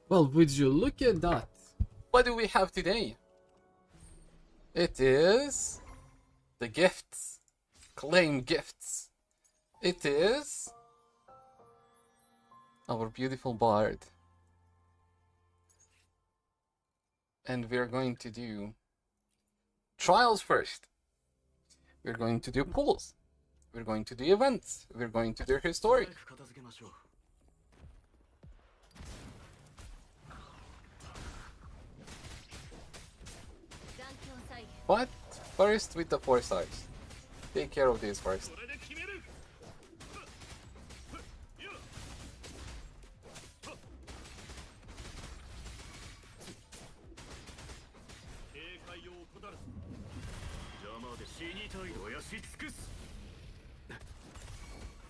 Well, would you look at that? What do we have today? It is the gifts. Claim gifts. It is our beautiful bard. And we're going to do trials first. We're going to do pools. We're going to do events. We're going to do historic. But first with the 4 stars. Take care of these first.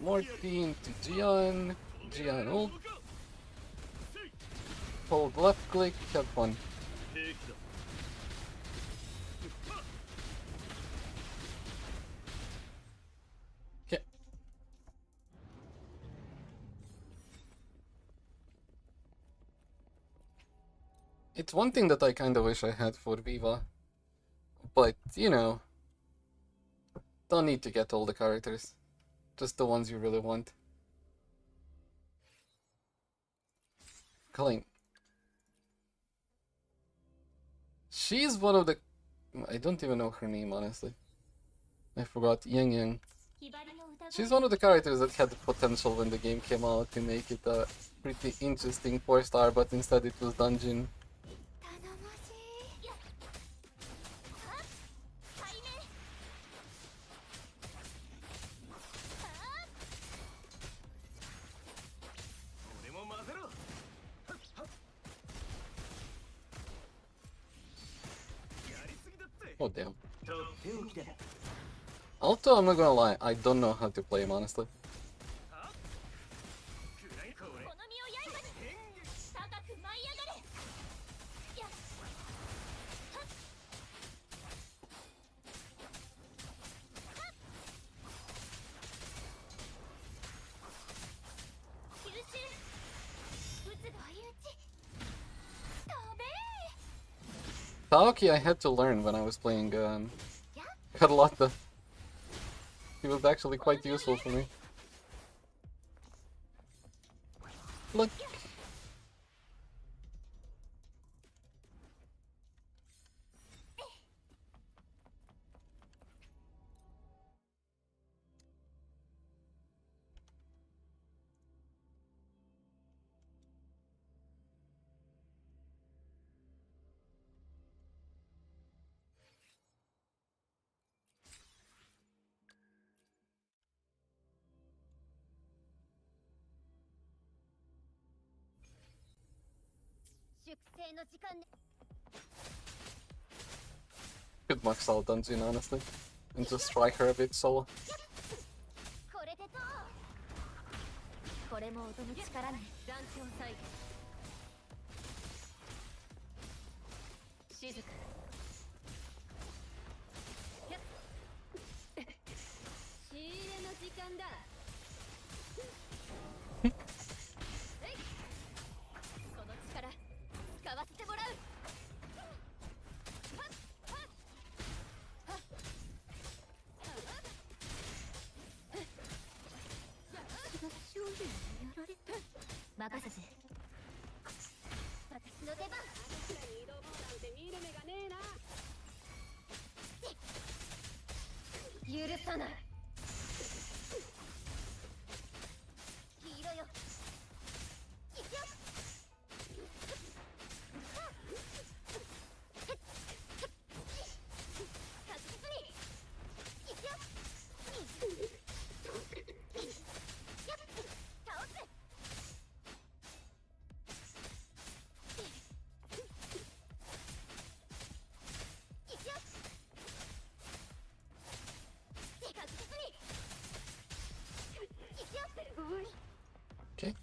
Morphine to Gian. Gian ult. Hold left click, have fun. Okay. It's one thing that I kinda wish I had for Viva. But, you know, don't need to get all the characters. Just the ones you really want. Colleen. She's one of the... I don't even know her name, honestly. I forgot. Yang Yang. She's one of the characters that had the potential when the game came out to make it a pretty interesting 4-star, but instead it was dungeon. Oh damn. Alto, I'm not gonna lie, I don't know how to play him, honestly. Taoki I had to learn when I was playing Carlotta. He was actually quite useful for me. Look. Could max out dungeon, honestly, and just strike her a bit solo. Okay.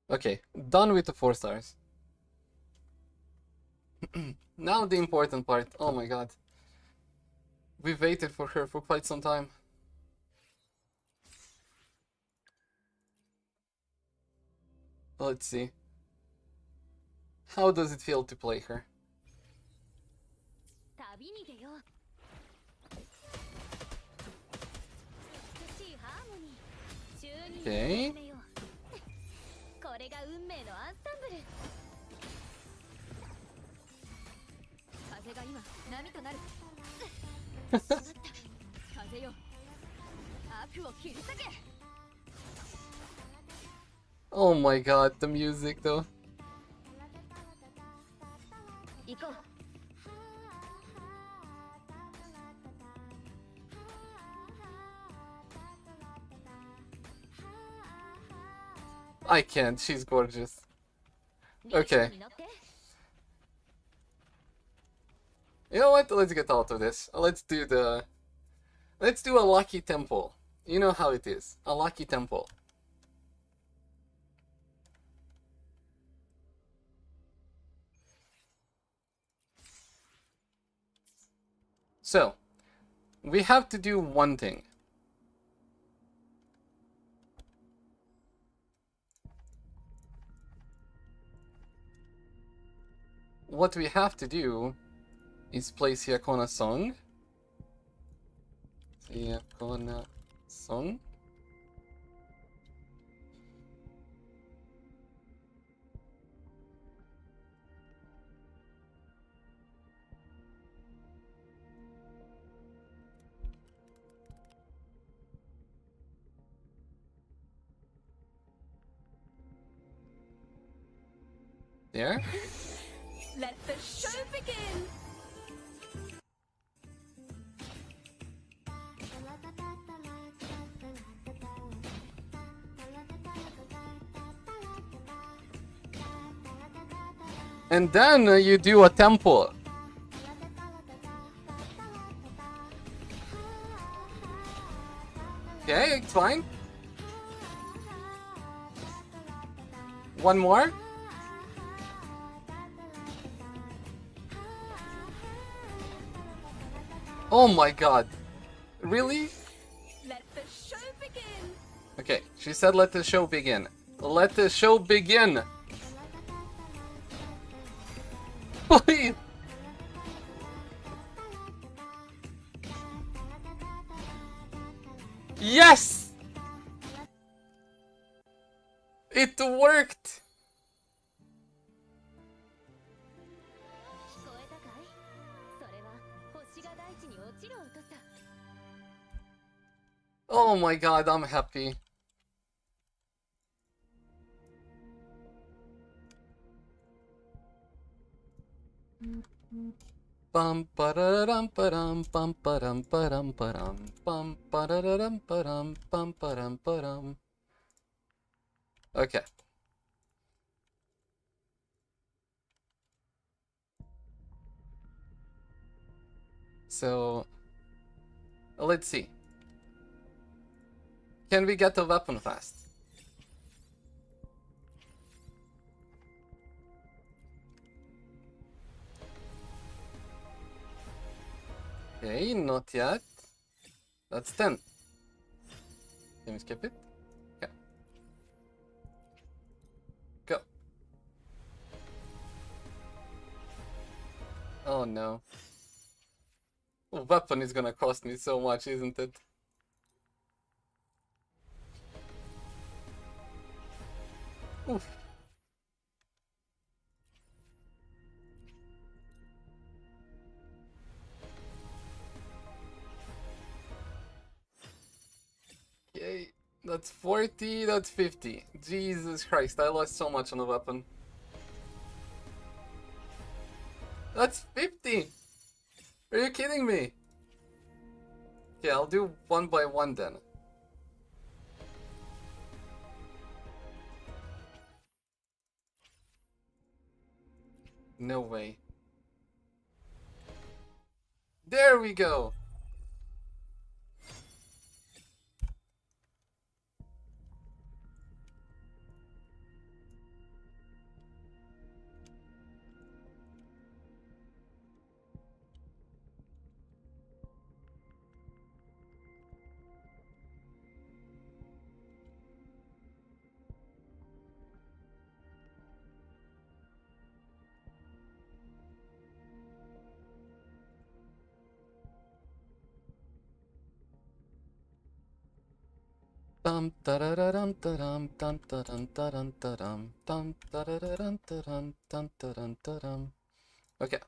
Okay, done with the 4 stars. Now the important part. Oh my god. We've waited for her for quite some time. Let's see. How does it feel to play her? Okay. Oh my god, the music though. I can't, she's gorgeous. Okay. You know what? Let's get out of this. Let's do a lucky temple. You know how it is. A lucky temple. So, we have to do one thing. What we have to do is play Ciaccona song. Ciaccona song. There. Let the show begin. And then you do a tempo. Okay, it's fine. One more. Oh my god. Really? Let the show begin. Okay, she said let the show begin. Let the show begin. Please. Yes! It worked! Oh my god, I'm happy. Bum pararam param pam param param param pam pararam param pam param param. Okay. So let's see. Can we get a weapon fast? Okay, not yet. That's 10. Can we skip it? Okay. Go. Oh no. A weapon is gonna cost me so much, isn't it? Oof. Okay, that's 40, that's 50. Jesus Christ, I lost so much on the weapon. That's 50! Are you kidding me? Okay, I'll do one by one then. No way. There we go! Dum tarararam taram dum taram taram taram dum tarararam taram dum taram taram. Okay.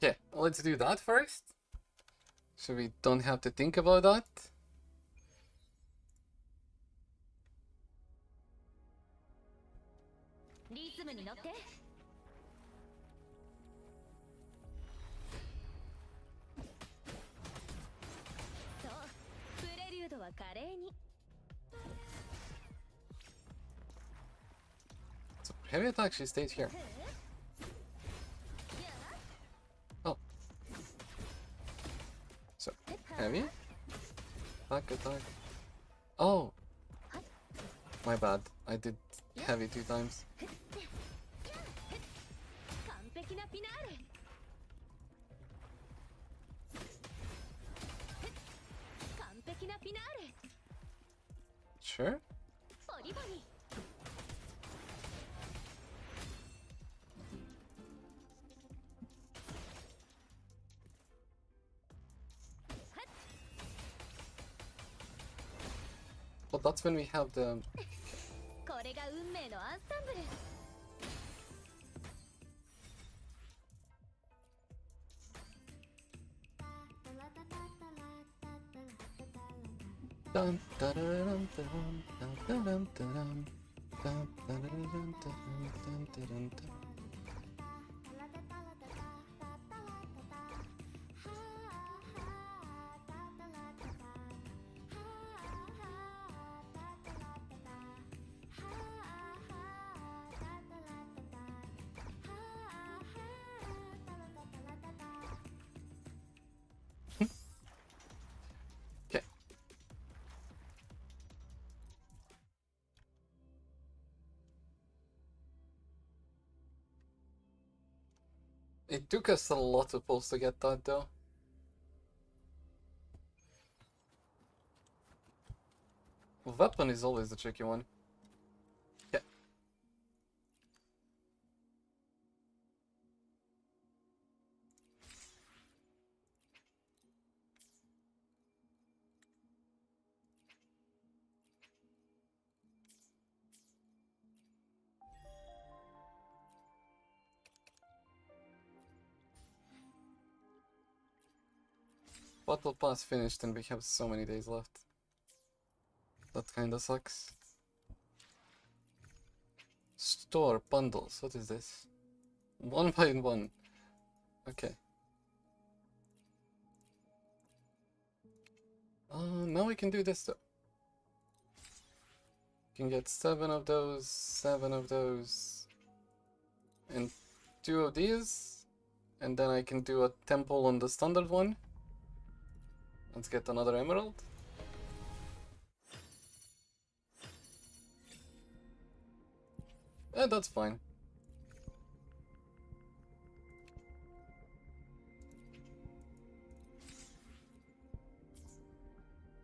Okay, let's do that first. So we don't have to think about that. So heavy attack, she stayed here. Oh. So, heavy? Attack. Oh! My bad. I did heavy 2 times. Sure? But that's when we have the... Dun, da-da-dum, da-dum, da-da-dum, da-dum, dun, da-da-dum, da-dum, dun, da-dum, dun. Okay. It took us a lot of pulls to get that though. Weapon is always the tricky one. Okay. Battle pass finished and we have so many days left. That kinda sucks. Store bundles, what is this? 1 by 1. Okay. Now we can do this though. Can get 7 of those, and 2 of these, and then I can do a temple on the standard one. Let's get another emerald. That's fine.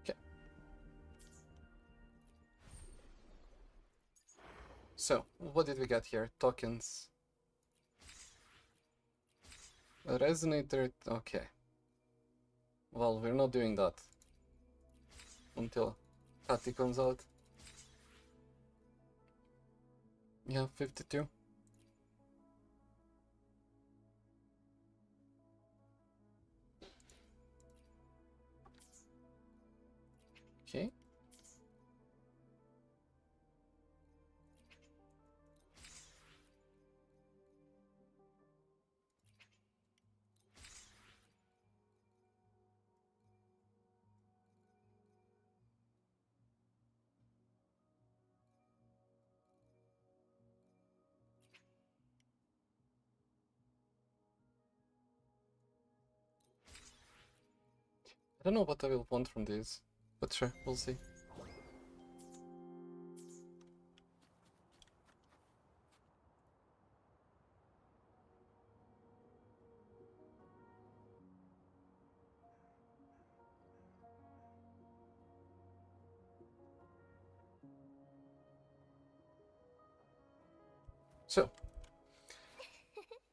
Okay. So, what did we get here? Tokens. A resonator, okay. Well, we're not doing that until Patty comes out. Yeah, 52. Okay. I don't know what I will want from these, but sure, we'll see. So,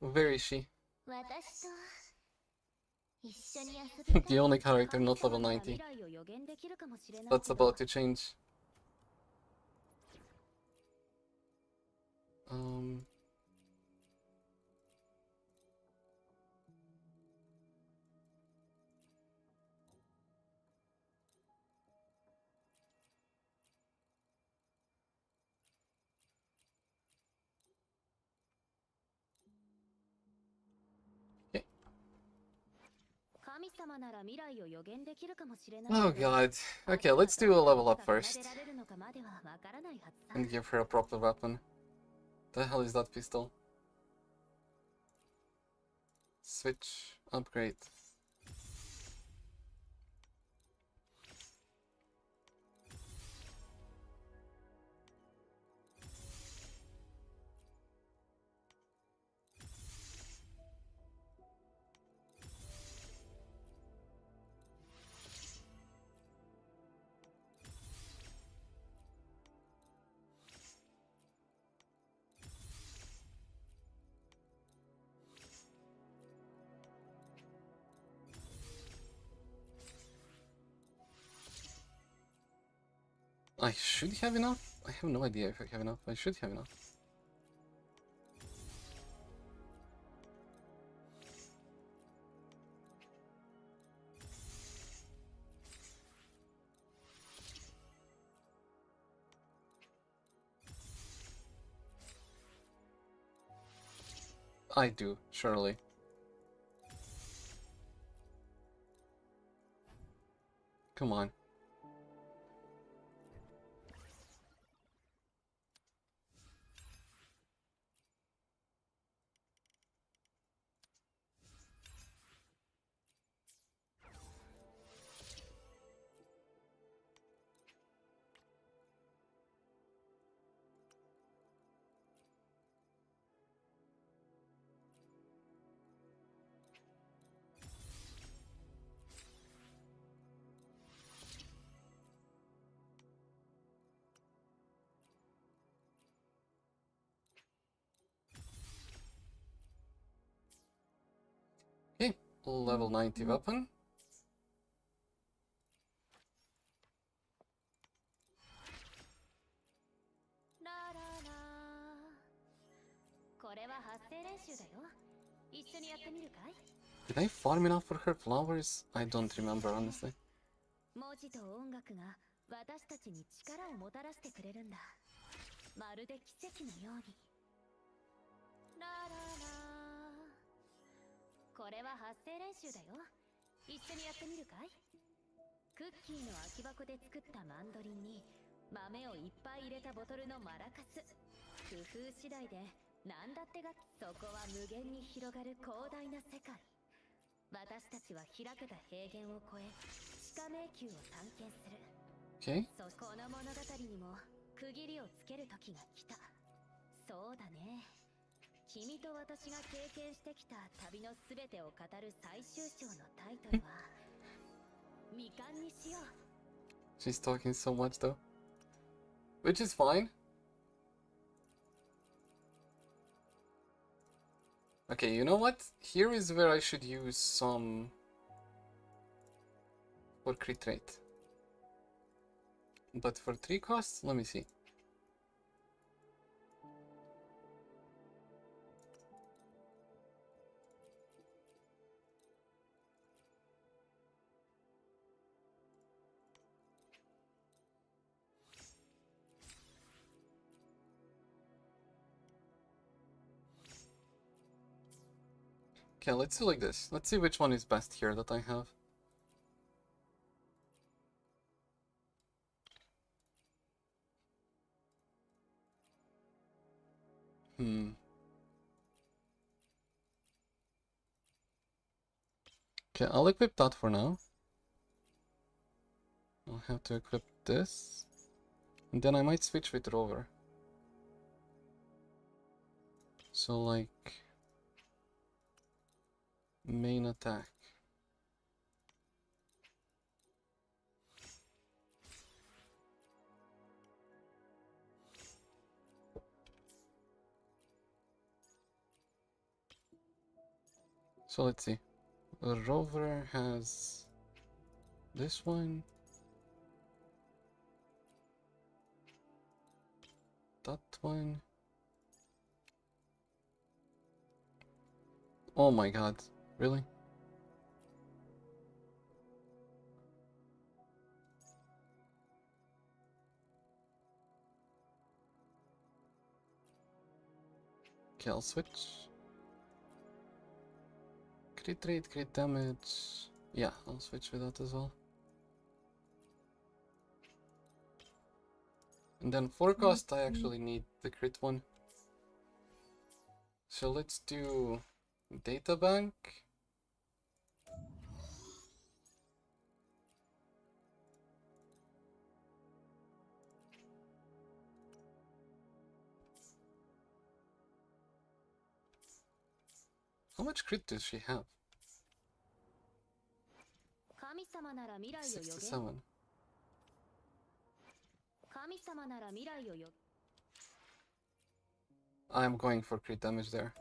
where is she? The only character not level 90. That's about to change. Oh god. Okay, let's do a level up first. And give her a proper weapon. The hell is that pistol? Switch. Upgrade. I should have enough? I have no idea if I have enough. I should have enough. I do, surely. Come on. Okay, level 90 weapon. Did I farm enough for her flowers? I don't remember, honestly. 文字と音楽が私たちに力をもたらしてくれるんだ。まるで奇跡のように。ラララ。これは発声練習だよ。一緒にやってみるかい？クッキーの空き箱で作ったマンドリンに豆をいっぱい入れたボトルのマラカス。工夫次第で何だってがそこは無限に広がる広大な世界。私たちは開けた平原を越え地下迷宮を探検する。Okay. この物語にも区切りをつける時が来た。そうだね。君と私が経験してきた旅のすべてを語る最終章のタイトルは未完にしよう。She's talking so much though. Which is fine. Okay, you know what? Here is where I should use some for crit rate. But for 3 costs, let me see. Okay, let's do like this. Let's see which one is best here that I have. Okay, I'll equip that for now. I'll have to equip this. And then I might switch with Rover. So like... main attack. So let's see. The Rover has this one. That one. Oh my god, really? Okay, I'll switch. Crit rate, crit damage. Yeah, I'll switch with that as well. And then forecast, I actually need the crit one. So let's do data bank. How much crit does she have? 神様なら未来を予言 67. 神様なら未来を予 I'm going for crit damage there.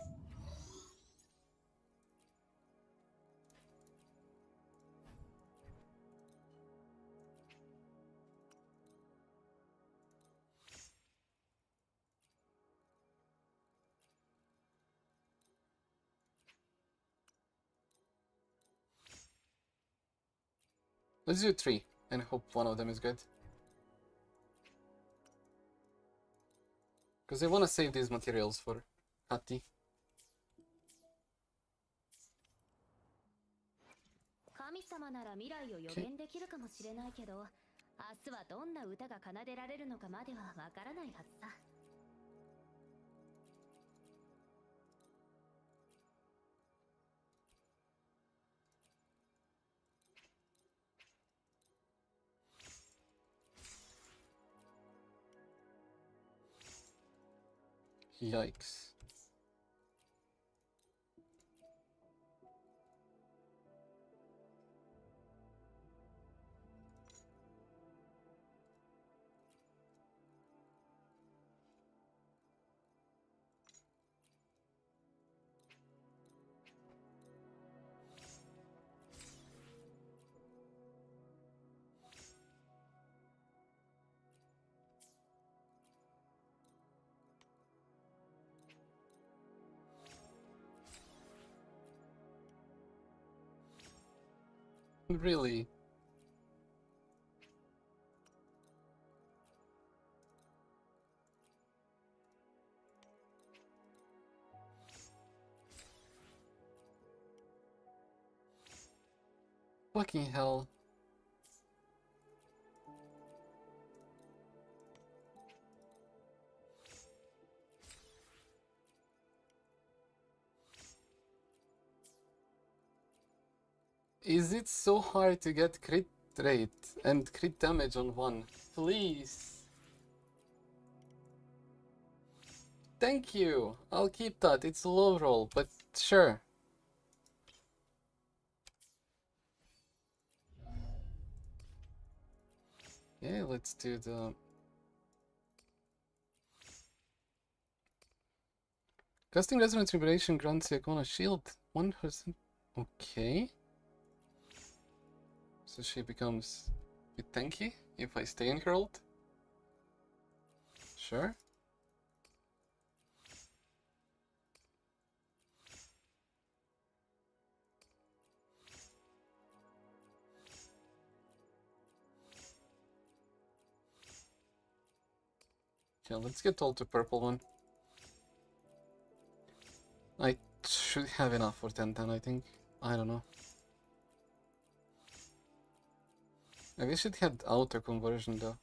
Let's do 3 and hope one of them is good. Because I want to save these materials for Hattie. 神様なら未来を予言できるかもしれないけど、明日はどんな歌が奏でられるのかまではわからないはずさ。Yikes. Really? Fucking hell. Is it so hard to get crit rate and crit damage on one? Please. Thank you. I'll keep that. It's a low roll, but sure. Yeah, let's do the... Casting Resonance Reverberation grants Ciaccona shield 100%. Okay. So she becomes a bit tanky if I stay encurled. Sure. Okay, let's get all to purple one. I should have enough for 10-10, I think. I don't know. I wish it had auto conversion though.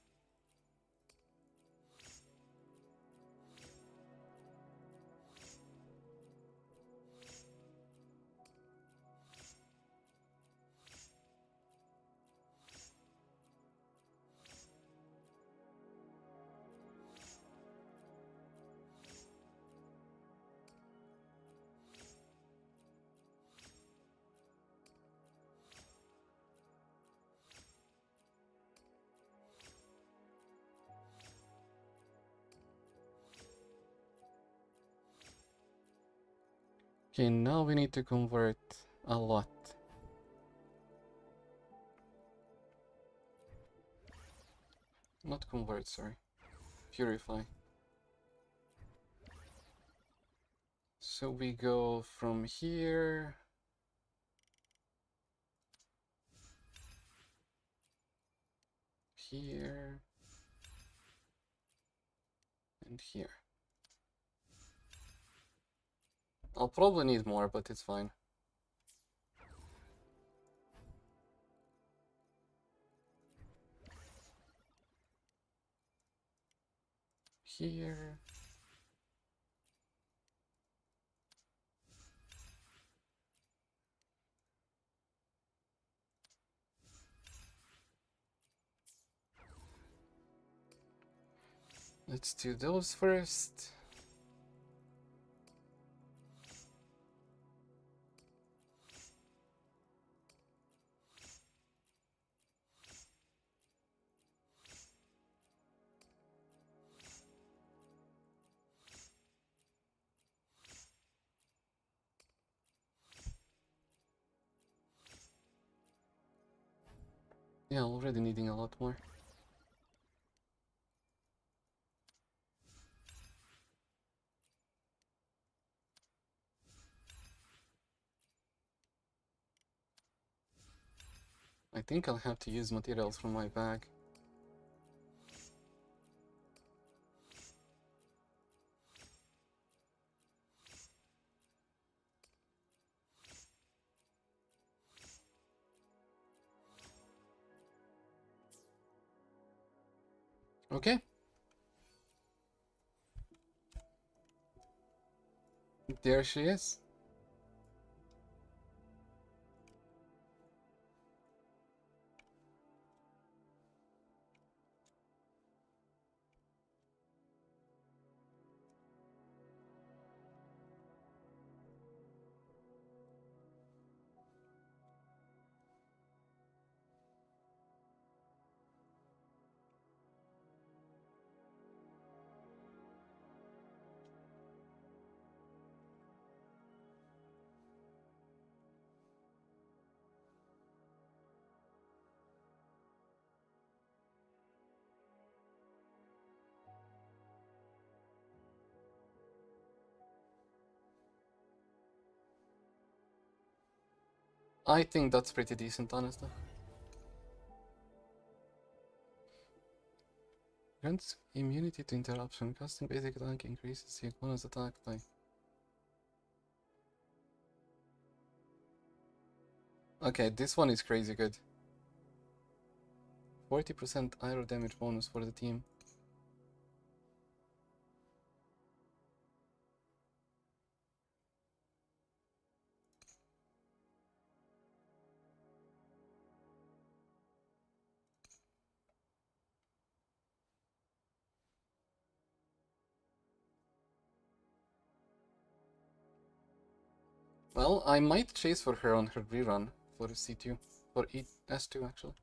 Okay, now we need to convert a lot. Not convert, sorry. Purify. So we go from here. Here. And here. I'll probably need more, but it's fine. Here. Let's do those first. Yeah, already needing a lot more. I think I'll have to use materials from my bag. Okay. There she is. I think that's pretty decent, honestly. Grants immunity to interruption. Casting basic attack increases Ciaccona's attack by... Okay, this one is crazy good. 40% aero damage bonus for the team. Well, I might chase for her on her rerun for C2. For S2 actually.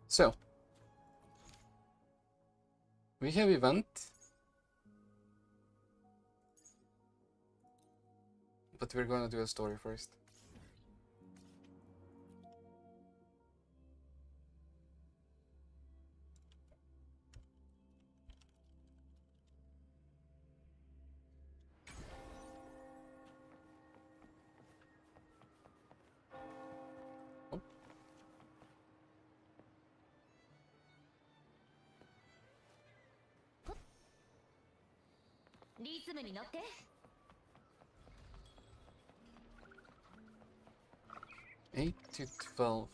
So, we have event, but we're gonna do a story first. リズムに乗って。8 to 12.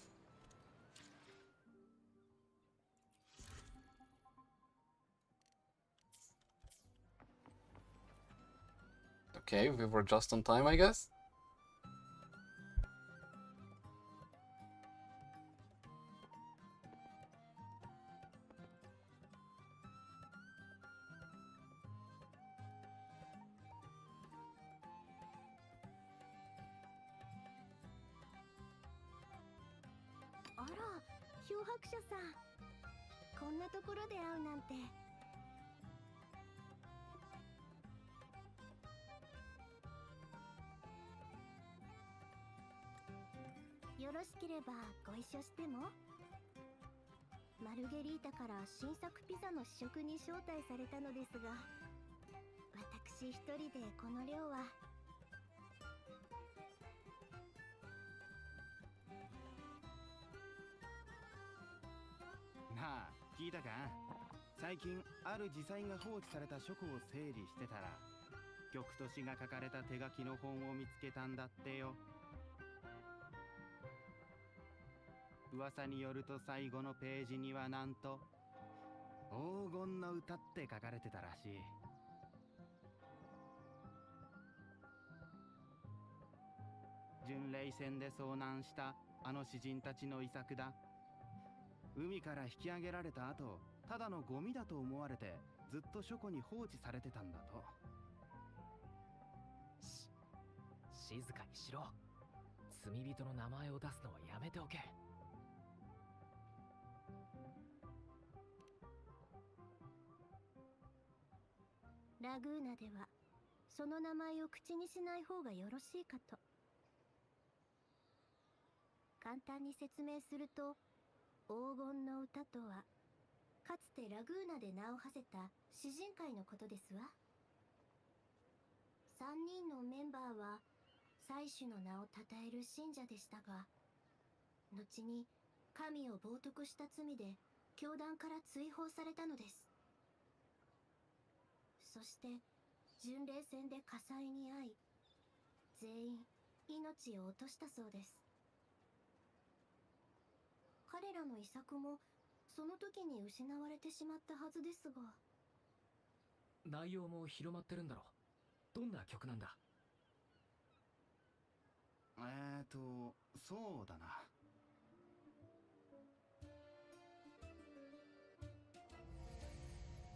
Okay, we were just on time, I guess.あら、漂白者さん。こんなところで会うなんて。よろしければご一緒しても。マルゲリータから新作ピザの試食に招待されたのですが、私一人でこの量は。なあ、聞いたか？最近ある自災が放置された書庫を整理してたら、曲と詩が書かれた手書きの本を見つけたんだってよ。噂によると最後のページにはなんと黄金の歌って書かれてたらしい。巡礼船で遭難したあの詩人たちの遺作だ。海から引き上げられた後、ただのゴミだと思われてずっと書庫に放置されてたんだと。静かにしろ。罪人の名前を出すのはやめておけ。ラグーナではその名前を口にしない方がよろしいかと。簡単に説明すると、黄金の歌とはかつてラグーナで名を馳せた詩人会のことですわ。3人のメンバーは祭司の名を称える信者でしたが、後に神を冒涜した罪で教団から追放されたのです。そして巡礼船で火災に遭い、全員命を落としたそうです。彼らの遺作もその時に失われてしまったはずですが。内容も広まってるんだろ。どんな曲なんだ？そうだな。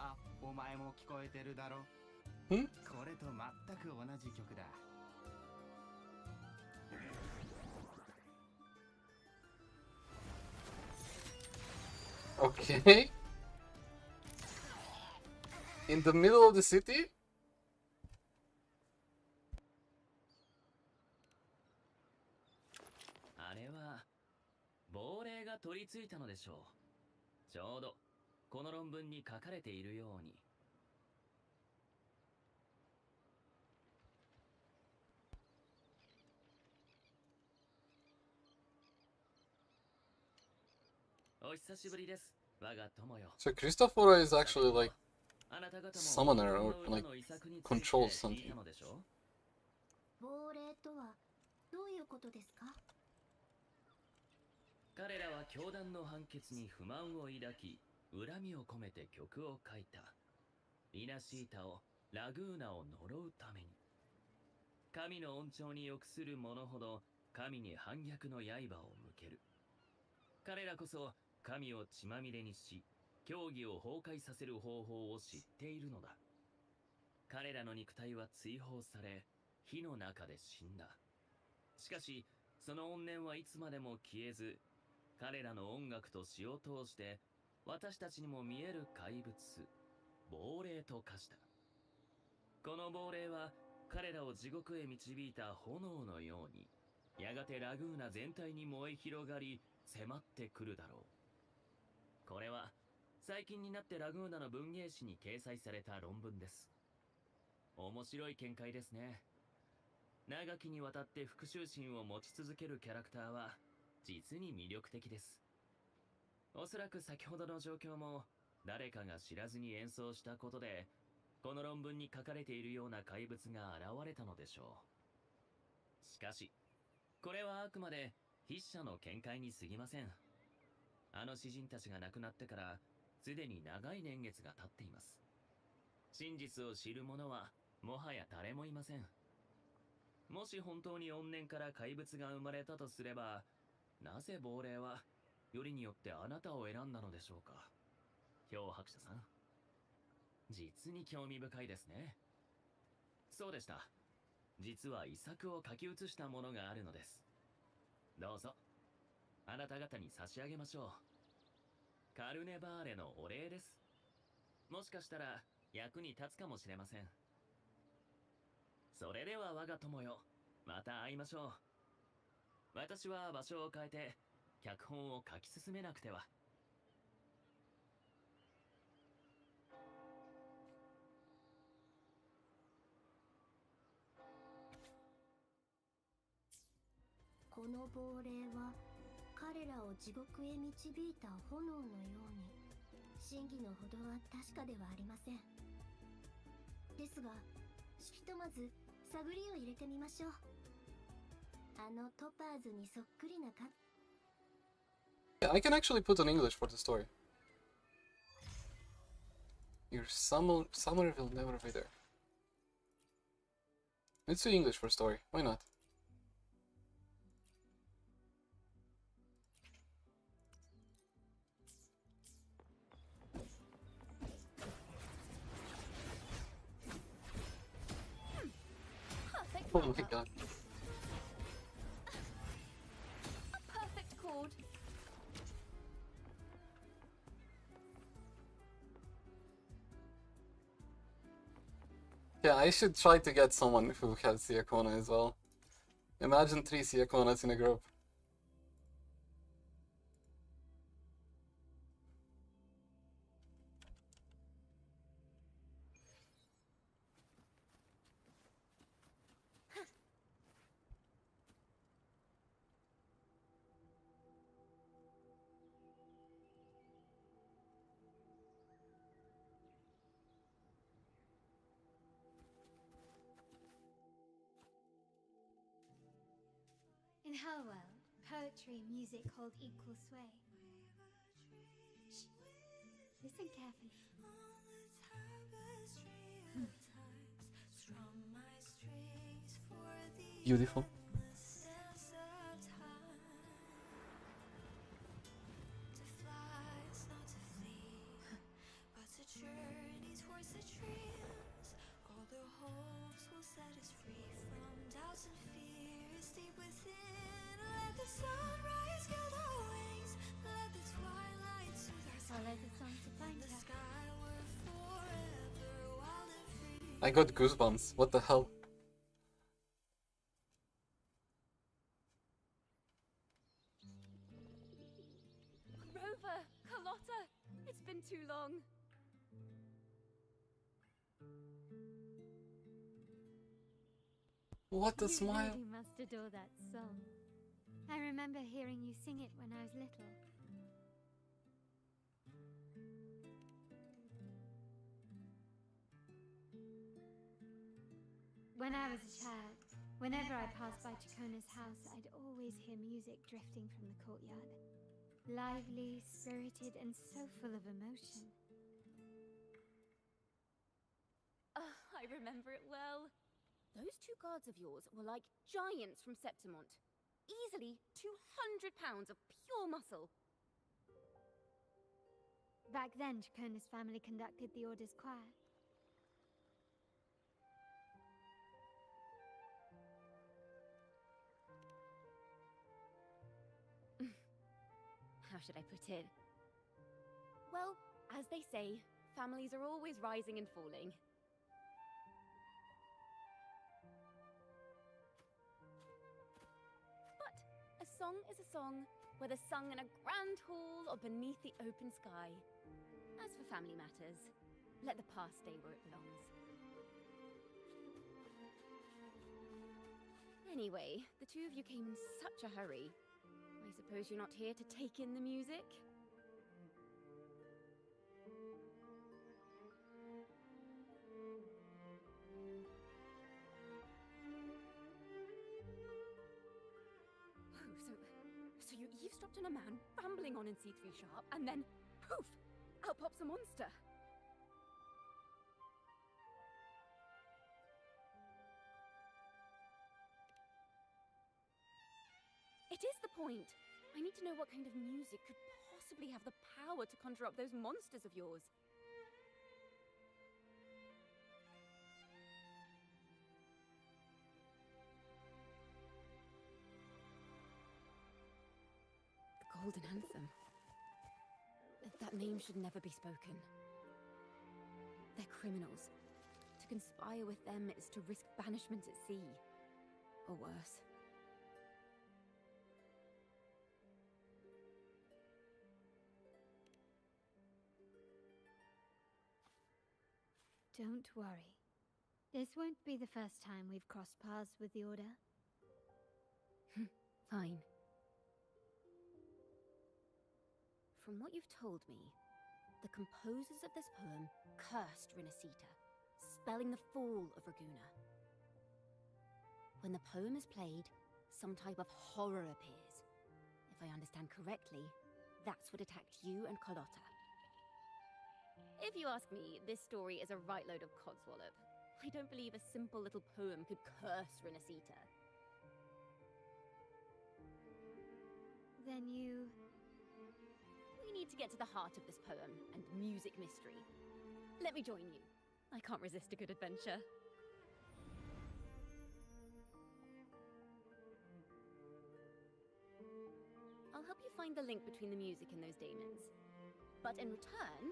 あ、お前も聞こえてるだろ。これと全く同じ曲だ。Okay. In the middle of the city? あれは亡霊が取り付いたのでしょう。ちょうどこの論文に書かれているように。お久しぶりです、我が友よ。 So Cristoforo is actually like summoner or like controls something. 亡霊とはどういうことですか？彼らは教団の判決に不満を抱き、恨みを込めて曲を書いた。リナシータを、ラグーナを呪うために。神の恩寵に欲する者ほど神に反逆の刃を向ける。彼らこそ神を血まみれにし、教義を崩壊させる方法を知っているのだ。彼らの肉体は追放され、火の中で死んだ。しかし、その怨念はいつまでも消えず、彼らの音楽と詩を通して、私たちにも見える怪物、亡霊と化した。この亡霊は、彼らを地獄へ導いた炎のように、やがてラグーナ全体に燃え広がり、迫ってくるだろう。これは、最近になってラグーナの文芸誌に掲載された論文です。面白い見解ですね。長きにわたって復讐心を持ち続けるキャラクターは、実に魅力的です。おそらく先ほどの状況も、誰かが知らずに演奏したことで、この論文に書かれているような怪物が現れたのでしょう。しかし、これはあくまで筆者の見解に過ぎません。あの詩人たちが亡くなってからすでに長い年月が経っています。真実を知る者はもはや誰もいません。もし本当に怨念から怪物が生まれたとすれば、なぜ亡霊はよりによってあなたを選んだのでしょうか。漂白者さん、実に興味深いですね。そうでした。実は遺作を書き写したものがあるのです。どうぞ、あなた方に差し上げましょう。カルネバーレのお礼です。もしかしたら役に立つかもしれません。それでは我が友よ、また会いましょう。私は場所を変えて脚本を書き進めなくては。この亡霊は彼らを地獄へ導いた炎のように、真偽のほどは確かではありません。ですが、ひとまず探りを入れてみましょう。あのトパーズにそっくりなか。 Yeah, I can actually put on English for the story. Your summer will never be there. Let's do English for story. Why not? Oh my god. A perfect chord. Yeah, I should try to get someone who has Ciaccona as well. Imagine 3 Ciacconas in a group. In her world, poetry and music hold equal sway. Shh. Listen carefully. Beautiful. Follow the song to find her. I got goosebumps. What the hell? Rover, Carlotta, it's been too long. What a You smile. really must adore that song. I remember hearing you sing it when I was little. When I was a child, whenever I passed by Ciaccona's house, I'd always hear music drifting from the courtyard. Lively, spirited, and so full of emotion. I remember it well. Those 2 guards of yours were like giants from Septimont. Easily 200 pounds of pure muscle. Back then, Ciaccona's family conducted the Order's choir. How should I put it? Well, as they say, families are always rising and falling. But a song is a song, whether sung in a grand hall or beneath the open sky. As for family matters, let the past stay where it belongs. Anyway, the 2 of you came in such a hurry. I suppose you're not here to take in the music? So you eavesdropped on a man rambling on in C3 sharp, and then, poof, out pops a monster. It is the point. I need to know what kind of music could possibly have the power to conjure up those monsters of yours. The Golden Anthem. That name should never be spoken. They're criminals. To conspire with them is to risk banishment at sea. Or worse. Don't worry. This won't be the first time we've crossed paths with the Order. Fine. From what you've told me, the composers of this poem cursed Rinascita, spelling the fall of Raguna. When the poem is played, some type of horror appears. If I understand correctly, that's what attacked you and Carlotta. If you ask me, this story is a right load of codswallop. I don't believe a simple little poem could curse Rinascita. Then you... We need to get to the heart of this poem and music mystery. Let me join you. I can't resist a good adventure. I'll help you find the link between the music and those daemons. But in return,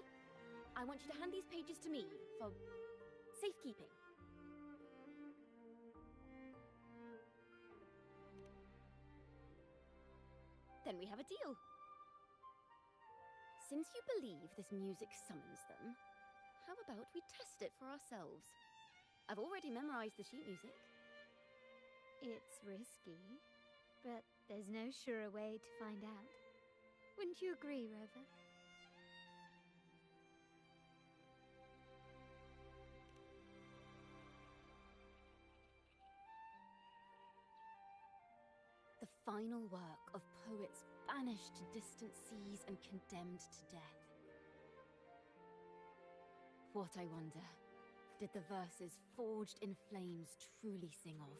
I want you to hand these pages to me for safekeeping. Then we have a deal. Since you believe this music summons them, how about we test it for ourselves? I've already memorized the sheet music. It's risky, but there's no surer way to find out. Wouldn't you agree, Rover? The final work of poets banished to distant seas and condemned to death. What, I wonder, did the verses forged in flames truly sing of?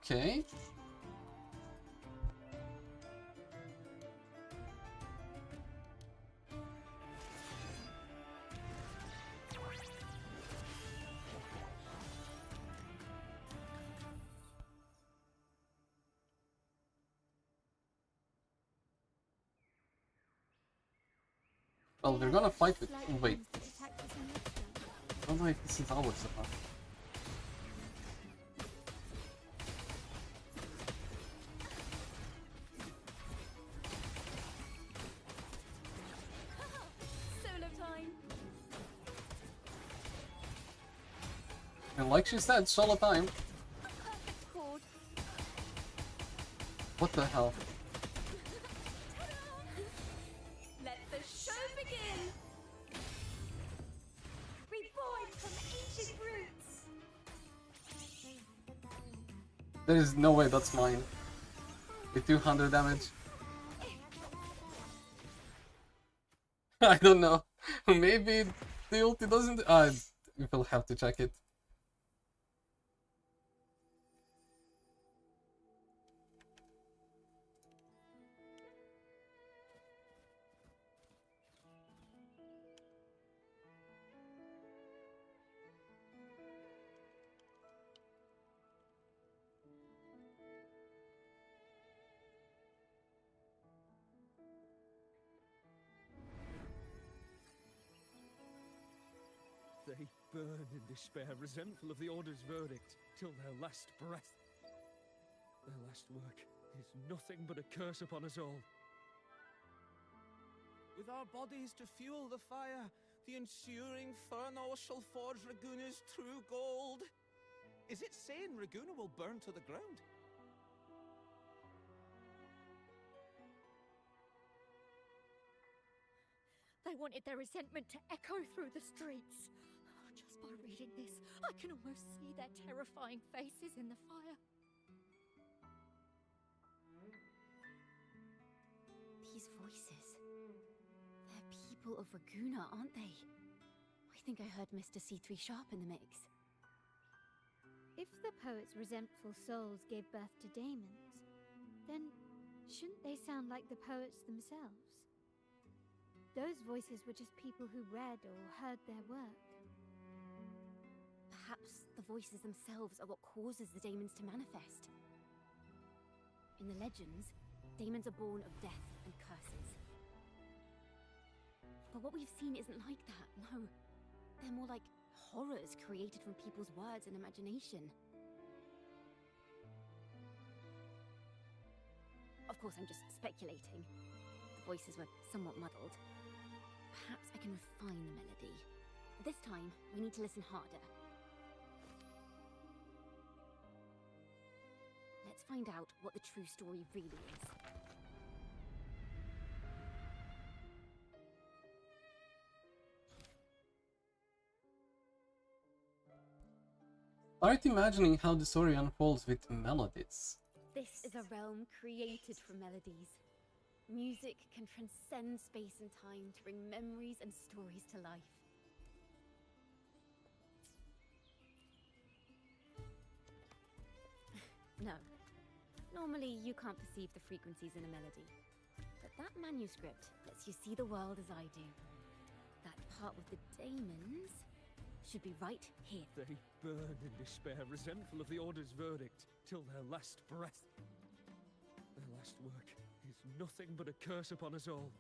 Okay. Well, we're gonna fight with. Oh, wait. I don't know if this is ours or not. Solo time! And like she said, solo time. Perfect chord. What the hell? Let the show begin! Reborn from ancient roots! There is no way that's mine. With 200 damage. I don't know. Maybe the ulti doesn't. We will have to check it. burn in despair, resentful of the Order's verdict, till their last breath. Their last work is nothing but a curse upon us all. With our bodies to fuel the fire, the ensuing furnace shall forge Raguna's true gold. Is it saying Raguna will burn to the ground? They wanted their resentment to echo through the streets. Just by reading this, I can almost see their terrifying faces in the fire. These voices. They're people of Raguna, aren't they? I think I heard Mr. C3 Sharp in the mix. If the poet's resentful souls gave birth to daemons, then shouldn't they sound like the poets themselves? Those voices were just people who read or heard their work. Perhaps the voices themselves are what causes the daemons to manifest. In the legends, daemons are born of death and curses. But what we've seen isn't like that, no. They're more like horrors created from people's words and imagination. Of course, I'm just speculating. The voices were somewhat muddled. Perhaps I can refine the melody. This time, we need to listen harder. Let's find out what the true story really is. Start imagining how the story unfolds with melodies. This is a realm created from melodies. Music can transcend space and time to bring memories and stories to life. No. Normally, you can't perceive the frequencies in a melody. But that manuscript lets you see the world as I do. That part with the daemons should be right here. They burn in despair, resentful of the Order's verdict, till their last breath. Their last work is nothing but a curse upon us all.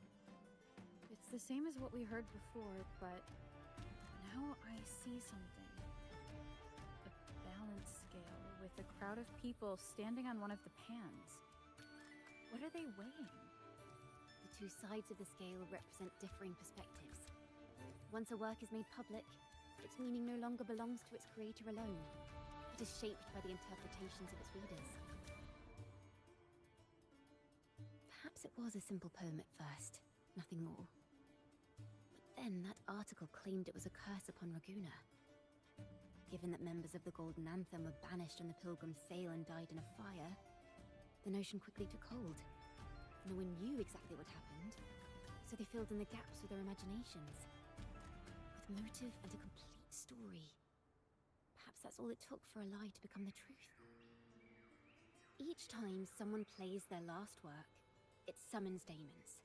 It's the same as what we heard before, but now I see something. A balance scale with a crowd of people standing on one of the pans. What are they weighing? The two sides of the scale represent differing perspectives. Once a work is made public, its meaning no longer belongs to its creator alone. It is shaped by the interpretations of its readers. Perhaps it was a simple poem at first, nothing more. But then that article claimed it was a curse upon Raguna. Given that members of the Golden Anthem were banished on the Pilgrim's Sail and died in a fire, the notion quickly took hold. No one knew exactly what happened, so they filled in the gaps with their imaginations. With motive and a complete story. Perhaps that's all it took for a lie to become the truth. Each time someone plays their last work, it summons daemons.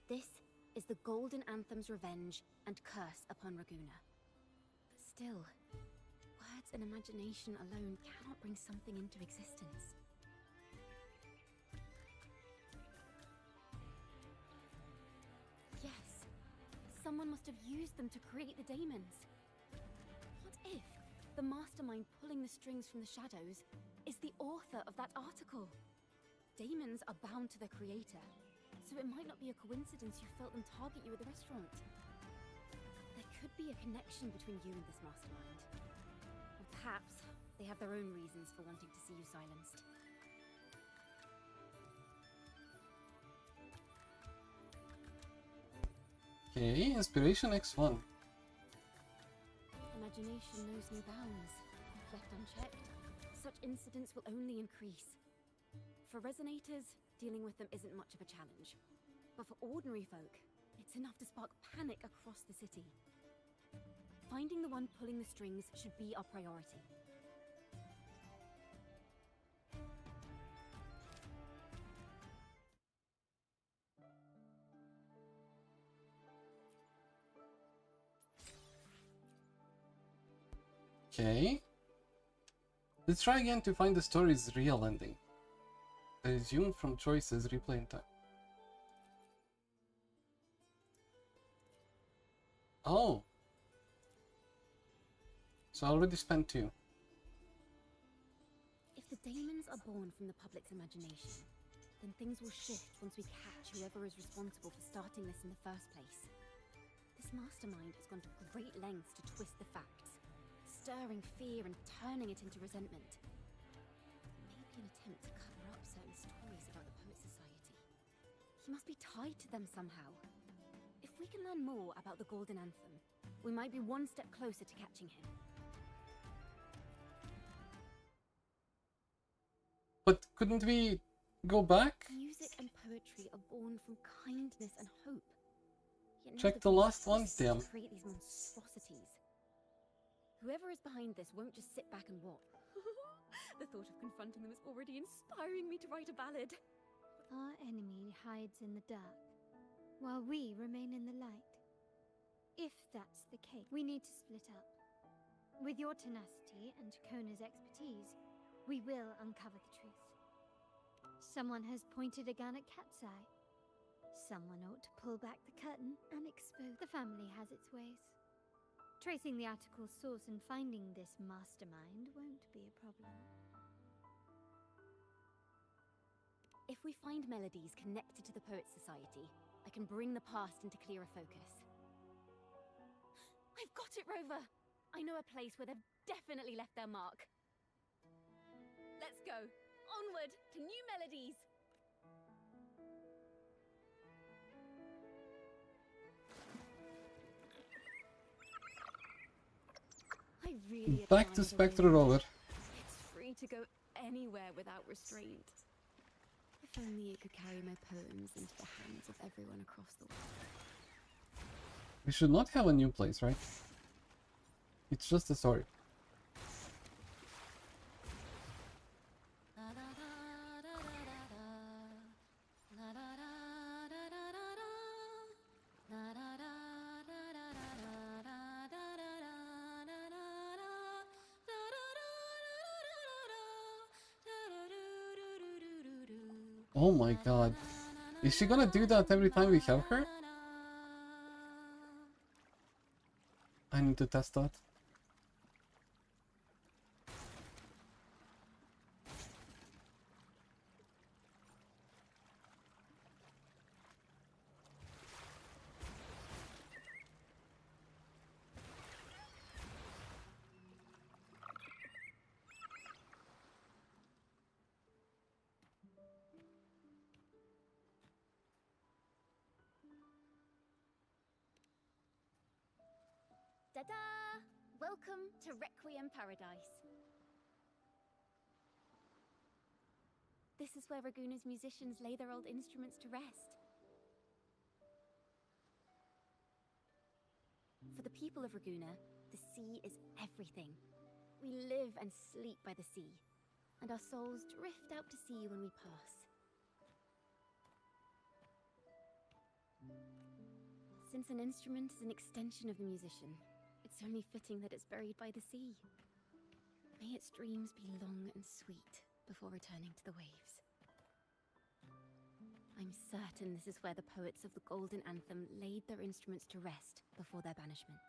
This is the Golden Anthem's revenge and curse upon Raguna. But still, words and imagination alone cannot bring something into existence. Yes, someone must have used them to create the daemons. What if the mastermind pulling the strings from the shadows is the author of that article? Daemons are bound to their creator, so it might not be a coincidence you felt them target you at the restaurant. There could be a connection between you and this mastermind. Or perhaps they have their own reasons for wanting to see you silenced. Okay, Inspiration X1. Imagination knows no bounds. If left unchecked, such incidents will only increase. For resonators, dealing with them isn't much of a challenge. But for ordinary folk, it's enough to spark panic across the city. Finding the one pulling the strings should be our priority. Okay. Let's try again to find the story's real ending. Resume from choices, replay in time. Oh. So I already spent 2. If the daemons are born from the public's imagination, then things will shift once we catch whoever is responsible for starting this in the first place. This mastermind has gone to great lengths to twist the facts, stirring fear and turning it into resentment. Maybe an attempt to cover up certain stories about the Poet Society. He must be tied to them somehow. If we can learn more about the Golden Anthem, we might be one step closer to catching him. But couldn't we go back? Music and poetry are born from kindness and hope. Yet now Check the last one, beasts damn. create these monstrosities. Whoever is behind this won't just sit back and watch. The thought of confronting them is already inspiring me to write a ballad. Our enemy hides in the dark, while we remain in the light. If that's the case, we need to split up. With your tenacity and Ciaccona's expertise, we will uncover the truth. Someone has pointed a gun at Cat's Eye. Someone ought to pull back the curtain and expose. The family has its ways. Tracing the article's source and finding this mastermind won't be a problem. If we find melodies connected to the Poet Society, I can bring the past into clearer focus. I've got it, Rover! I know a place where they've definitely left their mark. Let's go! Onward to new melodies! I really Back to Spectre Rover. It's free to go anywhere without restraint. If only it could carry my poems into the hands of everyone across the world. We should not have a new place, right? It's just a story. Oh my god. Is she gonna do that every time we have her? I need to test that. Ta-da! Welcome to Requiem Paradise. This is where Raguna's musicians lay their old instruments to rest. For the people of Raguna, the sea is everything. We live and sleep by the sea, and our souls drift out to sea when we pass. Since an instrument is an extension of the musician, it's only fitting that it's buried by the sea. May its dreams be long and sweet before returning to the waves. I'm certain this is where the poets of the Golden Anthem laid their instruments to rest before their banishment.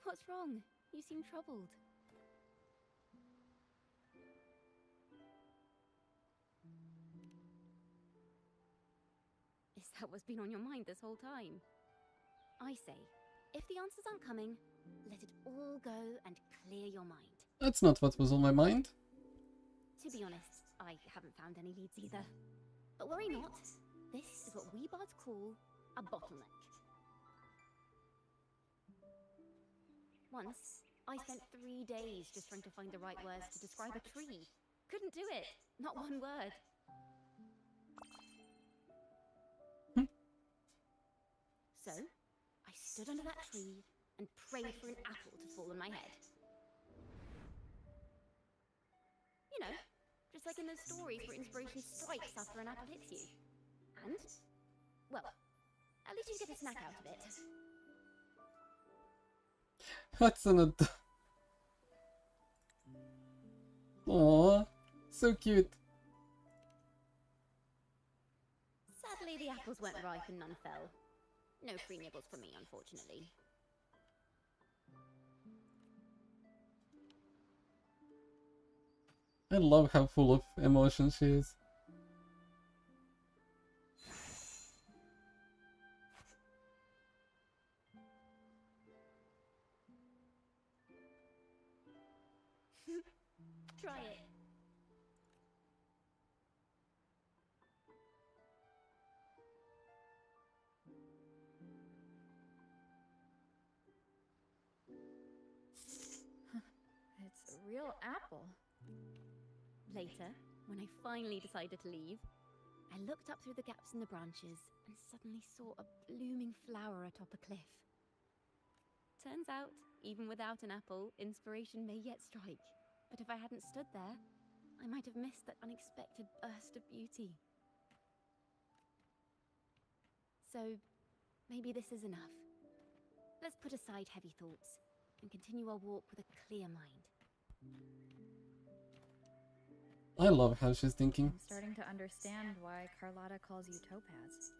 What's wrong? You seem troubled. Is that what's been on your mind this whole time? I say, if the answers aren't coming, let it all go and clear your mind. That's not what was on my mind. To be honest, I haven't found any leads either. But worry not, this is what we bards call a bottleneck. Once, I spent 3 days just trying to find the right words to describe a tree. Couldn't do it, not one word. So, I stood under that tree and prayed for an apple to fall on my head. You know, just like in those stories where inspiration strikes after an apple hits you. And, well, at least you get a snack out of it. That's an Aww, so cute. Sadly, the apples weren't ripe and none fell. No free nibbles for me, unfortunately. I love how full of emotion she is. Try it. It's a real apple. Later, when I finally decided to leave, I looked up through the gaps in the branches and suddenly saw a blooming flower atop a cliff. Turns out, even without an apple, inspiration may yet strike. But if I hadn't stood there, I might have missed that unexpected burst of beauty. So, maybe this is enough. Let's put aside heavy thoughts and continue our walk with a clear mind. I love how she's thinking. I'm starting to understand why Carlotta calls you Topaz.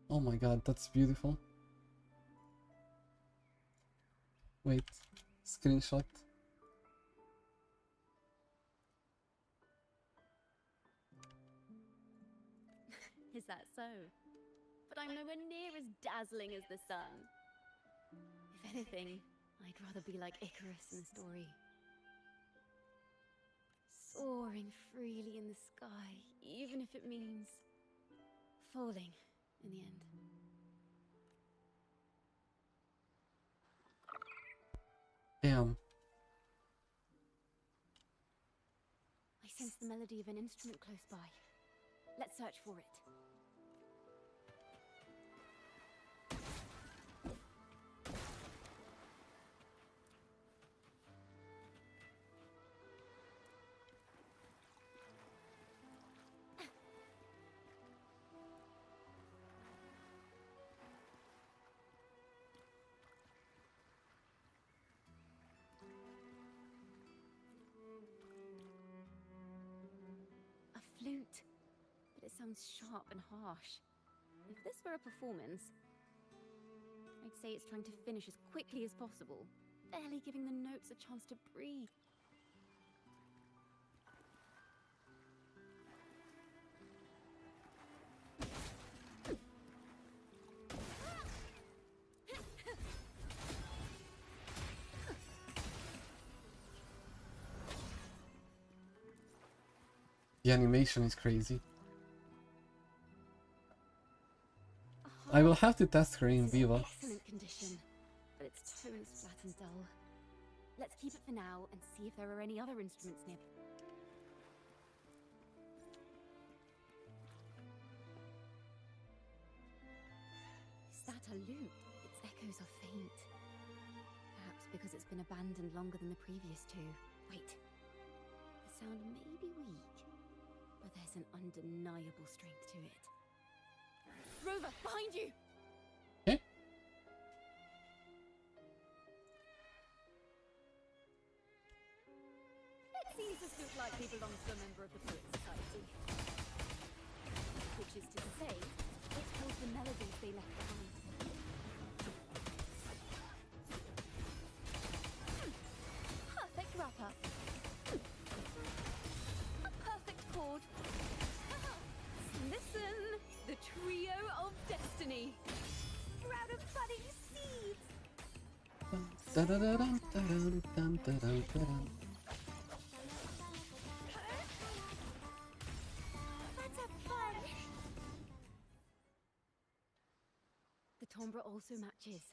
Oh my god, that's beautiful. Wait, screenshot. Is that so? But I'm nowhere near as dazzling as the sun. If anything, I'd rather be like Icarus in the story. Soaring freely in the sky, even if it means falling in the end. Damn. I sense the melody of an instrument close by. Let's search for it. Flute, but it sounds sharp and harsh. If this were a performance, I'd say it's trying to finish as quickly as possible, barely giving the notes a chance to breathe. The animation is crazy. I will have to test her in Viva. Excellent condition, but its tone is flat and dull. Let's keep it for now and see if there are any other instruments near. Is that a lute? Its echoes are faint. Perhaps because it's been abandoned longer than the previous two. Wait. The sound may be weak, but there's an undeniable strength to it. Rover, behind you! Okay. It seems this looks like he belongs to a member of the Poet Society. Which is to say, it holds the melodies they left behind. Perfect wrap-up. A perfect chord. Listen, the trio of destiny. Sprout of budding seeds. Let's have fun. The timbre also matches.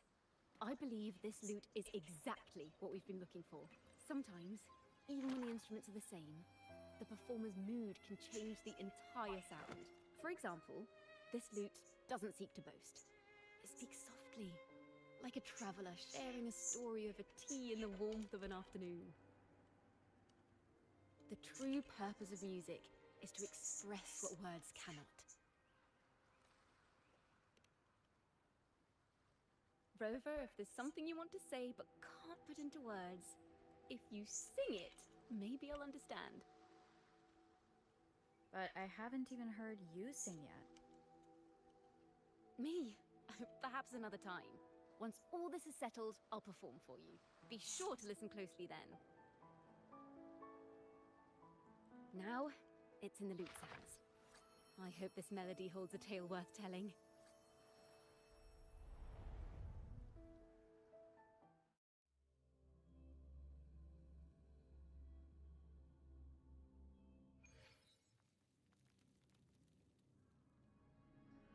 I believe this lute is exactly what we've been looking for. Sometimes, even when the instruments are the same, the performer's mood can change the entire sound. For example, this lute doesn't seek to boast. It speaks softly, like a traveler sharing a story over tea in the warmth of an afternoon. The true purpose of music is to express what words cannot. Rover, if there's something you want to say but can't put into words, if you sing it, maybe I'll understand. but I haven't even heard you sing yet. Me? Perhaps another time. Once all this is settled, I'll perform for you. Be sure to listen closely then. Now, it's in the lute's hands. I hope this melody holds a tale worth telling.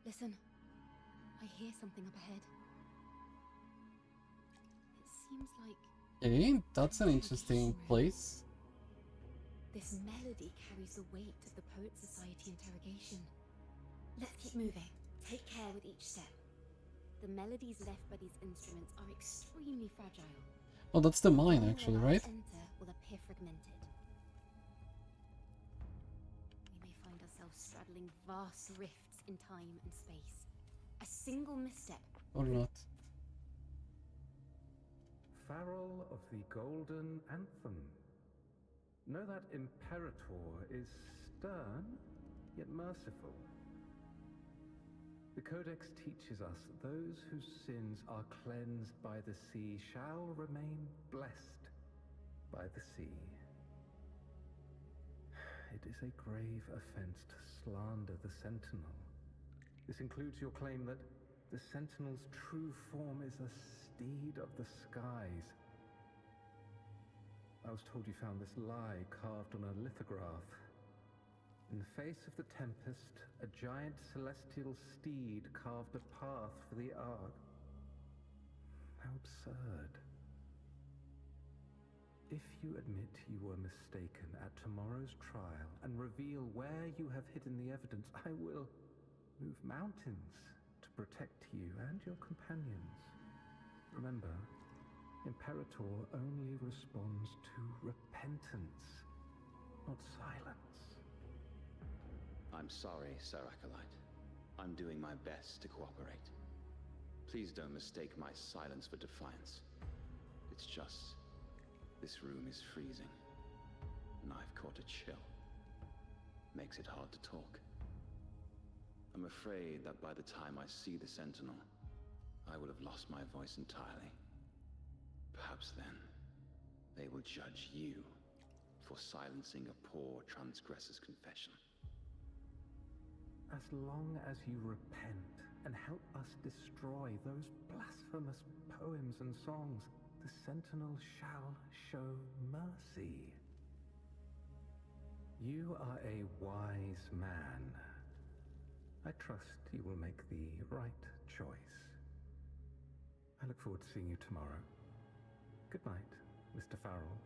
Listen, I hear something up ahead. It seems like... Okay, that's an interesting place. This melody carries the weight of the Poet Society interrogation. Let's keep moving. Take care with each step. The melodies left by these instruments are extremely fragile. Oh, that's the mine actually, right? Enter will appear fragmented. We may find ourselves straddling vast rifts in time and space. A single misstep. Or not. Farrell of the Golden Anthem. Know that Imperator is stern, yet merciful. The Codex teaches us that those whose sins are cleansed by the sea shall remain blessed by the sea. It is a grave offense to slander the Sentinel. This includes your claim that the Sentinel's true form is a steed of the skies. I was told you found this lie carved on a lithograph. In the face of the tempest, a giant celestial steed carved a path for the Ark. How absurd. If you admit you were mistaken at tomorrow's trial and reveal where you have hidden the evidence, I will move mountains to protect you and your companions. Remember, Imperator only responds to repentance, not silence. I'm sorry, Sir Acolyte. I'm doing my best to cooperate. Please don't mistake my silence for defiance. It's just, this room is freezing, and I've caught a chill. Makes it hard to talk. I'm afraid that by the time I see the Sentinel, I will have lost my voice entirely. Perhaps then, they will judge you for silencing a poor transgressor's confession. As long as you repent and help us destroy those blasphemous poems and songs, the Sentinel shall show mercy. You are a wise man. I trust you will make the right choice. I look forward to seeing you tomorrow. Good night, Mr. Farrell.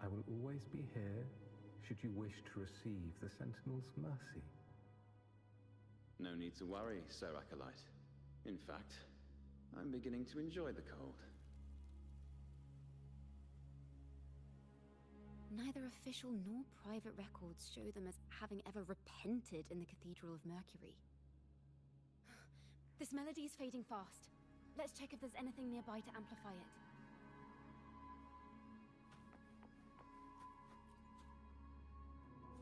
I will always be here should you wish to receive the Sentinel's mercy. No need to worry, Sir Acolyte. In fact, I'm beginning to enjoy the cold. Neither official nor private records show them as having ever repented in the Cathedral of Mercury. This melody is fading fast. Let's check if there's anything nearby to amplify it.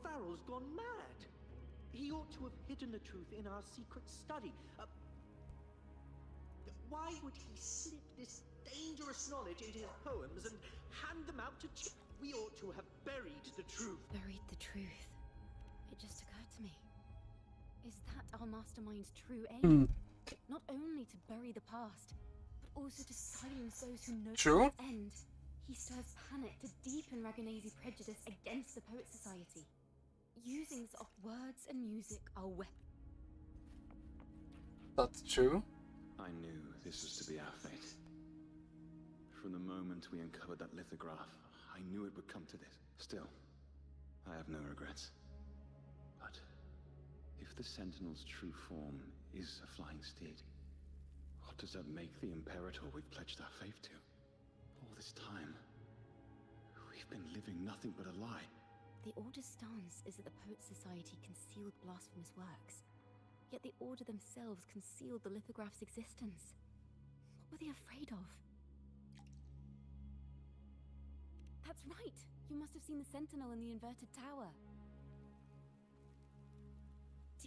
Farrell's gone mad. He ought to have hidden the truth in our secret study. Why would he slip this dangerous knowledge into his poems and hand them out to We ought to have buried the truth. Buried the truth. It just occurred to me. Is that our mastermind's true aim? Not only to bury the past, but also to silence those who know the end. He stirs panic to deepen Ragonese prejudice against the Poet Society. Using soft words and music are weapons. That's true. I knew this was to be our fate. From the moment we uncovered that lithograph, I knew it would come to this. Still, I have no regrets. But if the Sentinel's true form is a flying steed, what does that make the Imperator we've pledged our faith to? All this time, we've been living nothing but a lie. The Order's stance is that the Poet Society concealed blasphemous works. Yet the Order themselves concealed the lithograph's existence. What were they afraid of? That's right! You must have seen the Sentinel in the inverted tower.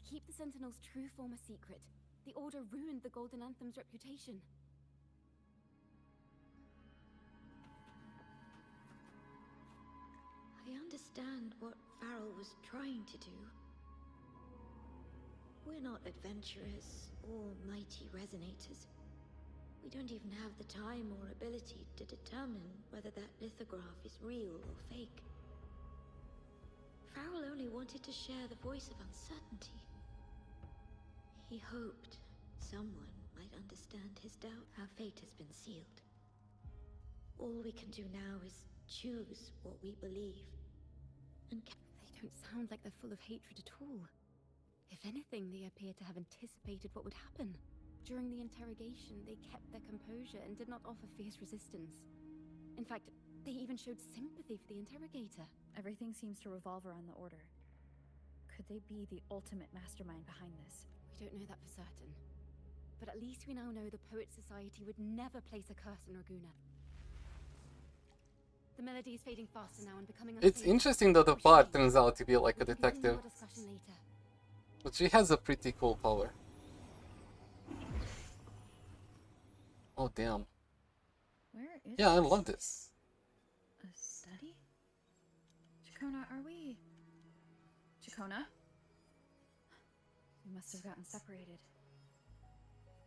keep the Sentinel's true form a secret, the Order ruined the Golden Anthem's reputation. I understand what Farrell was trying to do. We're not adventurers or mighty resonators. We don't even have the time or ability to determine whether that lithograph is real or fake. Farrell only wanted to share the voice of uncertainty. He hoped someone might understand his doubt. Our fate has been sealed. All we can do now is choose what we believe. And they don't sound like they're full of hatred at all. If anything, they appear to have anticipated what would happen. During the interrogation, they kept their composure and did not offer fierce resistance. In fact, they even showed sympathy for the interrogator. Everything seems to revolve around the Order. Could they be the ultimate mastermind behind this? We don't know that for certain. But at least we now know the Poet Society would never place a curse on Raguna. The melody is fading faster now and becoming It's interesting that the bard turns out to be like a detective. But she has a pretty cool power. Oh damn. Where is Yeah, I love this. A study? Ciaccona, are we... Ciaccona? We must have gotten separated.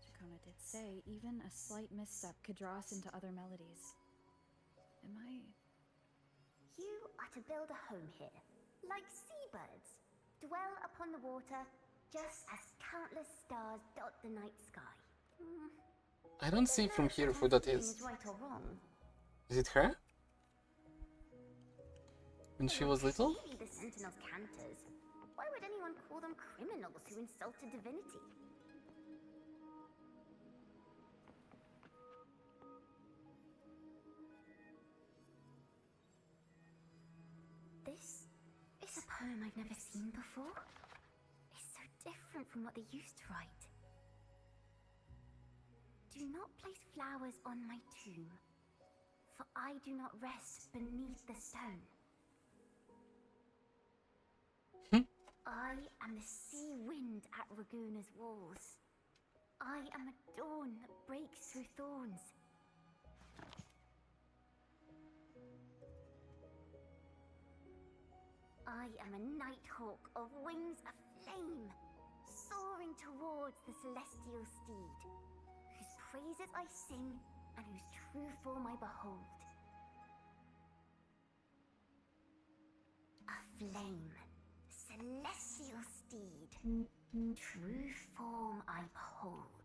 Ciaccona did say even a slight misstep could draw us into other melodies. Am I... You are to build a home here, like seabirds. Dwell upon the water, just as countless stars dot the night sky. I don't see from here who that is. Right or wrong. Is it her? When she was little? Maybe the Sentinel's cantors. Why would anyone call them criminals who insulted divinity? This is a poem I've never seen before. It's so different from what they used to write. Do not place flowers on my tomb, for I do not rest beneath the stone. I am the sea wind at Raguna's walls. I am a dawn that breaks through thorns. I am a nighthawk of wings aflame, soaring towards the celestial steed, whose praises I sing and whose true form I behold. A flame, celestial steed, true form I behold.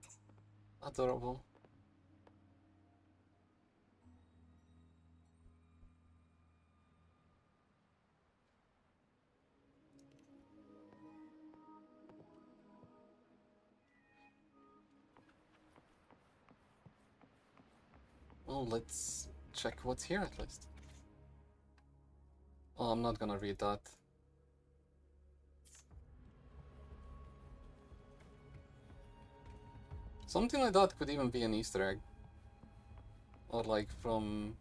Adorable. Well, let's check what's here at least. Oh, I'm not gonna read that. Something like that could even be an Easter egg. Or like from...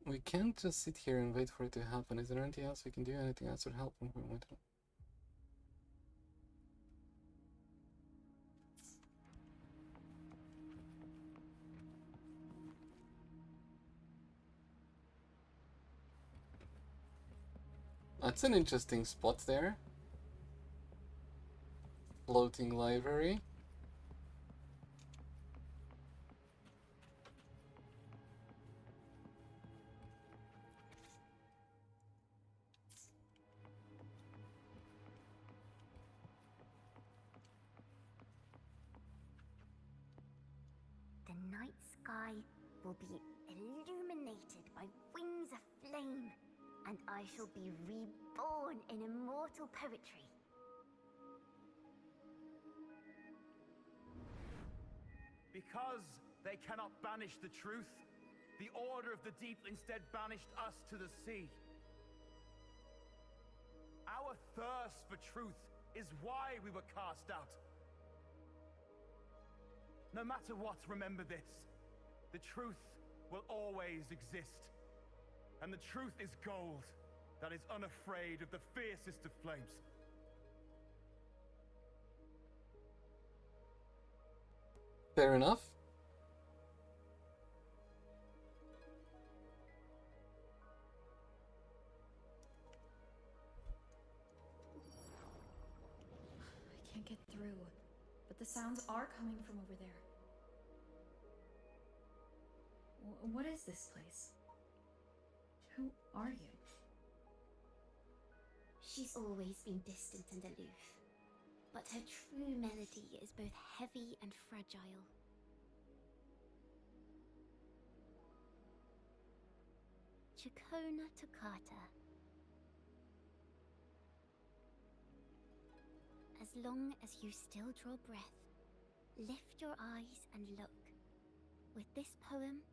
We can't just sit here and wait for it to happen. Is there anything else we can do? Anything else would help? That's an interesting spot there. Floating library. The night sky will be illuminated by wings of flame, and I shall be reborn in immortal poetry. Because they cannot banish the truth, the Order of the Deep instead banished us to the sea. Our thirst for truth is why we were cast out. No matter what, remember this. The truth will always exist. And the truth is gold that is unafraid of the fiercest of flames. Fair enough. I can't get through, but the sounds are coming from over there. What is this place? Who are you? She's always been distant and aloof, but her true melody is both heavy and fragile. Ciaccona toccata. As long as you still draw breath, lift your eyes and look. With this poem,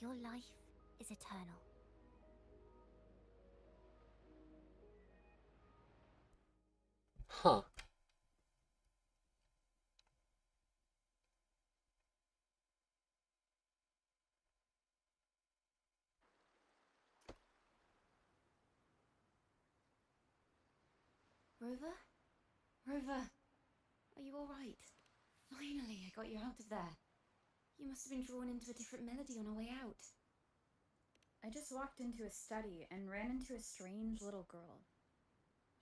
your life is eternal. Huh. Rover? Rover, are you alright? Finally, I got you out of there. You must have been drawn into a different melody on our way out. I just walked into a study and ran into a strange little girl.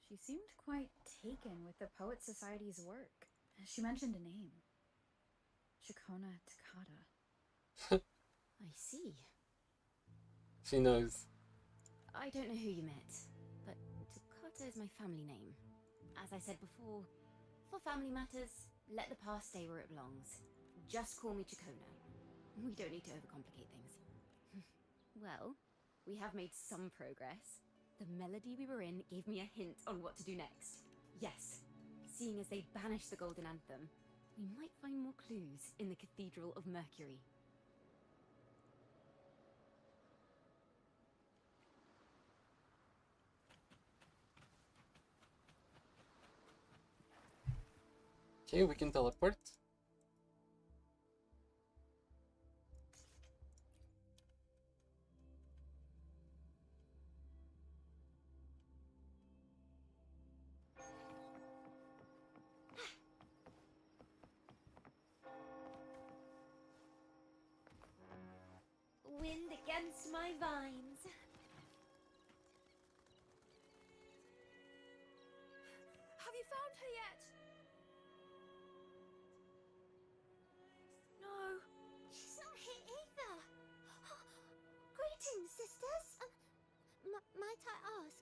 She seemed quite taken with the Poet Society's work. She mentioned a name. Ciaccona toccata. I see. She knows. I don't know who you met, but Toccata is my family name. As I said before, for family matters, let the past stay where it belongs. Just call me Ciaccona. We don't need to overcomplicate things. Well, we have made some progress. The melody we were in gave me a hint on what to do next. Yes, seeing as they banished the Golden Anthem, we might find more clues in the Cathedral of Mercury. Okay, we can teleport. Wind against my vines. Have you found her yet? No. She's not here either. Greetings, sisters. Might I ask,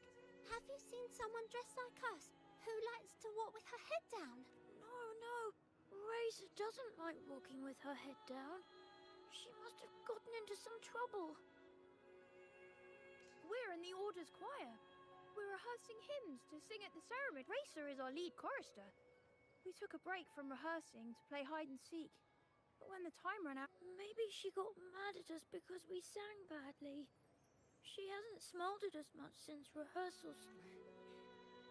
have you seen someone dressed like us who likes to walk with her head down? No. Razor doesn't like walking with her head down. She must have gotten into some trouble. We're in the Order's choir. We're rehearsing hymns to sing at the ceremony. Racer is our lead chorister. We took a break from rehearsing to play hide and seek. But when the time ran out, maybe she got mad at us because we sang badly. She hasn't smiled at us much since rehearsals.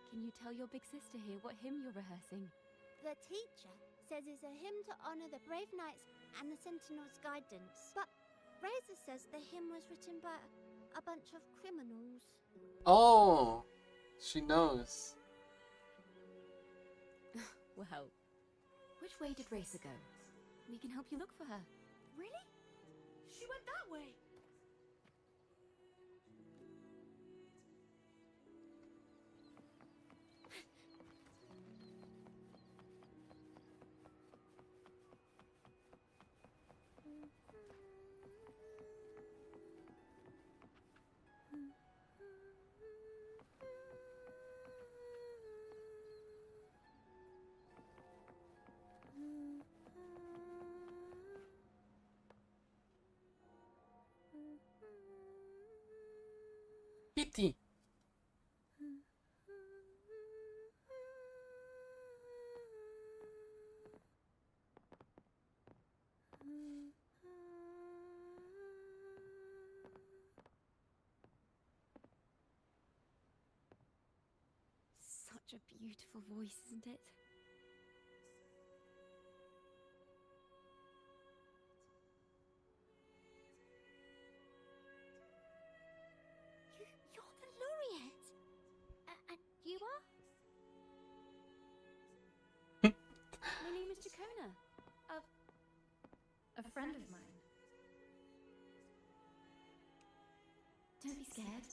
Can you tell your big sister here what hymn you're rehearsing? The teacher says it's a hymn to honor the brave knights and the Sentinel's guidance. But Razor says the hymn was written by a bunch of criminals. Oh, she knows. Well, which way did Racer go? We can help you look for her. Really? She went that way. Pity. Such a beautiful voice, isn't it? Ciaccona. A friend of mine. Don't be scared.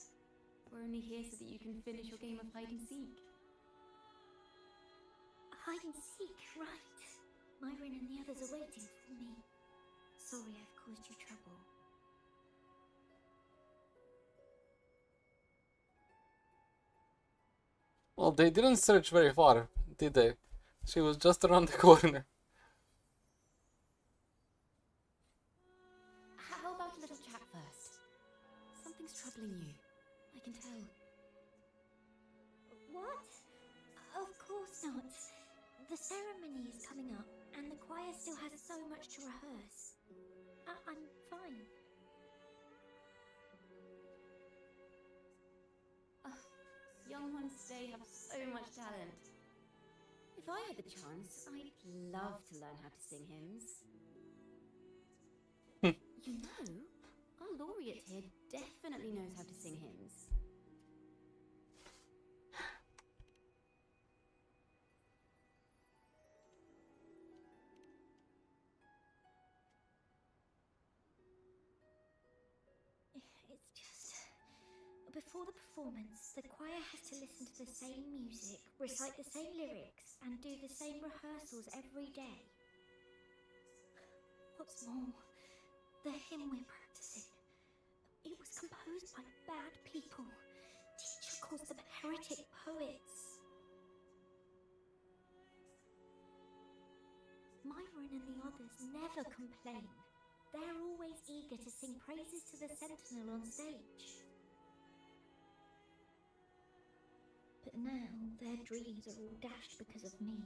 We're only here so that you can finish your game of hide and seek. Hide and seek, right. Myron and the others are waiting for me. Sorry I've caused you trouble. Well, they didn't search very far, did they? She was just around the corner. How about a little chat first? Something's troubling you. I can tell. What? Of course not. The ceremony is coming up, and the choir still has so much to rehearse. I'm fine. Young ones today have so much talent. If I had the chance, I'd love to learn how to sing hymns. You know, our laureate here definitely knows how to sing hymns. It's just... Before the performance, the choir has to listen to the same music, recite the same lyrics, and do the same rehearsals every day. What's more, the hymn we're practicing, it was composed by bad people. Teacher calls them heretic poets. Myron and the others never complain. They're always eager to sing praises to the Sentinel on stage. But now, their dreams are all dashed because of me.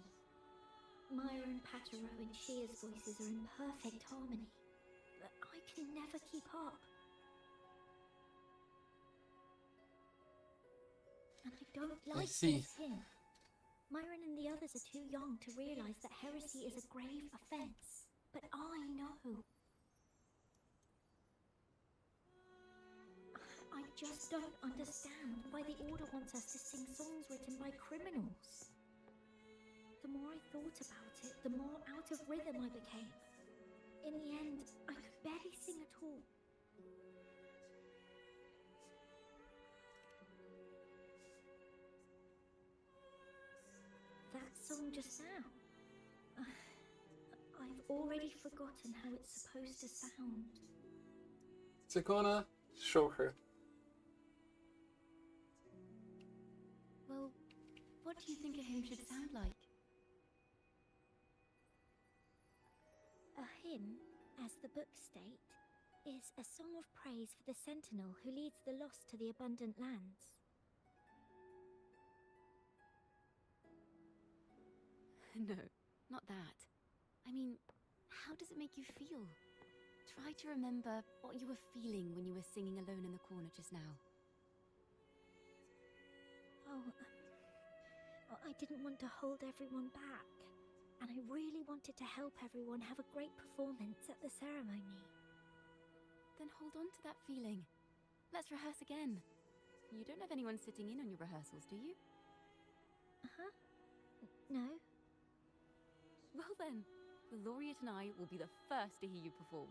Myron, Patero, and Shia's voices are in perfect harmony, but I can never keep up. And I don't like this hymn. Myron and the others are too young to realize that heresy is a grave offense, but I know. I just don't understand why the Order wants us to sing songs written by criminals. The more I thought about it, the more out of rhythm I became. In the end, I could barely sing at all. That song just now. I've already forgotten how it's supposed to sound. Ciaccona, show her. Well, what do you think a hymn should sound like? A hymn, as the books state, is a song of praise for the Sentinel who leads the lost to the abundant lands. No, not that. I mean, how does it make you feel? Try to remember what you were feeling when you were singing alone in the corner just now. I didn't want to hold everyone back, and I really wanted to help everyone have a great performance at the ceremony. Then hold on to that feeling. Let's rehearse again. You don't have anyone sitting in on your rehearsals, do you? Uh-huh. No. Well then, the laureate and I will be the first to hear you perform.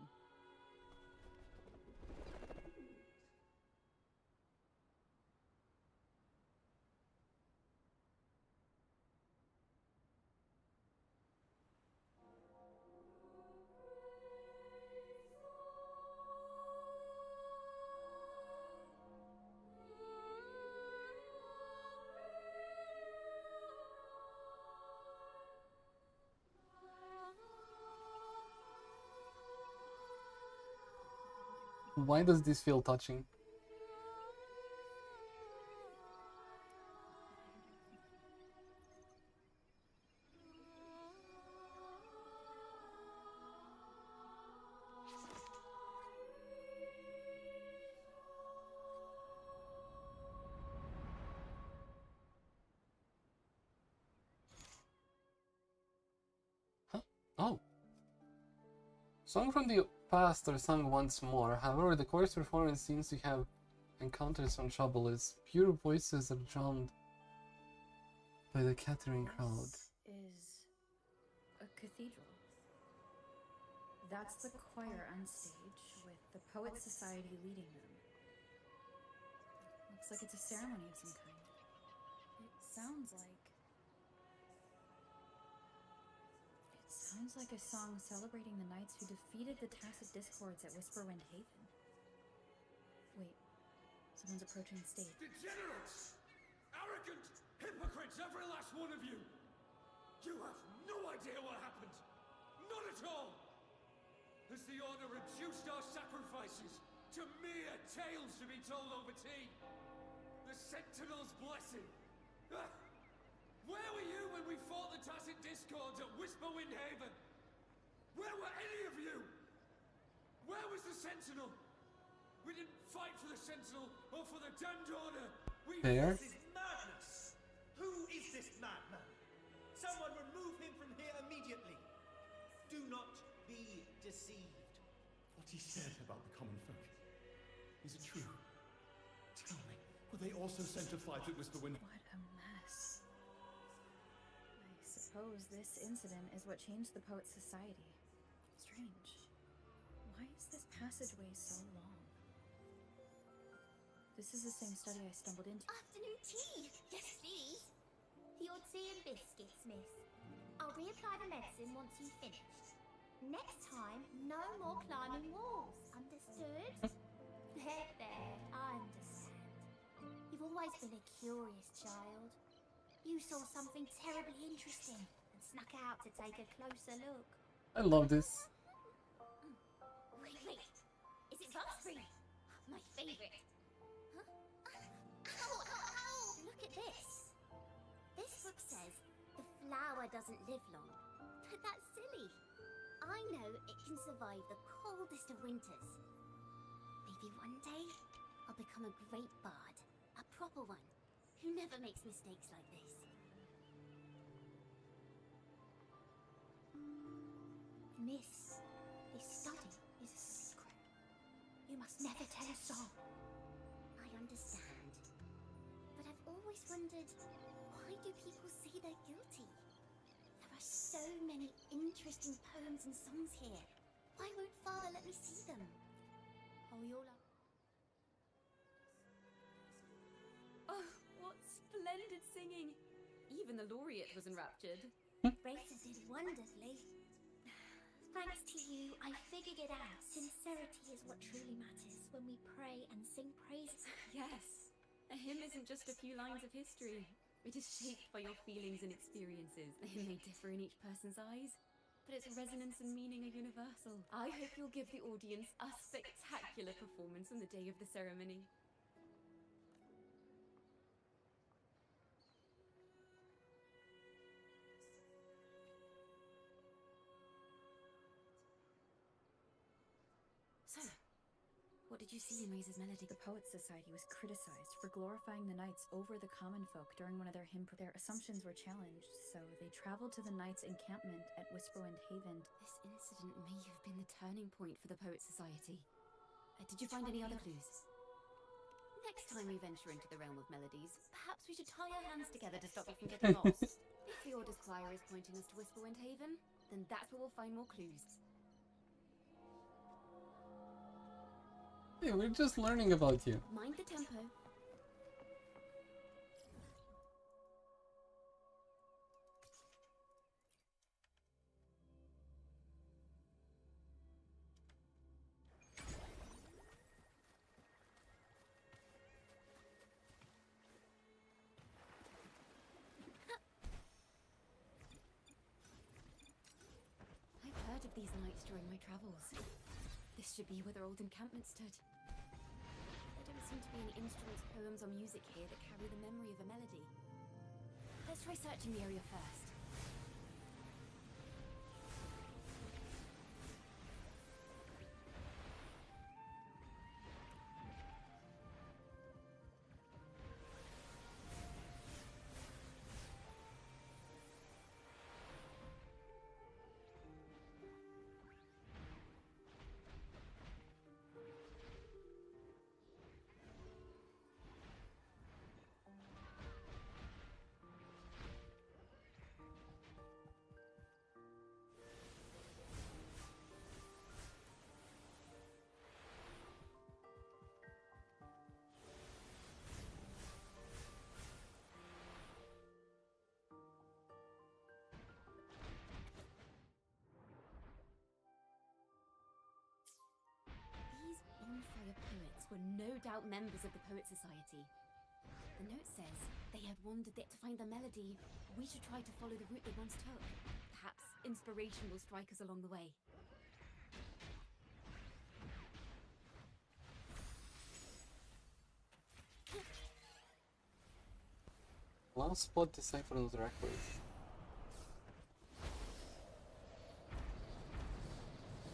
Why does this feel touching? Huh? Oh. Song from the past are sung once more. However, the chorus performance seems to have encountered some trouble. Its pure voices are drowned by the chattering crowd. Is a cathedral. That's the choir on stage, with the Poets Society leading them. Looks like it's a ceremony of some kind. It sounds like a song celebrating the knights who defeated the Tacit Discords at Whisperwind Haven. Wait, someone's approaching the stage. Degenerates! Arrogant hypocrites, every last one of you! You have no idea what happened! Not at all! Has the Order reduced our sacrifices to mere tales to be told over tea? The Sentinel's blessing! Ah! Where were you when we fought the Tacit Discords at Whisperwind Haven? Where were any of you? Where was the Sentinel? We didn't fight for the Sentinel or for the damned Order. Fair. This is madness! Who is this madman? Someone remove him from here immediately. Do not be deceived. What he said about the common folk, is it true? Tell me, were they also sent to fight at Whisperwind? What a mess. I suppose this incident is what changed the Poets Society. Strange. Why is this passageway so long? This is the same study I stumbled into. Afternoon tea! Yes, please. Your tea and biscuits, miss. I'll reapply the medicine once you've finished. Next time, no more climbing walls. Understood? There, I understand. You've always been a curious child. You saw something terribly interesting and snuck out to take a closer look. I love this. Wait. Is it raspberry? My favorite. Huh? Ow! Look at this. This book says the flower doesn't live long. But that's silly. I know it can survive the coldest of winters. Maybe one day I'll become a great bard. A proper one. Who never makes mistakes like this. Miss, this study is a secret. You must never tell a soul. I understand. But I've always wondered, why do people say they're guilty? There are so many interesting poems and songs here. Why won't Father let me see them? Oh, Oh, what splendid singing! Even the laureate was enraptured. Racer did wonderfully. Thanks to you, I figured it out. Sincerity is what truly matters when we pray and sing praises. Yes, a hymn isn't just a few lines of history. It is shaped by your feelings and experiences. It may differ in each person's eyes, but its resonance and meaning are universal. I hope you'll give the audience a spectacular performance on the day of the ceremony. So, what did you see in Raise's melody? The Poets Society was criticized for glorifying the knights over the common folk during one of their hymn. Their assumptions were challenged, so they traveled to the knights' encampment at Whisperwind Haven. This incident may have been the turning point for the Poets Society. Did you find any other clues? Next time we venture into the realm of melodies, perhaps we should tie our hands together to stop you from getting lost. If the Order's choir is pointing us to Whisperwind Haven, then that's where we'll find more clues. Hey, we're just learning about you. Mind the tempo. I've heard of these nights during my travels. This should be where their old encampment stood. There don't seem to be any instruments, poems, or music here that carry the memory of a melody. Let's try searching the area first. Fire poets were no doubt members of the Poet Society. The note says they had wandered there to find the melody. We should try to follow the route they once took. Perhaps inspiration will strike us along the way. Last spot deciphered on the record.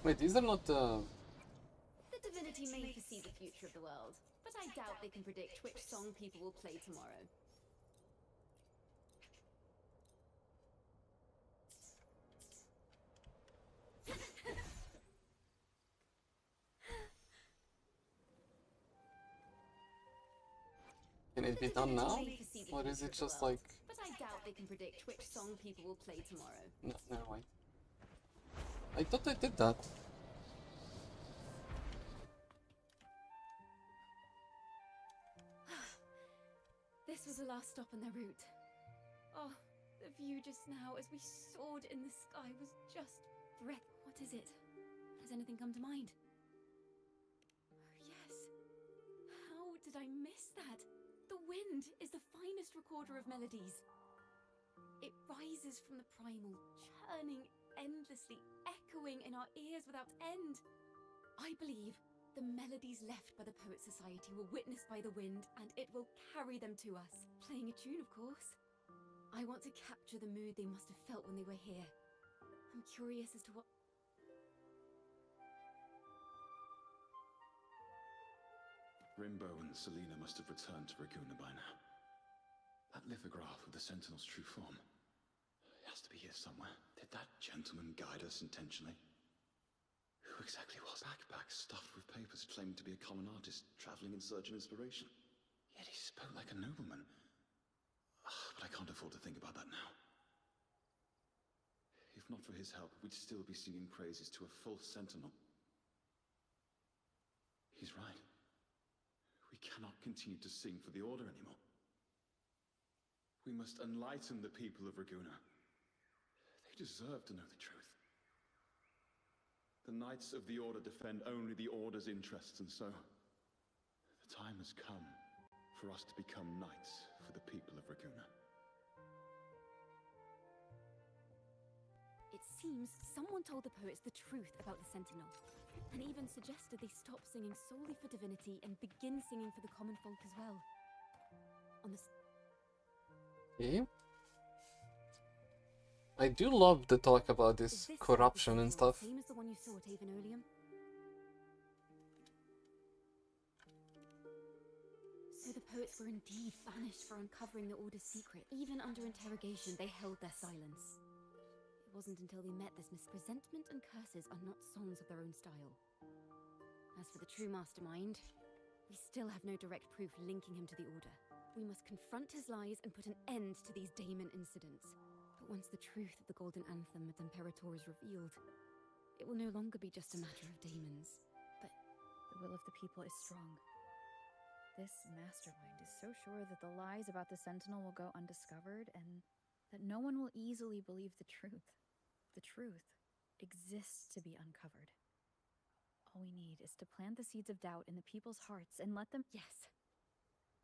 Wait, these are not The divinity may foresee the future of the world, but I doubt they can predict which song people will play tomorrow. Can it be done now? Or is it just like... But I doubt they can predict which song people will play tomorrow. No, never mind. I thought I did that. This was the last stop on their route. Oh, the view just now as we soared in the sky was just breath. What is it? Has anything come to mind? Oh, yes. How did I miss that? The wind is the finest recorder of melodies. It rises from the primal, churning endlessly, echoing in our ears without end. I believe the melodies left by the Poet Society were witnessed by the wind, and it will carry them to us. Playing a tune, of course. I want to capture the mood they must have felt when they were here. I'm curious as to what... Rimbo and Selena must have returned to Raguna by now. That lithograph of the Sentinel's true form. It has to be here somewhere. Did that gentleman guide us intentionally? Who exactly was? Backpack stuffed with papers claiming to be a common artist traveling in search of inspiration. Yet he spoke like a nobleman. But I can't afford to think about that now. If not for his help, we'd still be singing praises to a full Sentinel. He's right. We cannot continue to sing for the Order anymore. We must enlighten the people of Raguna. They deserve to know the truth. The Knights of the Order defend only the Order's interests, and so the time has come for us to become knights for the people of Raguna. It seems someone told the poets the truth about the Sentinel, and even suggested they stop singing solely for divinity and begin singing for the common folk as well. On the... Okay. I do love the talk about this corruption and stuff. Same as the one you saw at Avenolium? So the poets were indeed banished for uncovering the Order's secret. Even under interrogation, they held their silence. It wasn't until they met this mispresentment and curses are not songs of their own style. As for the true mastermind, we still have no direct proof linking him to the Order. We must confront his lies and put an end to these Daemon incidents. But once the truth of the Golden Anthem at Imperator is revealed, it will no longer be just a matter of daemons, but... The will of the people is strong. This mastermind is so sure that the lies about the Sentinel will go undiscovered, and that no one will easily believe the truth. The truth exists to be uncovered. All we need is to plant the seeds of doubt in the people's hearts and let them... Yes.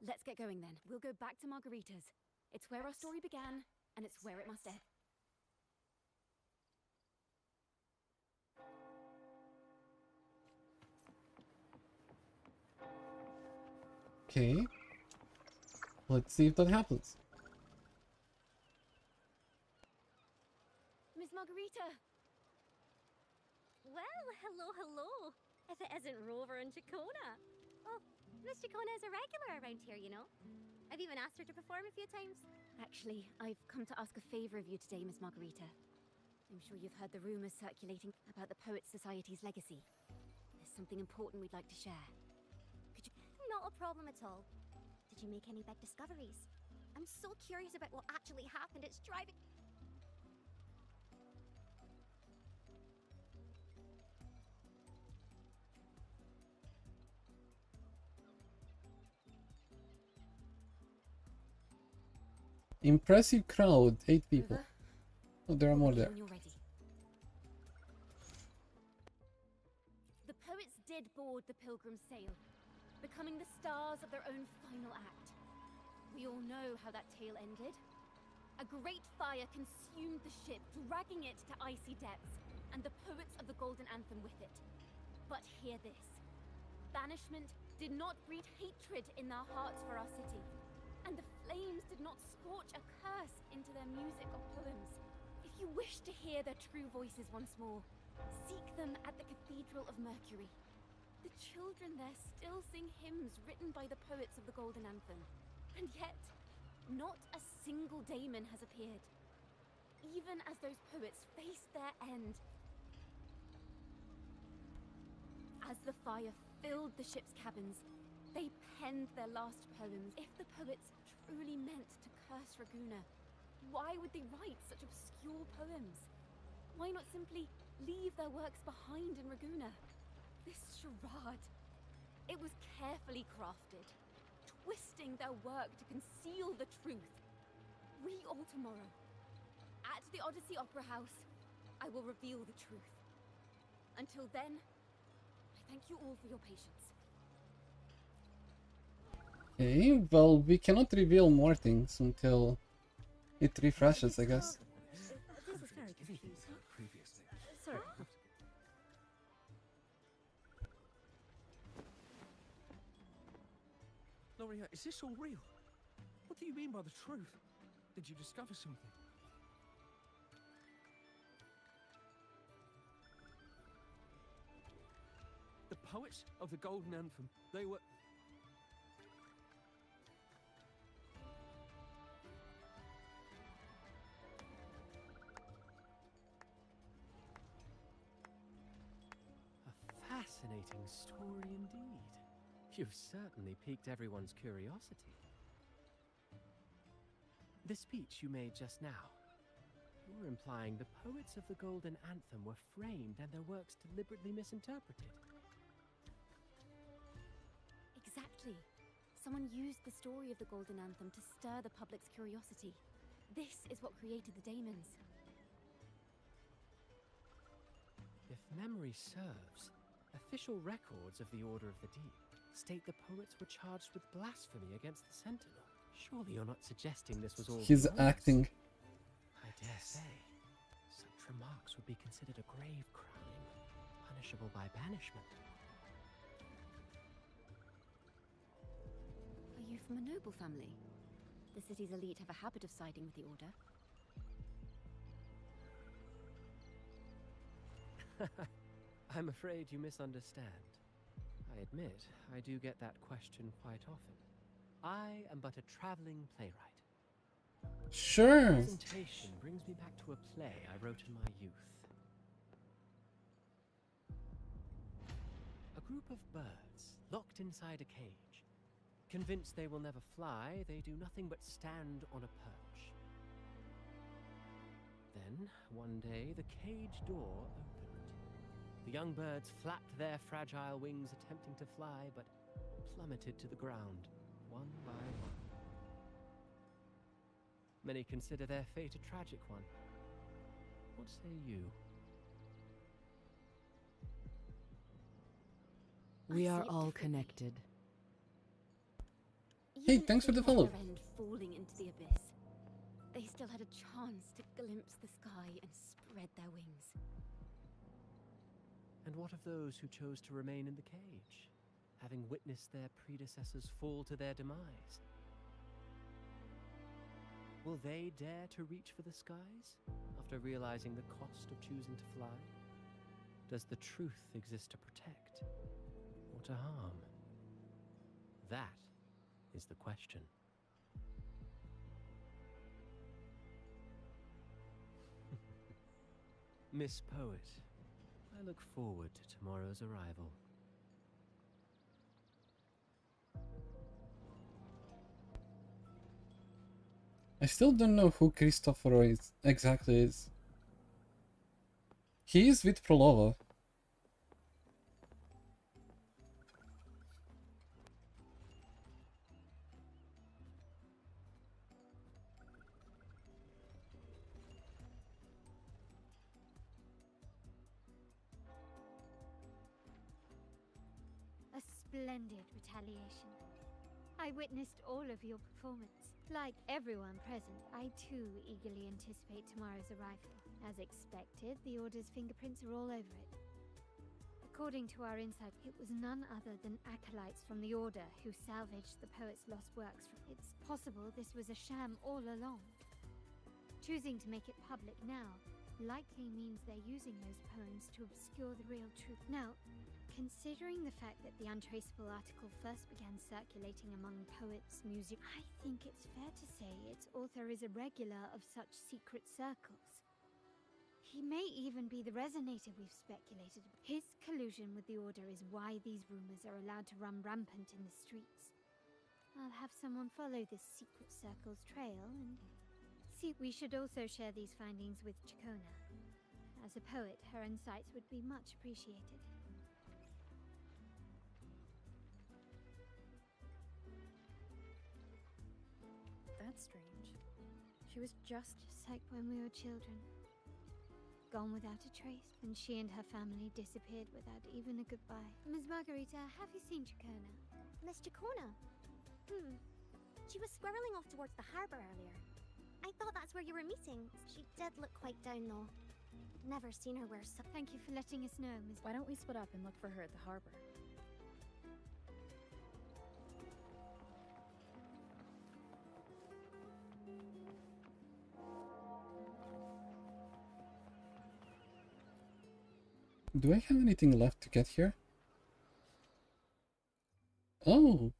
Let's get going then. We'll go back to Margarita's. It's where our story began, and it's where it must end. Okay. Let's see if that happens. Miss Margarita! Well, hello. If it isn't Rover and Ciaccona. Oh, Miss Ciaccona is a regular around here, you know. I've even asked her to perform a few times. Actually, I've come to ask a favor of you today, Miss Margarita. I'm sure you've heard the rumors circulating about the Poet Society's legacy. There's something important we'd like to share. Could you... Not a problem at all. Did you make any big discoveries? I'm so curious about what actually happened. It's driving... Impressive crowd, 8 people. Oh, there are more there. The poet's did board the Pilgrim's sail, becoming the stars of their own final act. We all know how that tale ended. A great fire consumed the ship, dragging it to icy depths, and the poets of the Golden Anthem with it. But hear this. Banishment did not breed hatred in their hearts for our city, and the flames did not scorch a curse into their music or poems. If you wish to hear their true voices once more, seek them at the Cathedral of Mercury. The children there still sing hymns written by the poets of the Golden Anthem, and yet, not a single daemon has appeared. Even as those poets faced their end. As the fire filled the ship's cabins, they penned their last poems. If the poets truly meant to curse Raguna, why would they write such obscure poems? Why not simply leave their works behind in Raguna? This charade, it was carefully crafted, twisting their work to conceal the truth. We all tomorrow, at the Odyssey Opera House, I will reveal the truth. Until then, I thank you all for your patience. Okay, well, we cannot reveal more things until it refreshes, I guess. This is very confusing. Sorry. Loria, is this all real? What do you mean by the truth? Did you discover something? The poets of the Golden Anthem, they were... A fascinating story indeed. You've certainly piqued everyone's curiosity. The speech you made just now, you're implying the poets of the Golden Anthem were framed and their works deliberately misinterpreted. Exactly. Someone used the story of the Golden Anthem to stir the public's curiosity. This is what created the daemons. If memory serves, official records of the Order of the Deep state the poets were charged with blasphemy against the Sentinel. Surely you're not suggesting this was all He's hoax? acting. I dare say, such remarks would be considered a grave crime, punishable by banishment. Are you from a noble family? The city's elite have a habit of siding with the Order. I'm afraid you misunderstand. I admit, I do get that question quite often. I am but a traveling playwright. Sure. The presentation brings me back to a play I wrote in my youth. A group of birds locked inside a cage. Convinced they will never fly, they do nothing but stand on a perch. Then, one day, the cage door opened. The young birds flapped their fragile wings, attempting to fly, but plummeted to the ground, one by one. Many consider their fate a tragic one. What say you? We are all connected. Hey, thanks for the follow. End falling into the abyss, they still had a chance to glimpse the sky and spread their wings. And what of those who chose to remain in the cage, having witnessed their predecessors fall to their demise? Will they dare to reach for the skies, after realizing the cost of choosing to fly? Does the truth exist to protect, or to harm? That is the question. Miss Poet, I look forward to tomorrow's arrival. I still don't know who Cristoforo is exactly is. He is with Prolova. Splendid retaliation. I witnessed all of your performance. Like everyone present, I too eagerly anticipate tomorrow's arrival. As expected, the Order's fingerprints are all over it. According to our insight, it was none other than acolytes from the Order who salvaged the poet's lost works. It's possible this was a sham all along. Choosing to make it public now likely means they're using those poems to obscure the real truth. Now, considering the fact that the untraceable article first began circulating among poets, music, I think it's fair to say its author is a regular of such secret circles. He may even be the resonator we've speculated about. His collusion with the Order is why these rumors are allowed to run rampant in the streets. I'll have someone follow this secret circle's trail and see. We should also share these findings with Ciaccona. As a poet, her insights would be much appreciated. That's strange. She was just like when we were children. Gone without a trace, and she and her family disappeared without even a goodbye. Ms. Margarita, have you seen Ciaccona? Miss Ciaccona? She was squirreling off towards the harbor earlier. I thought that's where you were meeting. She did look quite down though. Never seen her wear so. Thank you for letting us know, Ms. Why don't we split up and look for her at the harbor? Do I have anything left to get here? Oh!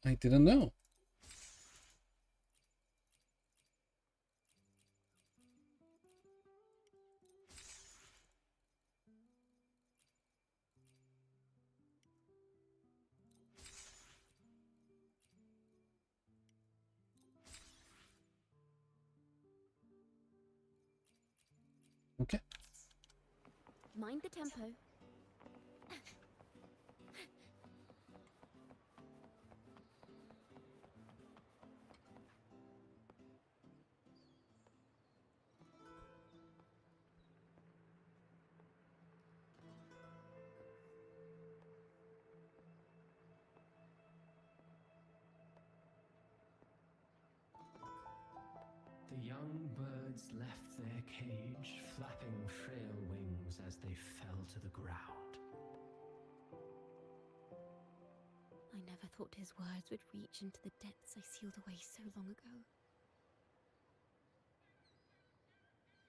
I didn't know. Okay. Mind the tempo. The young birds left their cage, flapping frail wings as they fell to the ground. I never thought his words would reach into the depths I sealed away so long ago.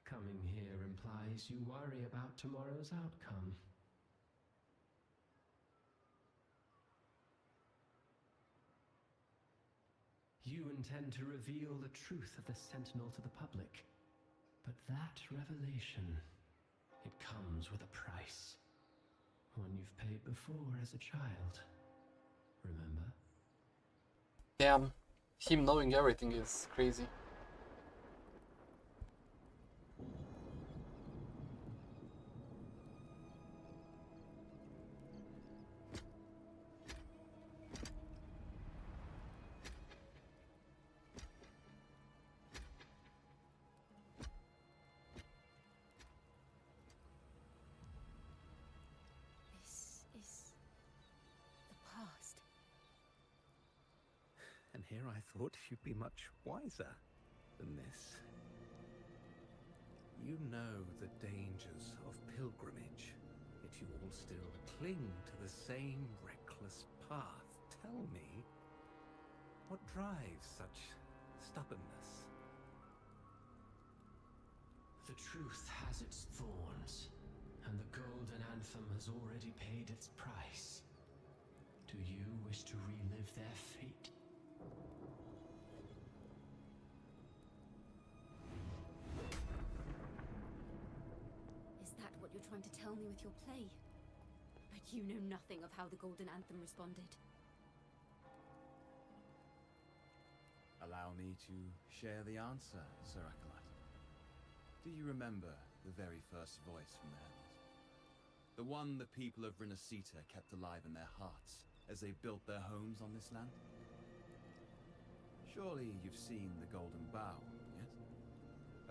Coming here implies you worry about tomorrow's outcome. You intend to reveal the truth of the Sentinel to the public. But that revelation, it comes with a price. One you've paid before as a child. Remember? Damn. Him knowing everything is crazy. And here I thought you'd be much wiser than this. You know the dangers of pilgrimage, yet you all still cling to the same reckless path. Tell me, what drives such stubbornness? The truth has its thorns, and the Golden Anthem has already paid its price. Do you wish to relive their fate? Is that what you're trying to tell me with your play? But you know nothing of how the Golden Anthem responded. Allow me to share the answer, Sir Acolyte. Do you remember the very first voice from the heavens? The one the people of Renacita kept alive in their hearts as they built their homes on this land? Surely you've seen The Golden Bough, yes?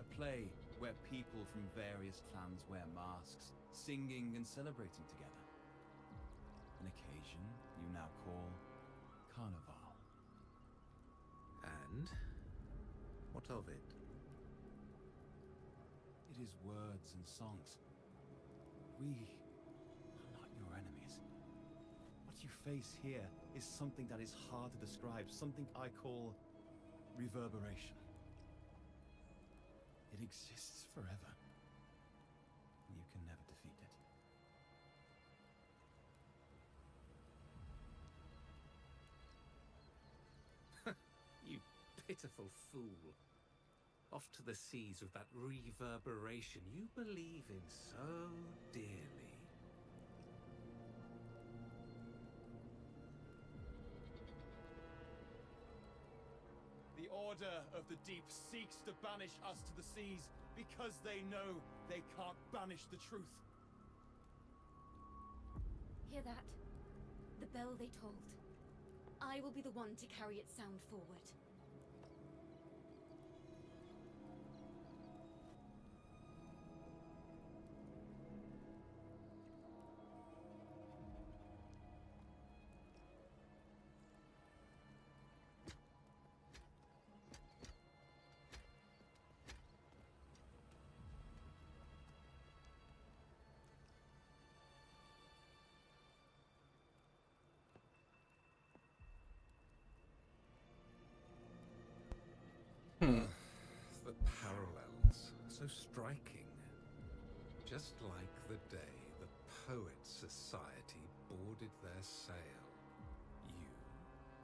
A play where people from various clans wear masks, singing and celebrating together. tradition you now call Carnival. And? What of it? It is words and songs. We are not your enemies. What you face here is something that is hard to describe, something I call reverberation. It exists forever. You can never defeat it. You pitiful fool. Off to the seas with that reverberation you believe in so dearly. The Order of the Deep seeks to banish us to the seas because they know they can't banish the truth. Hear that? The bell they tolled. I will be the one to carry its sound forward. The parallels, so striking. Just like the day the Poets Society boarded their sail. You,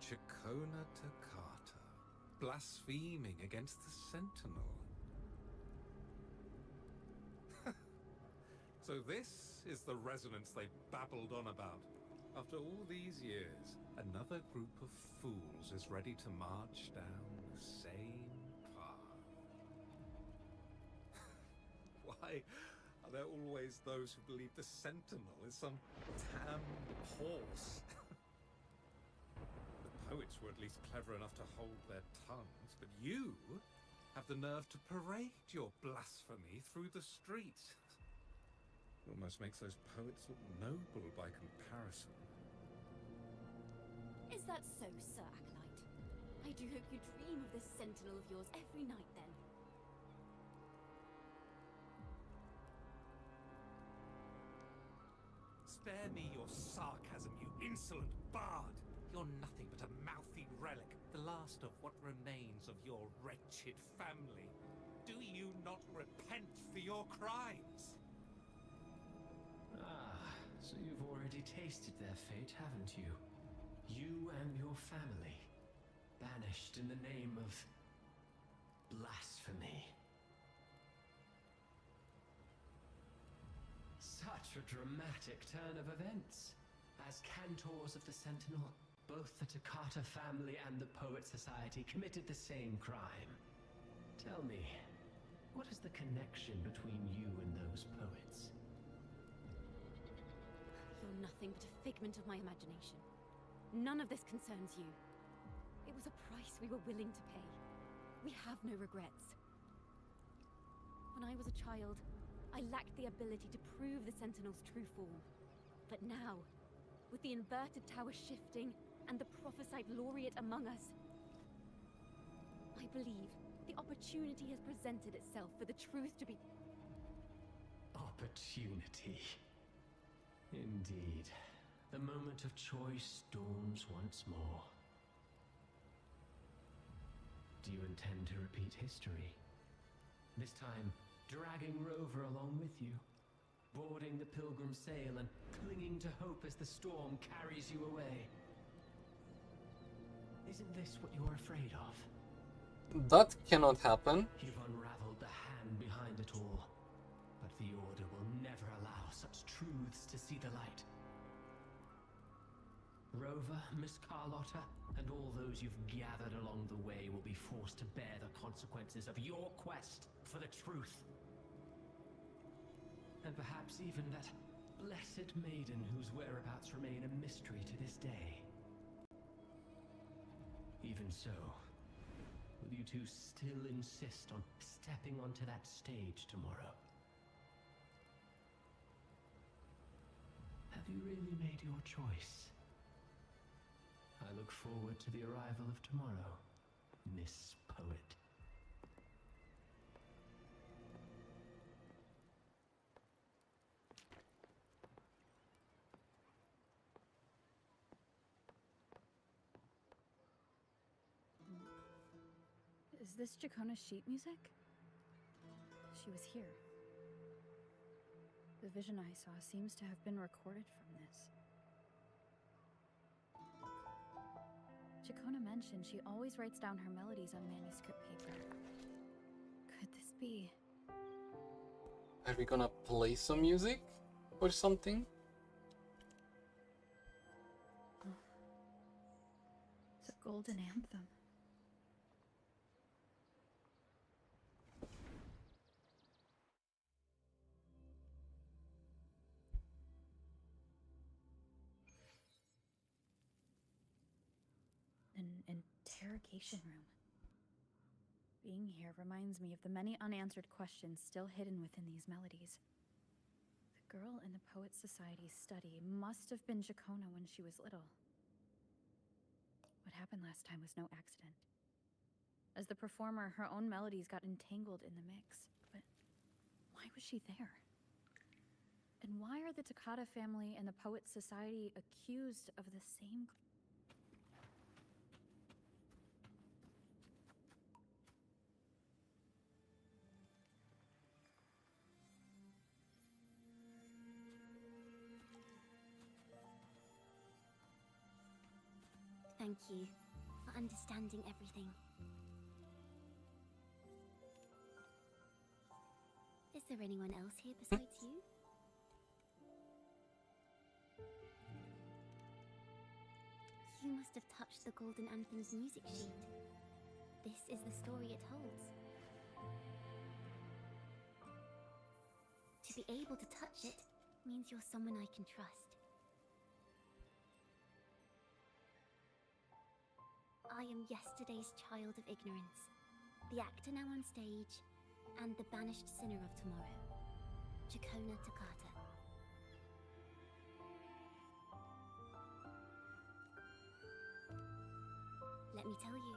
Ciaccona to Carter, blaspheming against the Sentinel. So this is the resonance they babbled on about. After all these years, another group of fools is ready to march down the same path. Why are there always those who believe the Sentinel is some damned horse? The poets were at least clever enough to hold their tongues, but you have the nerve to parade your blasphemy through the streets. Almost makes those poets look noble by comparison. Is that so, Sir Acolyte? I do hope you dream of this sentinel of yours every night, then. Spare me your sarcasm, you insolent bard! You're nothing but a mouthy relic, the last of what remains of your wretched family. Do you not repent for your crimes? Ah, so you've already tasted their fate, haven't you? You and your family, banished in the name of blasphemy. Such a dramatic turn of events. As cantors of the Sentinel, both the Ciaccona family and the Poet Society committed the same crime. Tell me, what is the connection between you and those poets? You're nothing but a figment of my imagination. None of this concerns you. It was a price we were willing to pay. We have no regrets. When I was a child, I lacked the ability to prove the Sentinel's true form. But now, with the inverted tower shifting and the prophesied laureate among us, I believe the opportunity has presented itself for the truth to be... Opportunity. Indeed. The moment of choice dawns once more. Do you intend to repeat history? This time, dragging Rover along with you, boarding the Pilgrim sail and clinging to hope as the storm carries you away. Isn't this what you're afraid of? That cannot happen. You've unraveled the hand behind it all, but the Order will never allow such truths to see the light. Rover, Miss Carlotta, and all those you've gathered along the way will be forced to bear the consequences of your quest for the truth. And perhaps even that blessed maiden whose whereabouts remain a mystery to this day. Even so, will you two still insist on stepping onto that stage tomorrow? Have you really made your choice? I look forward to the arrival of tomorrow, Miss Poet. Is this Ciaccona's sheet music? She was here. The vision I saw seems to have been recorded from this. Ciaccona mentioned she always writes down her melodies on manuscript paper. Could this be? Are we gonna play some music or something? It's a golden anthem. An interrogation room. Being here reminds me of the many unanswered questions still hidden within these melodies. The girl in the Poets Society's study must have been Ciaccona when she was little. What happened last time was no accident. As the performer, her own melodies got entangled in the mix. But why was she there? And why are the Toccata family and the Poets Society accused of the same? Thank you for understanding everything. Is there anyone else here besides you? You must have touched the Golden Anthem's music sheet. This is the story it holds. To be able to touch it means you're someone I can trust. I am yesterday's child of ignorance, the actor now on stage, and the banished sinner of tomorrow, Ciaccona Toccata. Let me tell you,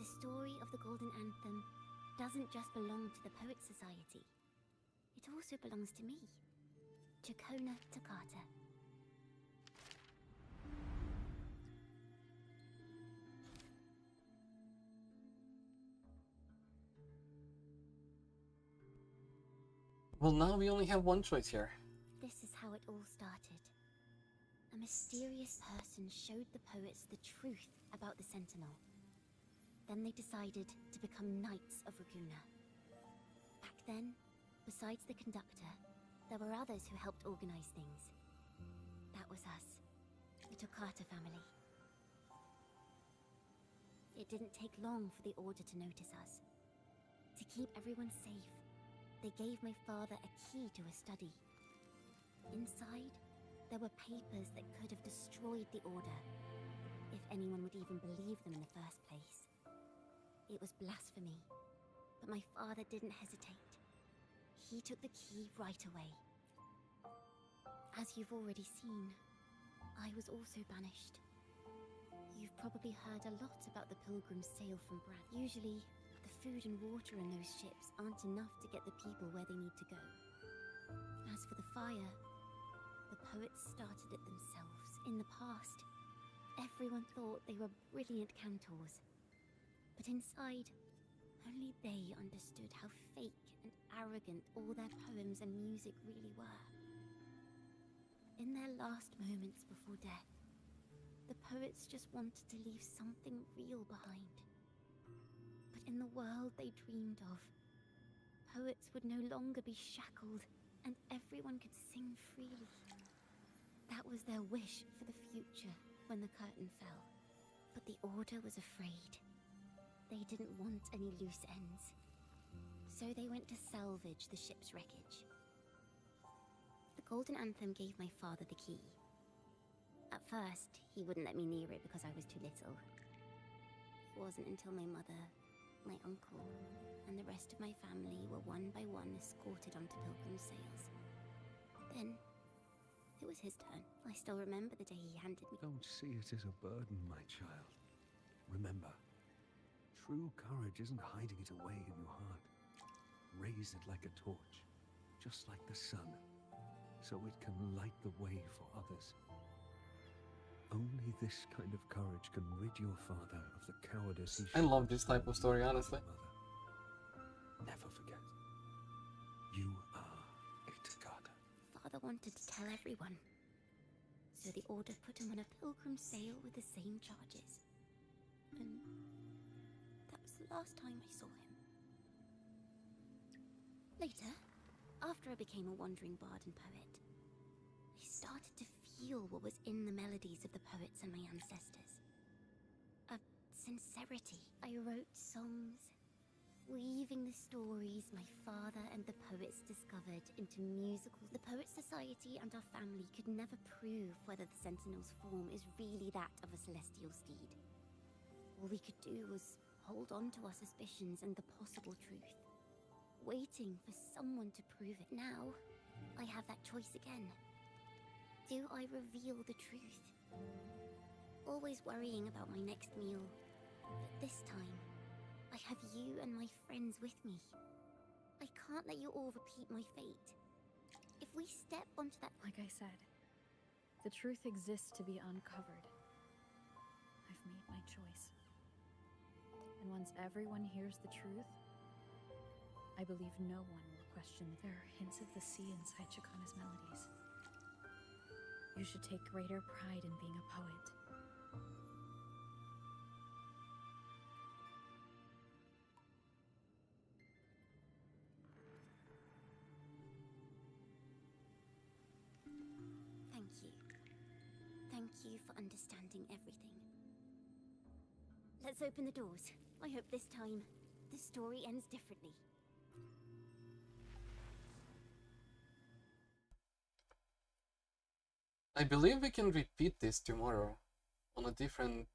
the story of the Golden Anthem doesn't just belong to the Poets Society. It also belongs to me, Ciaccona Toccata. Well, now we only have one choice here. This is how it all started. A mysterious person showed the poets the truth about the Sentinel. Then they decided to become Knights of Raguna. Back then, besides the conductor, there were others who helped organize things. That was us, the Toccata family. It didn't take long for the Order to notice us. To keep everyone safe, they gave my father a key to a study. Inside, there were papers that could have destroyed the Order, if anyone would even believe them in the first place. It was blasphemy, but my father didn't hesitate. He took the key right away. As you've already seen, I was also banished. You've probably heard a lot about the pilgrims' sail from Brad. Usually, the food and water in those ships aren't enough to get the people where they need to go. As for the fire, the poets started it themselves. In the past, everyone thought they were brilliant cantors. But inside, only they understood how fake and arrogant all their poems and music really were. In their last moments before death, the poets just wanted to leave something real behind. But in the world they dreamed of, poets would no longer be shackled and everyone could sing freely. That was their wish for the future when the curtain fell. But the Order was afraid. They didn't want any loose ends. So they went to salvage the ship's wreckage. The Golden Anthem gave my father the key. At first, he wouldn't let me near it because I was too little. It wasn't until my mother, my uncle, and the rest of my family were one by one escorted onto pilgrim sails. Then, It was his turn. I still remember the day he handed me. Don't see it as a burden, my child. Remember, true courage isn't hiding it away in your heart. Raise it like a torch, just like the sun, so it can light the way for others. Only this kind of courage can rid your father of the cowardice he I love this type of story, honestly. Never forget. You are a Ciaccona. Father wanted to tell everyone. So the Order put him on a pilgrim sail with the same charges. And that was the last time I saw him. Later, after I became a wandering bard and poet, I started to feel what was in the melodies of the poets and my ancestors. A sincerity. I wrote songs, weaving the stories my father and the poets discovered into musicals. The Poet Society and our family could never prove whether the Sentinel's form is really that of a celestial steed. All we could do was hold on to our suspicions and the possible truth, waiting for someone to prove it. Now, I have that choice again. Do I reveal the truth? Always worrying about my next meal, but this time, I have you and my friends with me. I can't let you all repeat my fate. If we step onto that... Like I said, the truth exists to be uncovered. I've made my choice. And once everyone hears the truth, I believe no one will question. There are hints of the sea inside Ciacconna's melodies. You should take greater pride in being a poet. Thank you. Thank you for understanding everything. Let's open the doors. I hope this time, the story ends differently. I believe we can repeat this tomorrow on a different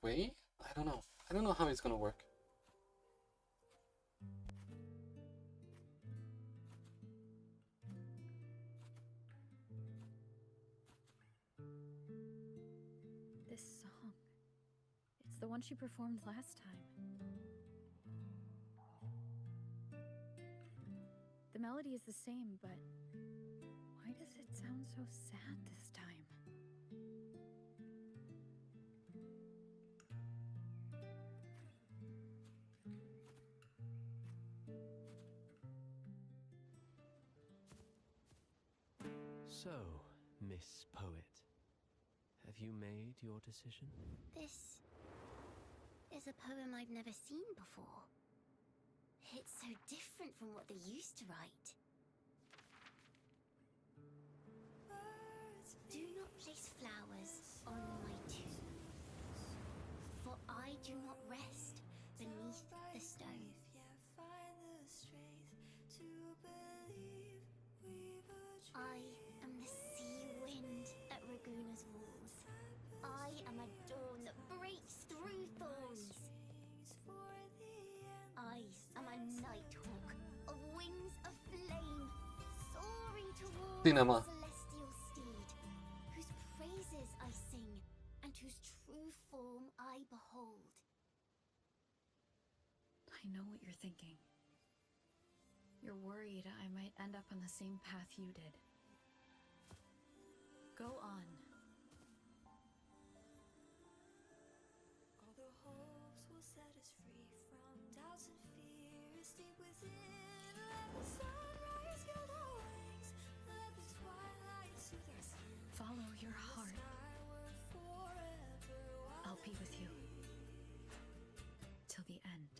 way? I don't know. I don't know how it's gonna work. This song, it's the one she performed last time. The melody is the same, but why does it sound so sad this time? So, Miss Poet, have you made your decision? This is a poem I've never seen before. It's so different from what they used to write. Do not place flowers on my tomb, for I do not rest beneath the stone. I am the sea wind at Raguna's walls. I am a dawn that breaks through thorns. I am a nighthawk of wings of flame, soaring towards Cinema. the celestial steed, whose praises I sing and whose true form I behold. I know what you're thinking. You're worried I might end up on the same path you did. Go on. All the hopes will set us free from doubts and fears deep within. Let the sunrise gild our wings. Let the twilight soothe us. Follow your heart. I'll be with you. Till the end.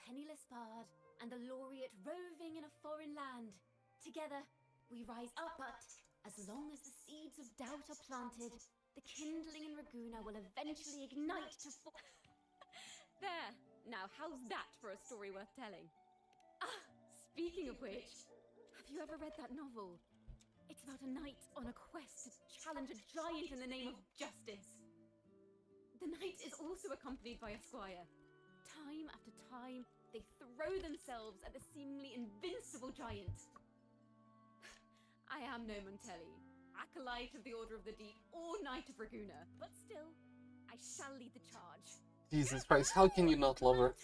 Penniless bard and the laureate roving in a foreign land. Together, we rise up, but as long as the seeds of doubt are planted, the kindling in Raguna will eventually ignite to There! Now, how's that for a story worth telling? Ah! Speaking of which, have you ever read that novel? It's about a knight on a quest to challenge a giant in the name of justice. The knight is also accompanied by a squire. Time after time, they throw themselves at the seemingly invincible giant. I am no Montelli, acolyte of the Order of the Deep, or Knight of Raguna, but still, I shall lead the charge. Jesus Christ, how can you not love her?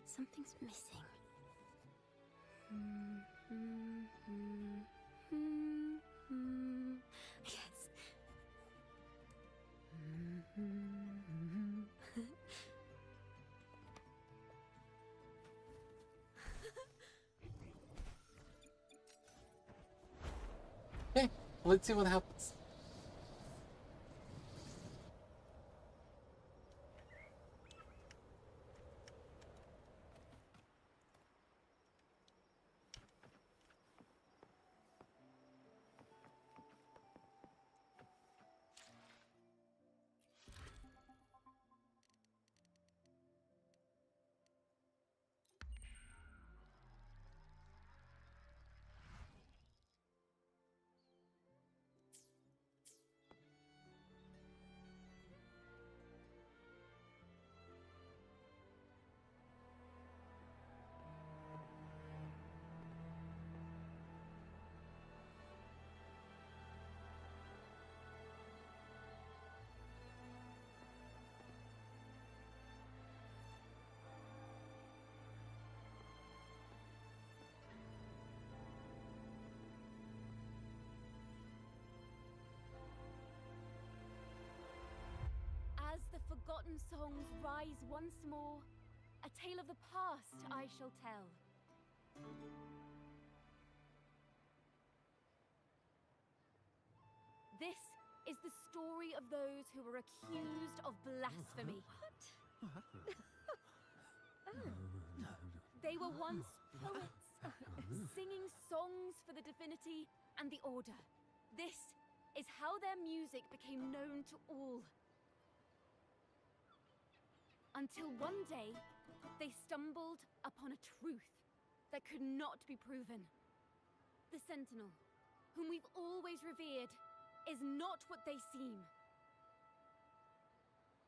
Something's missing. Yes. Okay, let's see what happens. As the forgotten songs rise once more, a tale of the past I shall tell. This is the story of those who were accused of blasphemy. They were once poets, singing songs for the divinity and the order. This is how their music became known to all. Until one day, they stumbled upon a truth that could not be proven. The Sentinel, whom we've always revered, is not what they seem.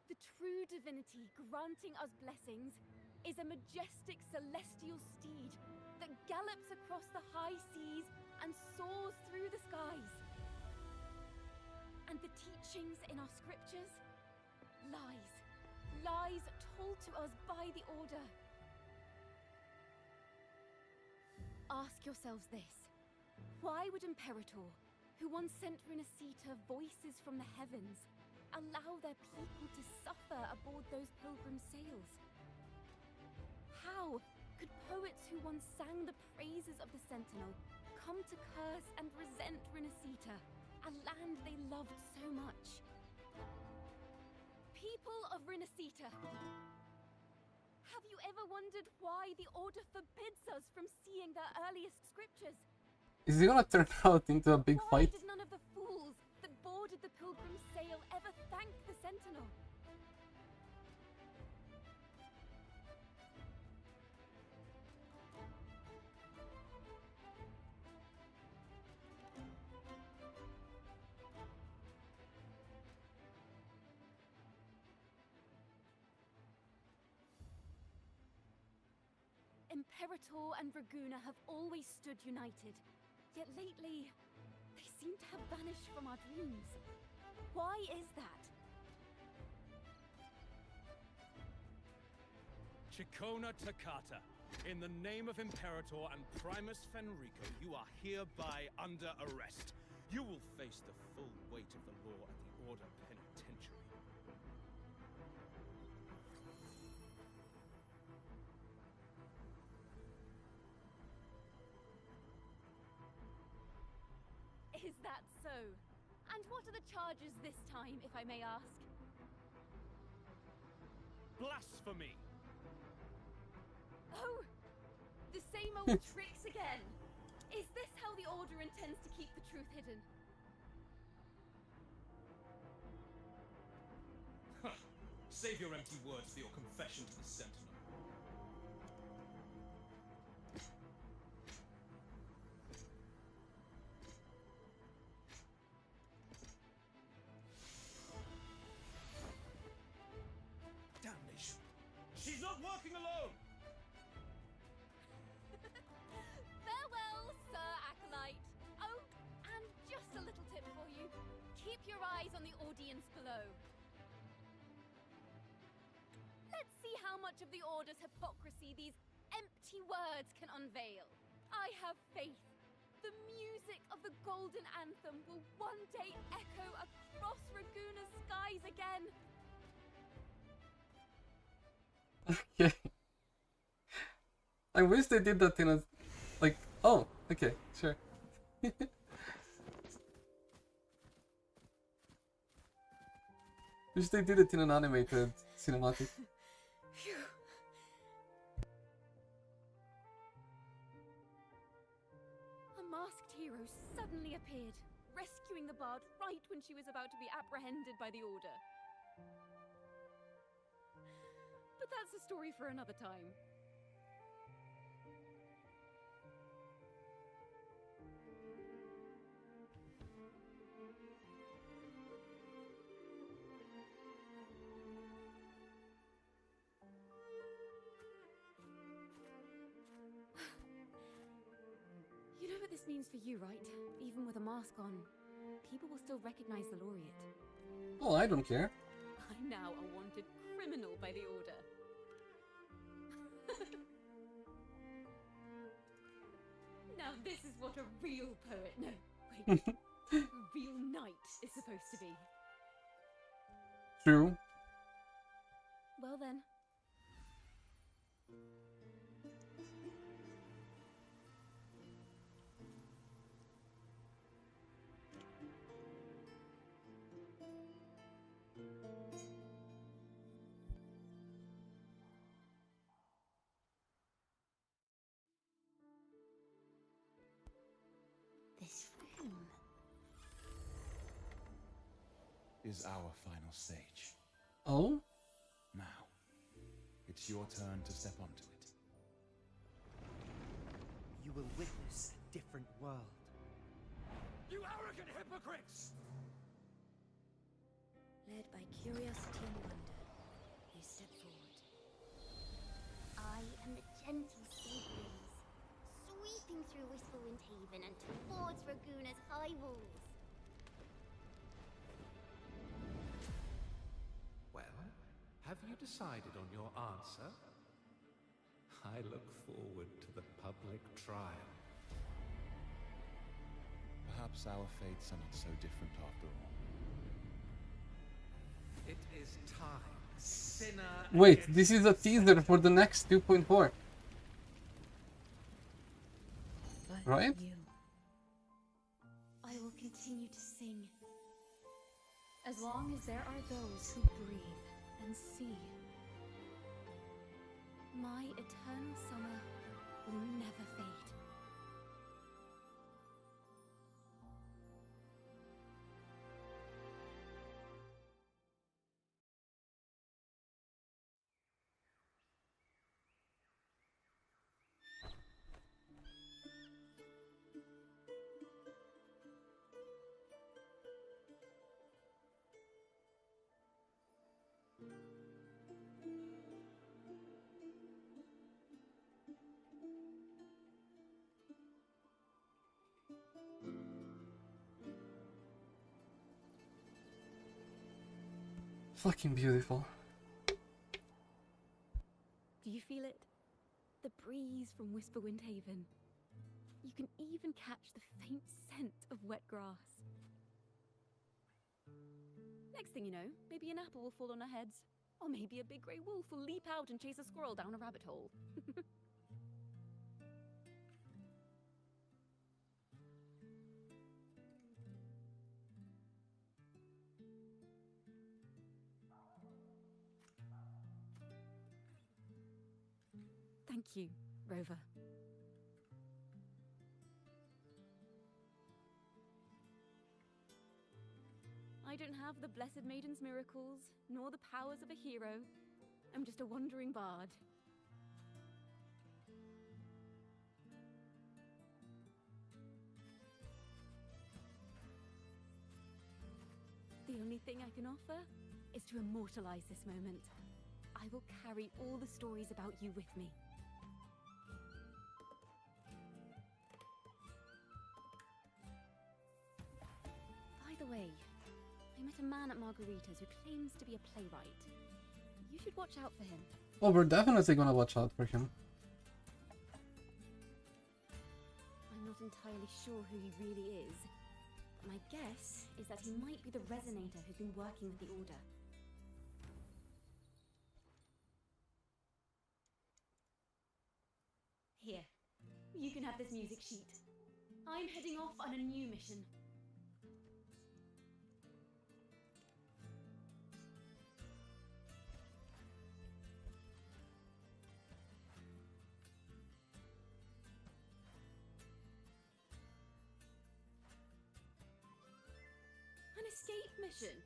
The true divinity granting us blessings is a majestic celestial steed that gallops across the high seas and soars through the skies. And the teachings in our scriptures? Lies. Lies told to us by the Order. Ask yourselves this. Why would Imperator, who once sent Renacita voices from the heavens, allow their people to suffer aboard those pilgrim sails? How could poets who once sang the praises of the Sentinel come to curse and resent Renacita, a land they loved so much? People of Renacita, have you ever wondered why the Order forbids us from seeing their earliest scriptures? Is it gonna turn out into a big Why fight? did none of the fools that boarded the pilgrim sail ever thank the Sentinel? Imperator and Raguna have always stood united, yet lately, they seem to have vanished from our dreams. Why is that? Ciaccona Toccata, in the name of Imperator and Primus Fenrico, you are hereby under arrest. You will face the full weight of the law at the Order Penitentiary. Is that so? And what are the charges this time, if I may ask? Blasphemy! Oh! The same old tricks again! Is this how the Order intends to keep the truth hidden? Save your empty words for your confession to the Sentinel. Damnation! She's not working alone! Farewell, Sir Acolyte. Oh, and just a little tip for you. Keep your eyes on the audience below. Let's see how much of the Order's hypocrisy these empty words can unveil. I have faith. The music of the Golden Anthem will one day echo across Raguna's skies again. Okay. I wish they did that in a... like... oh, okay, sure. Wish they did it in an animated cinematic. A masked hero suddenly appeared, rescuing the bard right when she was about to be apprehended by the Order. But that's a story for another time. You know what this means for you, right? Even with a mask on, people will still recognize the laureate. Oh, I don't care. I'm now a wanted criminal by the Order. Now this is what a real poet, no, wait, a real knight is supposed to be. True. Well then. This room is our final stage. Oh? Now, it's your turn to step onto it. You will witness a different world. You arrogant hypocrites! Led by curiosity and wonder, you step forward. I am the gentle sea breeze, sweeping through Whisperwind Haven and towards Raguna's high walls. Well, have you decided on your answer? I look forward to the public trial. Perhaps our fates are not so different after all. It is time, sinner. Wait, this is a teaser for the next 2.4. Right? I will continue to sing. As long as there are those who breathe and see. My eternal summer will never fade. Fucking beautiful. Do you feel it? The breeze from Whisperwind Haven. You can even catch the faint scent of wet grass. Next thing you know, maybe an apple will fall on our heads. Or maybe a big grey wolf will leap out and chase a squirrel down a rabbit hole. Thank you, Rover. I don't have the Blessed Maiden's miracles, nor the powers of a hero. I'm just a wandering bard. The only thing I can offer is to immortalize this moment. I will carry all the stories about you with me. By the way, I met a man at Margarita's who claims to be a playwright. You should watch out for him. Oh, we're definitely gonna watch out for him. I'm not entirely sure who he really is. But my guess is that he might be the resonator who's been working with the Order. Here, you can have this music sheet. I'm heading off on a new mission. An escape mission!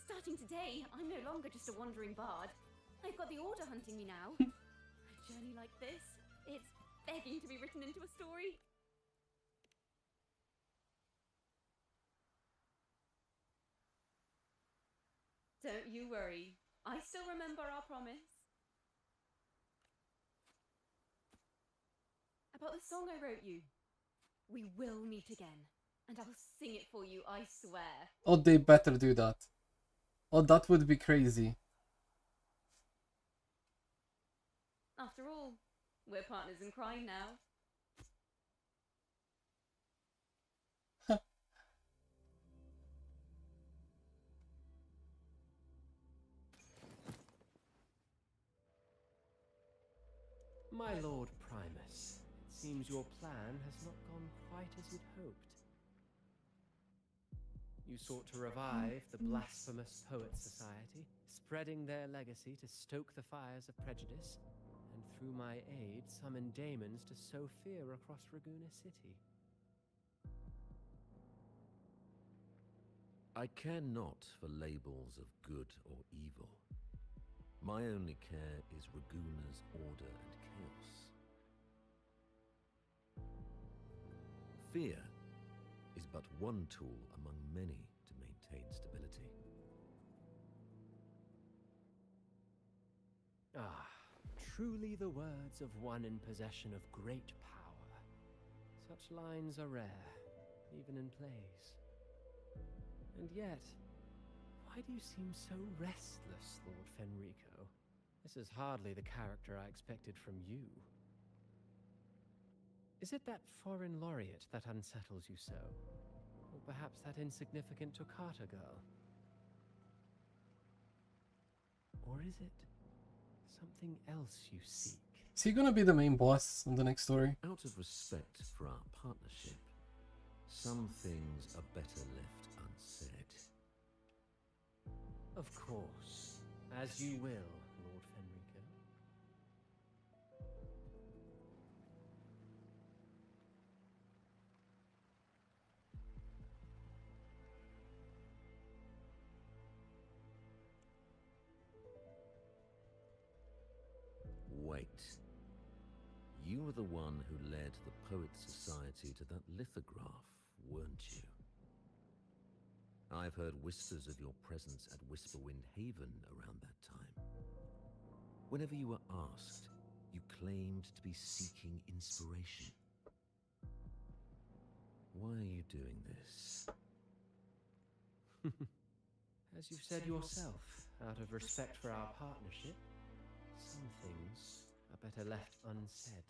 Starting today, I'm no longer just a wandering bard. I've got the Order hunting me now. A journey like this, it's begging to be written into a story. Don't you worry. I still remember our promise. About the song I wrote you. We will meet again. And I'll sing it for you, I swear. Oh, they better do that. Oh, that would be crazy. After all, we're partners in crime now. My Lord Primus, it seems your plan has not gone quite as you'd hoped. You sought to revive the Blasphemous Poets Society, spreading their legacy to stoke the fires of prejudice, and through my aid summon daemons to sow fear across Raguuna City. I care not for labels of good or evil. My only care is Raguuna's order and chaos. Fear is but one tool among many to maintain stability. Ah, truly the words of one in possession of great power. Such lines are rare, even in plays. And yet, why do you seem so restless, Lord Fenrico? This is hardly the character I expected from you. Is it that foreign laureate that unsettles you so? Or perhaps that insignificant Toccata girl? Or is it something else you seek? Is he gonna be the main boss in the next story? Out of respect for our partnership, some things are better left unsaid. Of course. As you will, Lord Fenrico. Wait. You were the one who led the Poets Society to that lithograph, weren't you? I've heard whispers of your presence at Whisperwind Haven around that time. Whenever you were asked, you claimed to be seeking inspiration. Why are you doing this? As you've said yourself, out of respect for our partnership, some things are better left unsaid.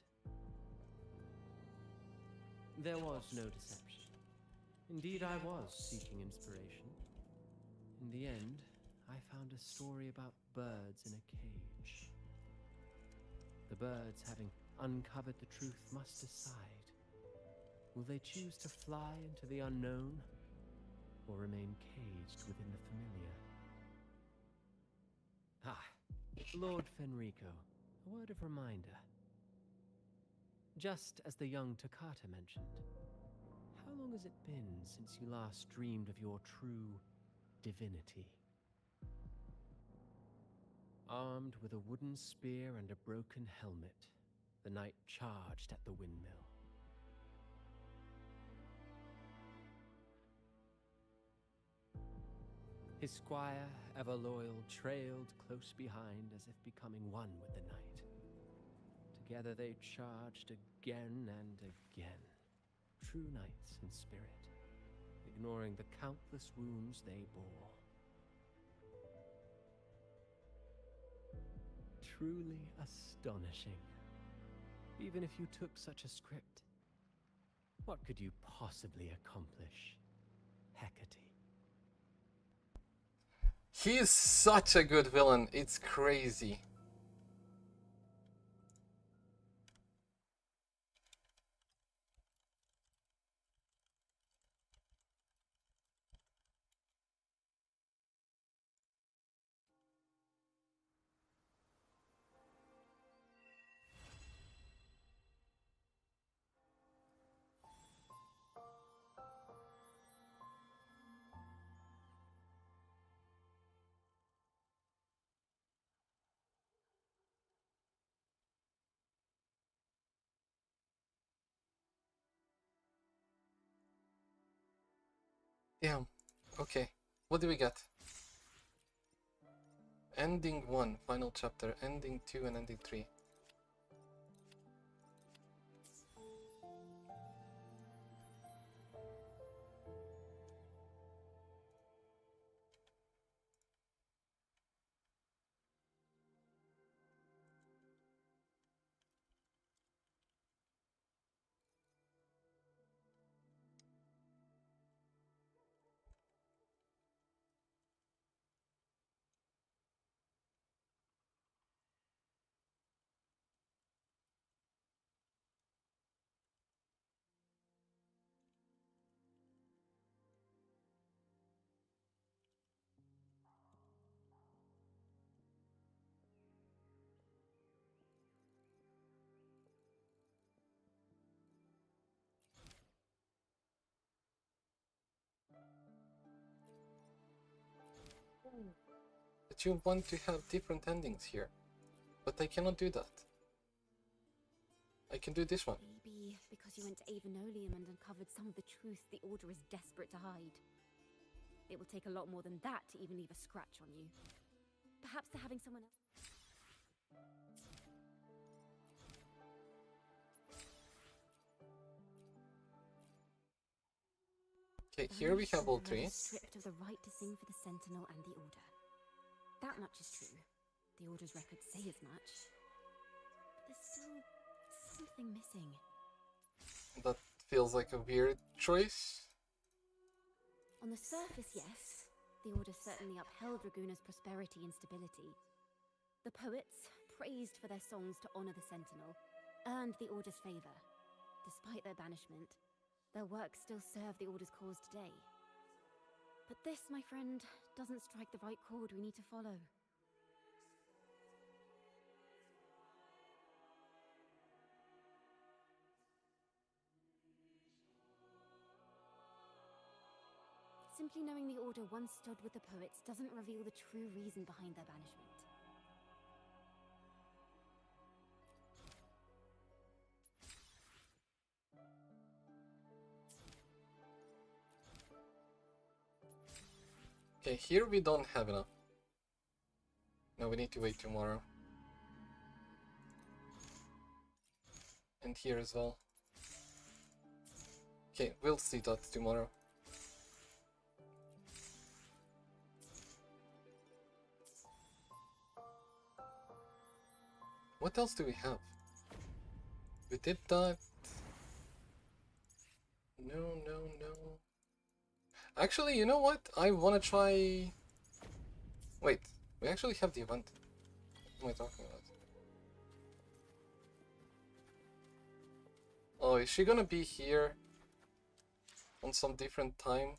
There was no deception. Indeed, I was seeking inspiration. In the end, I found a story about birds in a cage. The birds, having uncovered the truth, must decide. Will they choose to fly into the unknown, or remain caged within the familiar? Ah, Lord Fenrico, a word of reminder. Just as the young Toccata mentioned, how long has it been since you last dreamed of your true divinity? Armed with a wooden spear and a broken helmet, the knight charged at the windmill. His squire, ever loyal, trailed close behind as if becoming one with the knight. Together they charged again and again, true knights in spirit, ignoring the countless wounds they bore. Truly astonishing. Even if you took such a script, what could you possibly accomplish, Hecate? He is such a good villain, it's crazy. Damn. Okay. What do we get? Ending 1, final chapter. Ending 2 and ending 3. But you want to have different endings here. But I cannot do that. I can do this one. Maybe because you went to Avenolium and uncovered some of the truth the Order is desperate to hide. It will take a lot more than that to even leave a scratch on you. Perhaps they're having someone else. Okay, here we have all three. Stripped of the right to sing for the Sentinel and the Order. That much is true. The Order's records say as much. But there's still something missing. That feels like a weird choice. On the surface, yes. The Order certainly upheld Raguna's prosperity and stability. The poets, praised for their songs to honor the Sentinel, earned the Order's favor. Despite their banishment, their works still serve the Order's cause today. But this, my friend, doesn't strike the right chord we need to follow. Simply knowing the Order once stood with the poets doesn't reveal the true reason behind their banishment. Okay, here we don't have enough. No, we need to wait tomorrow. And here as well. Okay, we'll see that tomorrow. What else do we have? We did that. No. Actually, you know what? I wanna try... Wait, we actually have the event. What am I talking about? Oh, is she gonna be here on some different time?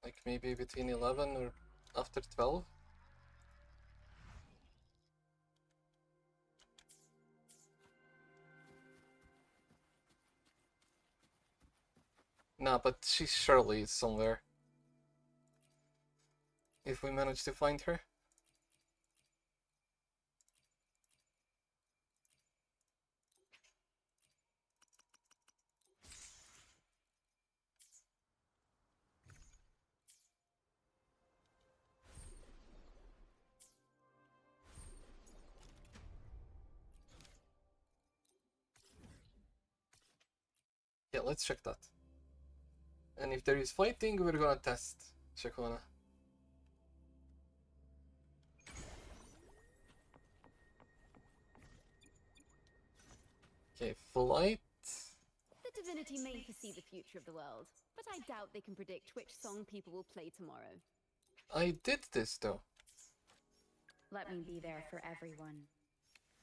Like maybe between 11 or after 12? Nah, but she surely is somewhere. If we manage to find her. Yeah, let's check that. And if there is fighting, we're gonna test Ciaccona. Okay, flight. The divinity may foresee the future of the world, but I doubt they can predict which song people will play tomorrow. I did this though. Let me be there for everyone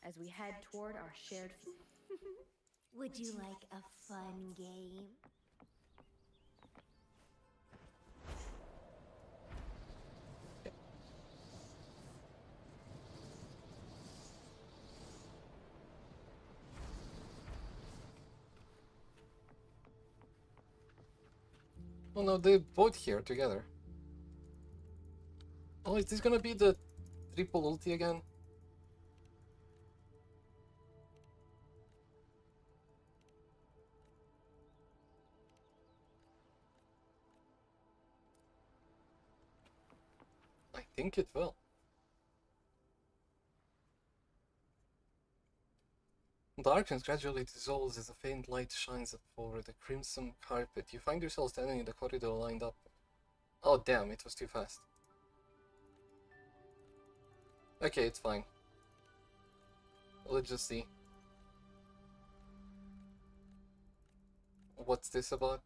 as we head toward our shared Would you like a fun game? Oh no, they're both here together. Oh, is this gonna be the triple ulti again? I think it will. Darkness gradually dissolves as a faint light shines up over the crimson carpet. You find yourself standing in the corridor lined up. Oh damn, it was too fast. Okay, it's fine. Let's just see. What's this about?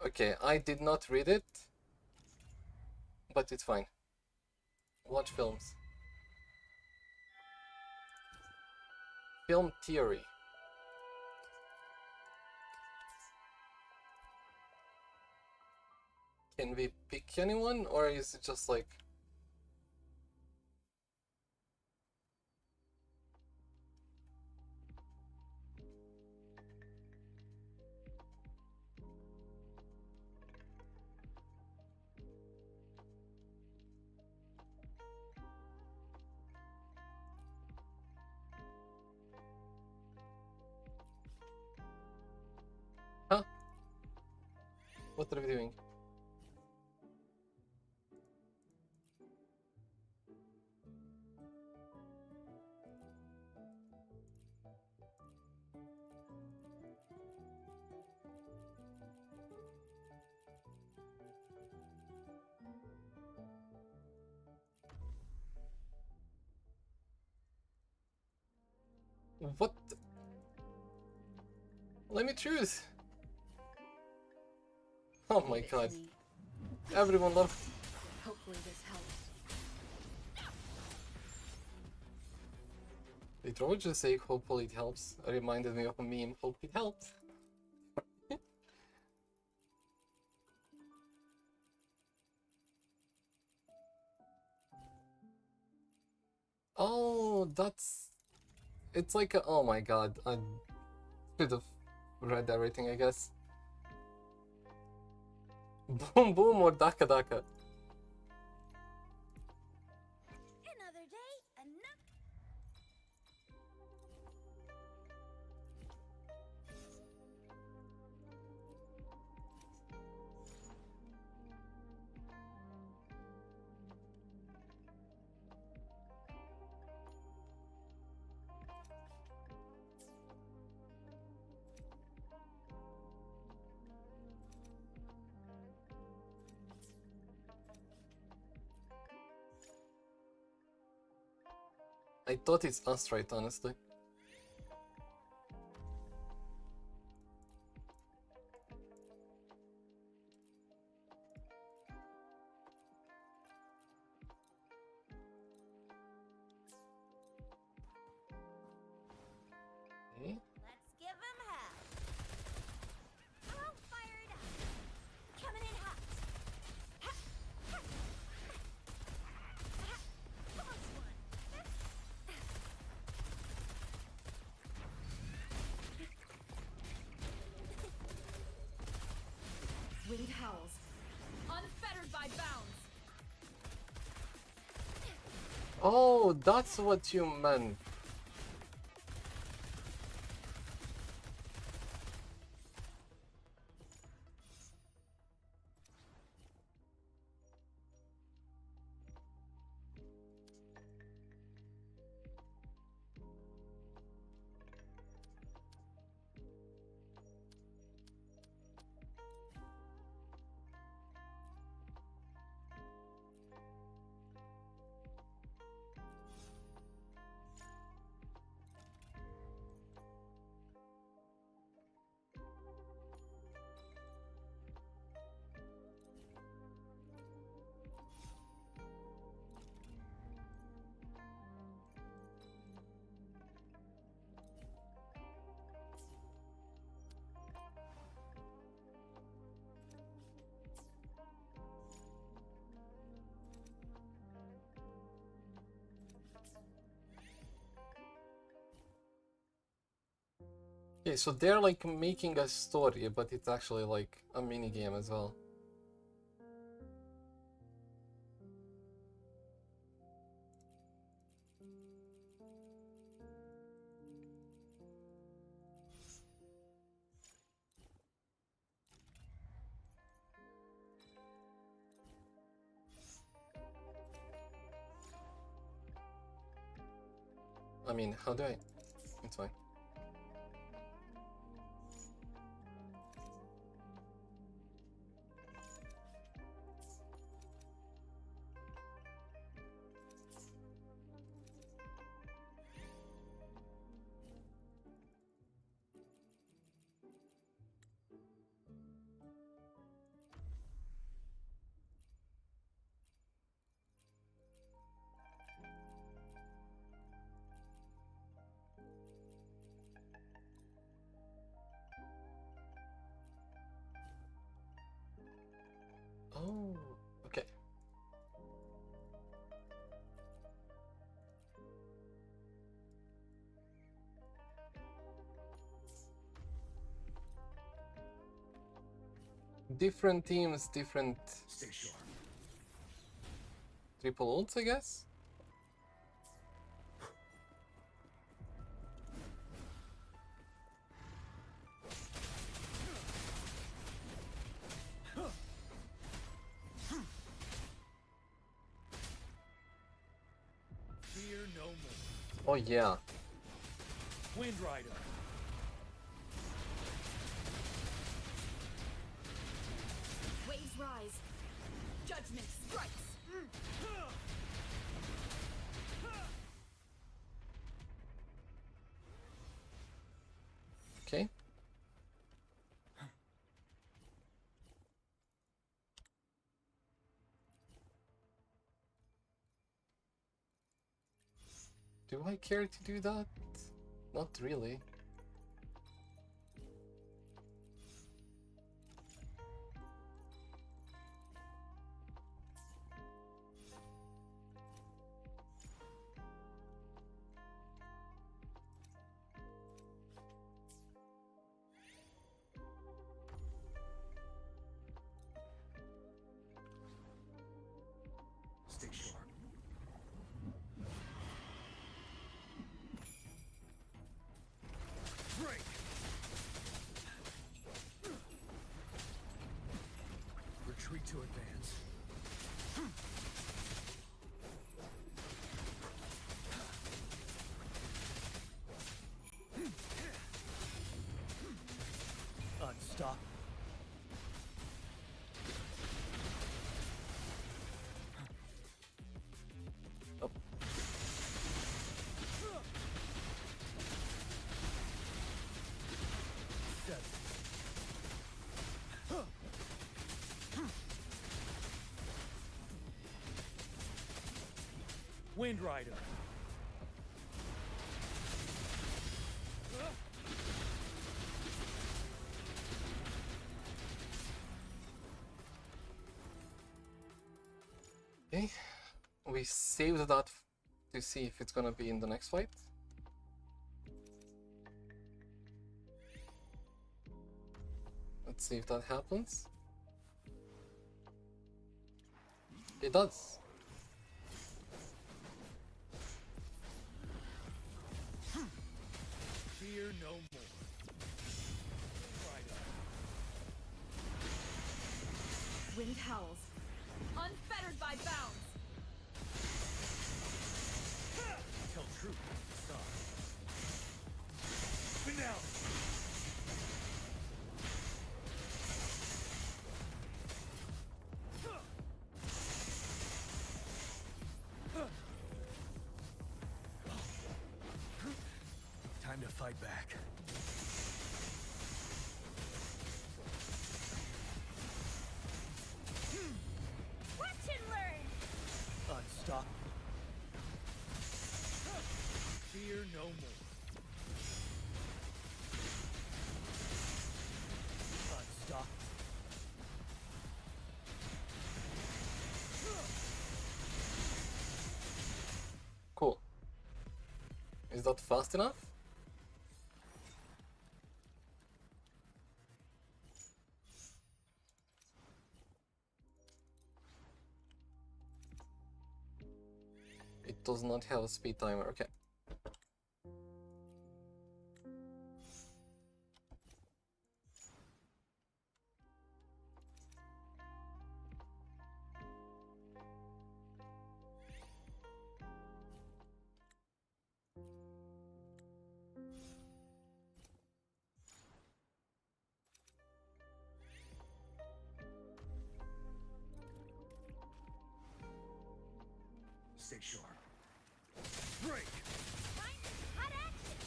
Okay, I did not read it, but it's fine. Watch films. Film theory. Can we pick anyone, or is it just like... Huh? What are we doing? What? Let me choose. Oh my god. Everyone loves. Hopefully this helps. Did Roger just say hopefully it helps? It reminded me of a meme. Hope it helps. Oh, that's... It's like a... Oh my god. I should have read everything, I guess. Boom boom or daka daka? Another day, enough. I thought it's us, right, honestly. Oh, that's what you meant. Okay, so they're like making a story, but it's actually like a mini game as well. I mean, how do I? It's fine. Oh, okay. Different teams, different triple ults, I guess? Fear no more. Oh yeah. Wind Rider. Waves rise. Judgment strikes. Okay. Do I care to do that? Not really. Stay sharp. Break. Retreat to advance. Unstop. Oh. Wind Rider. Okay. We saved that to see if it's gonna be in the next fight. Let's see if that happens. It does. Fear no more. Rider. Wind howls, unfettered by bounds. Tell truth, star. Finale. Time to fight back. Watch and learn! Unstop. Fear no more. Unstop. Cool. Is that fast enough? It does not have a speed timer, okay. Stay sharp. Break! Hot action!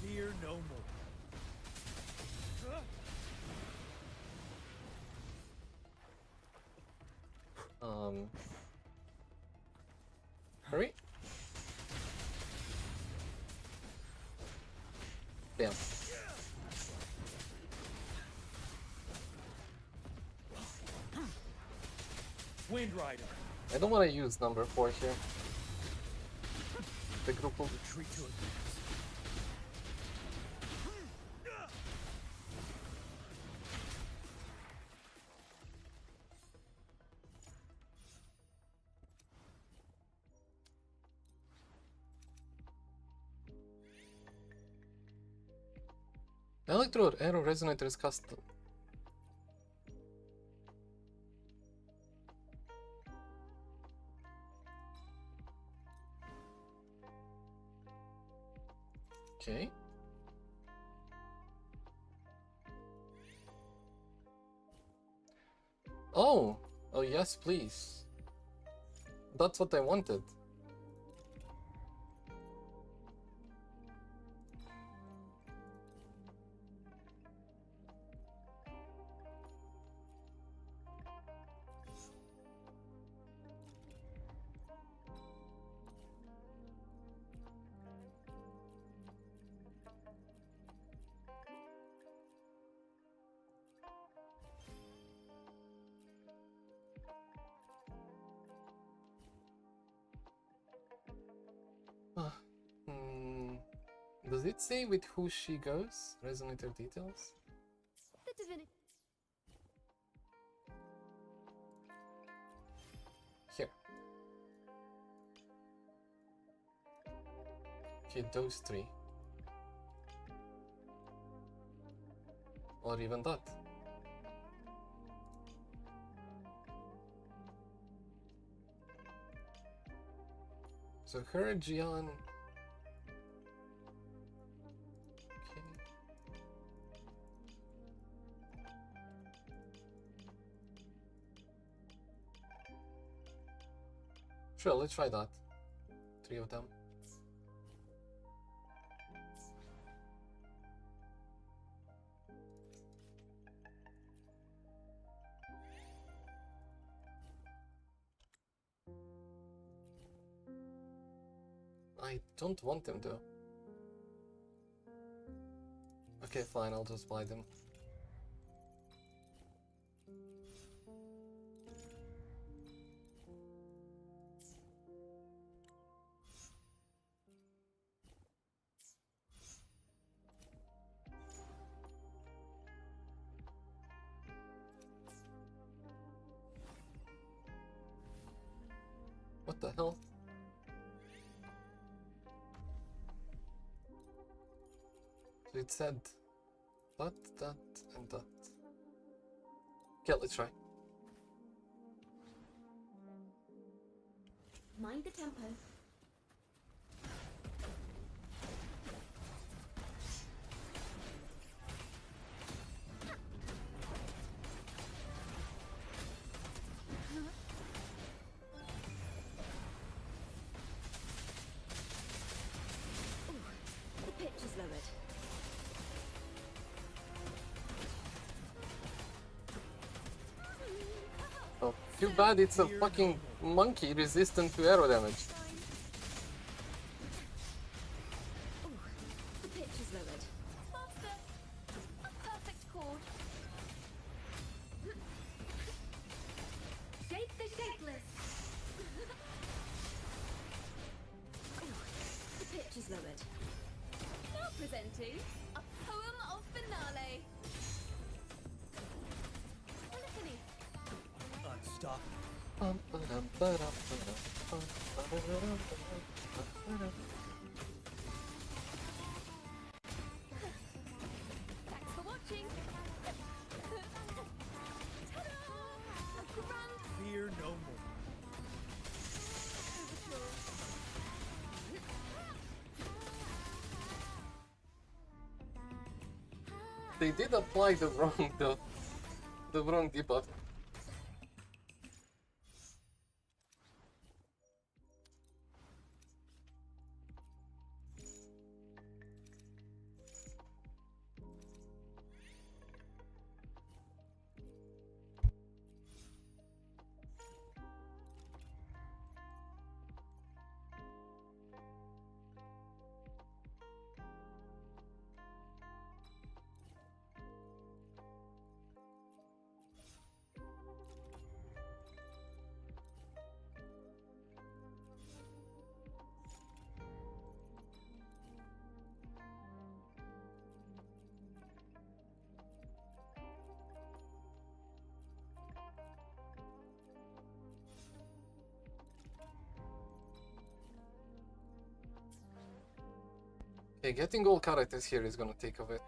Fear no more. Hurry. Damn. Wind Rider. I don't want to use number 4 here. The group will retreat to advance. Electrode arrow resonator is custom. Okay. Oh! Oh yes, please. That's what I wanted. Does it say with who she goes? Resonator details? The divinity. Here. Okay, those 3. Or even that. So her, Gian. Okay. Sure, let's try that. 3 of them. I don't want them though. Okay, fine, I'll just buy them. hell? So it said that, and that. Okay, let's try. Mind the tempo. The pitch is lowered. Oh, too bad it's a fucking monkey resistant to arrow damage. The pitch is lowered. Faster! A perfect chord. Shape the shapeless. The pitch is lowered. Now presenting a poem of finale. Polyphony. Unstop. Thanks for watching. Ta-da! A grand Fear no more. They did apply the wrong debuff. Okay, getting all characters here is gonna take a bit.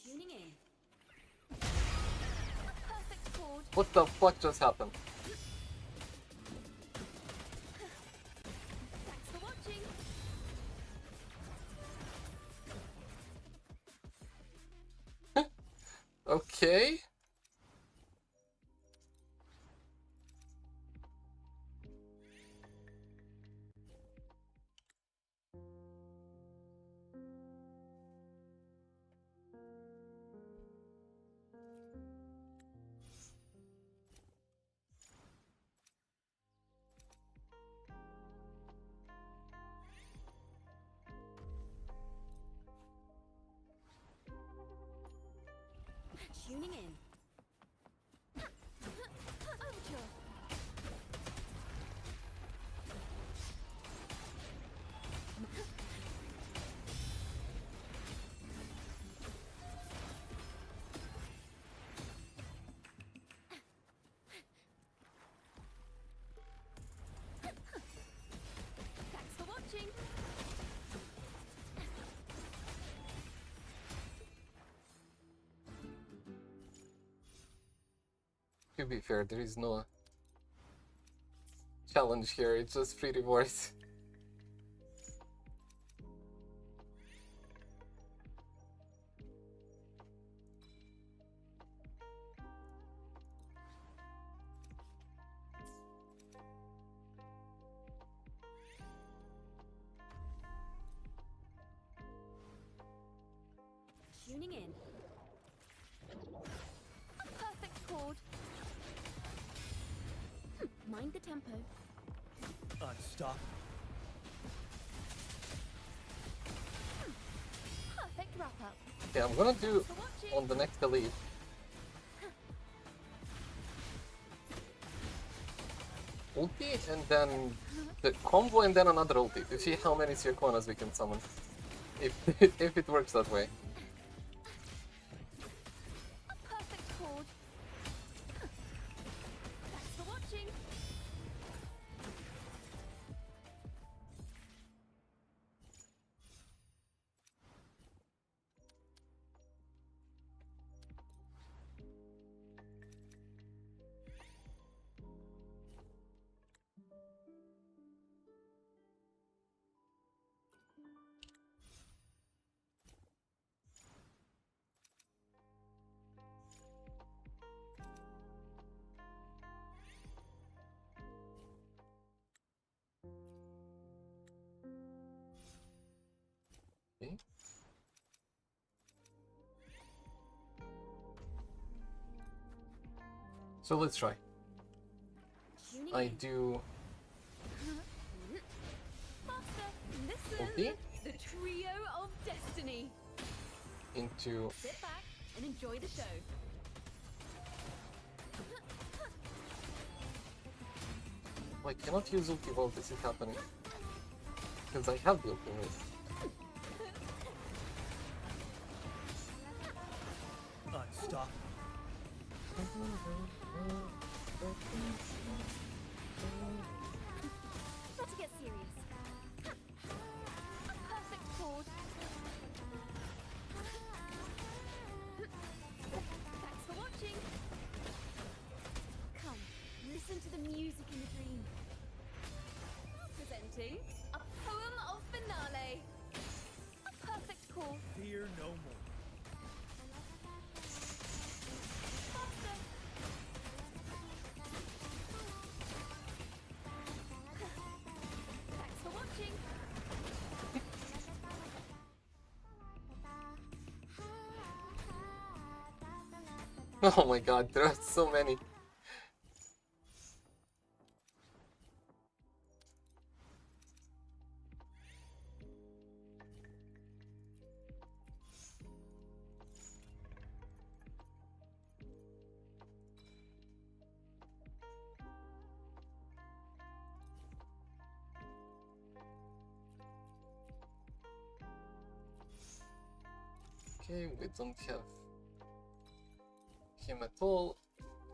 Tuning in. perfect chord. What the fuck just happened? Thanks for watching. Okay. Tuning in. Overture. Thanks for watching. To be fair, there is no challenge here, it's just free rewards. Tuning in. A perfect chord. Mind the tempo. Unstop. Perfect Perfect wrap up. Okay, I'm gonna do on the next elite. Ulti and then the combo and then another ulti to see how many Ciacconas we can summon. If if it works that way. A perfect chord. Thanks for watching. Okay. So let's try. I do Faster. ulti Listen. The trio of destiny. into Sit back and enjoy the show. Oh, I cannot use ulti while this is happening. Because I have the ultimate. Unstop. Let's get serious. A perfect chord. Thanks for watching. Come, listen to the music in the dream. Presenting a poem of finale. A perfect chord. Fear no more. Faster. Thanks for watching. Oh my god, there are so many. Okay, we don't have him at all,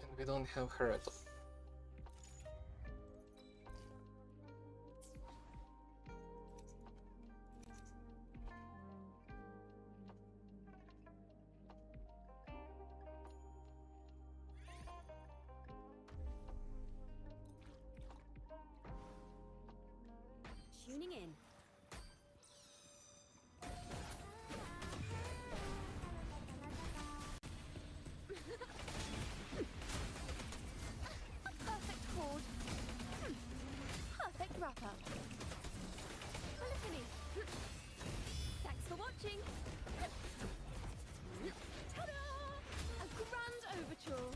and we don't have her at all. Tuning in. A perfect chord. Perfect wrap up. Polyphony. Thanks for watching. Ta-da! A grand overture.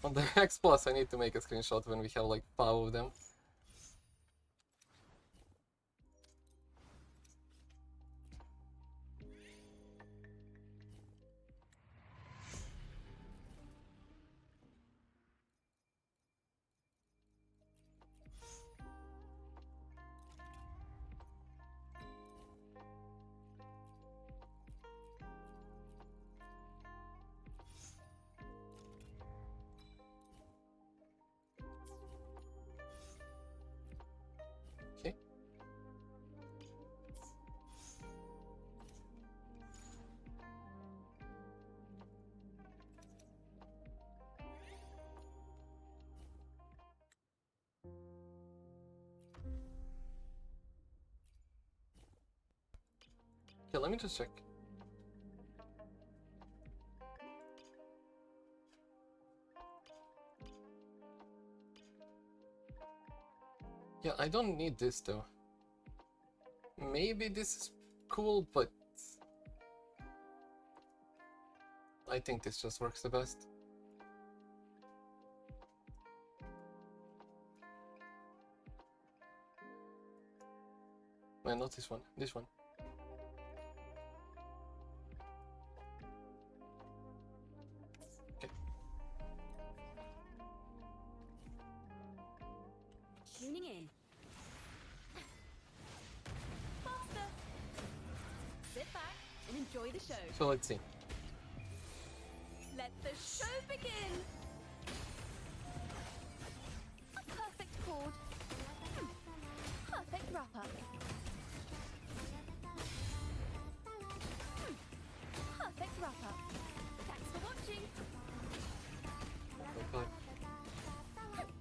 On the X Plus, I need to make a screenshot when we have like 5 of them. Okay. Okay, let me just check. Yeah, I don't need this though. Maybe this is cool, but I think this just works the best. Wait, not this one. This one. Okay. Tuning in. Faster. Sit back and enjoy the show. So let's see. Let the show begin. A perfect chord. Perfect wrap-up. Perfect wrap-up. Thanks for watching.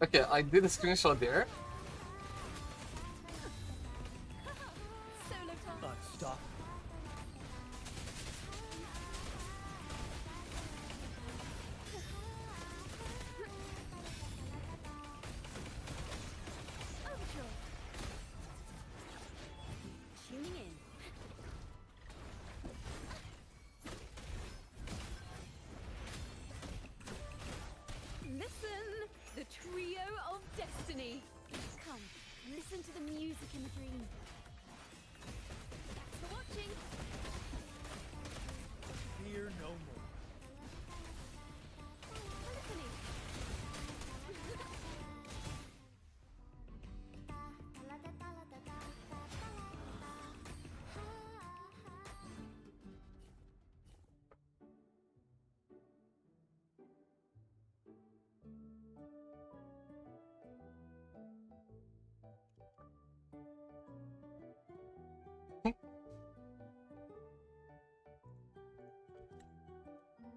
Okay, I did a screenshot there. Solo time. Stop. Overture. Tuning in. Listen, the trio of destiny. Come, listen to the music in the dream. Thanks for watching. Fear no more. Listening.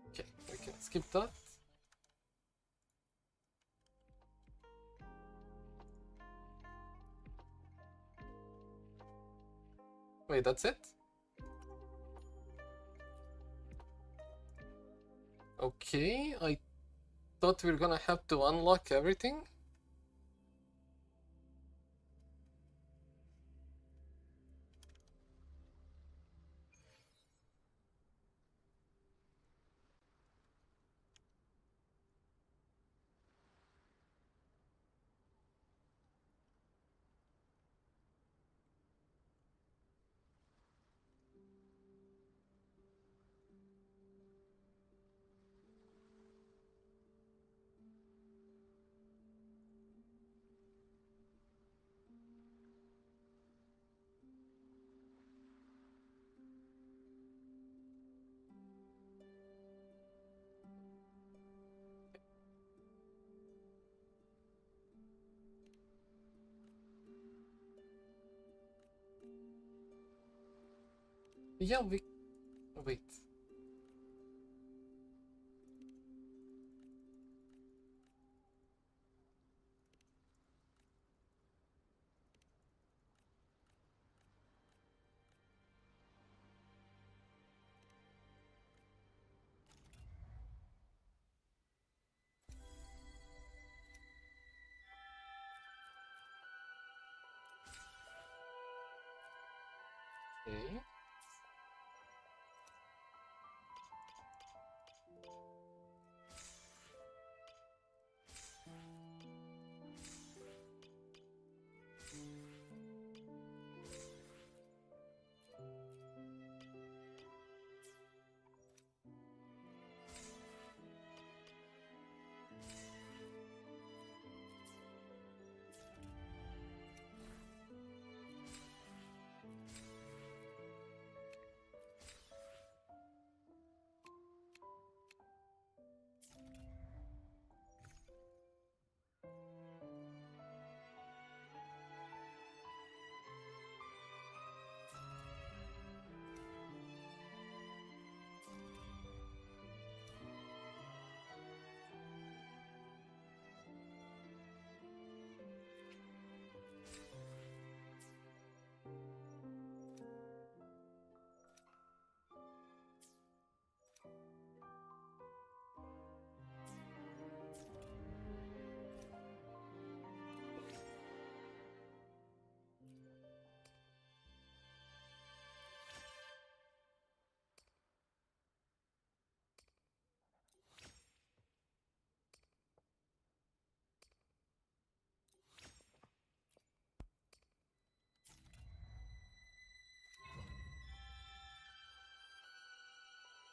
Okay, we can skip that. Wait, that's it? Okay, I thought we were gonna have to unlock everything. Yeah, we... Wait. Okay.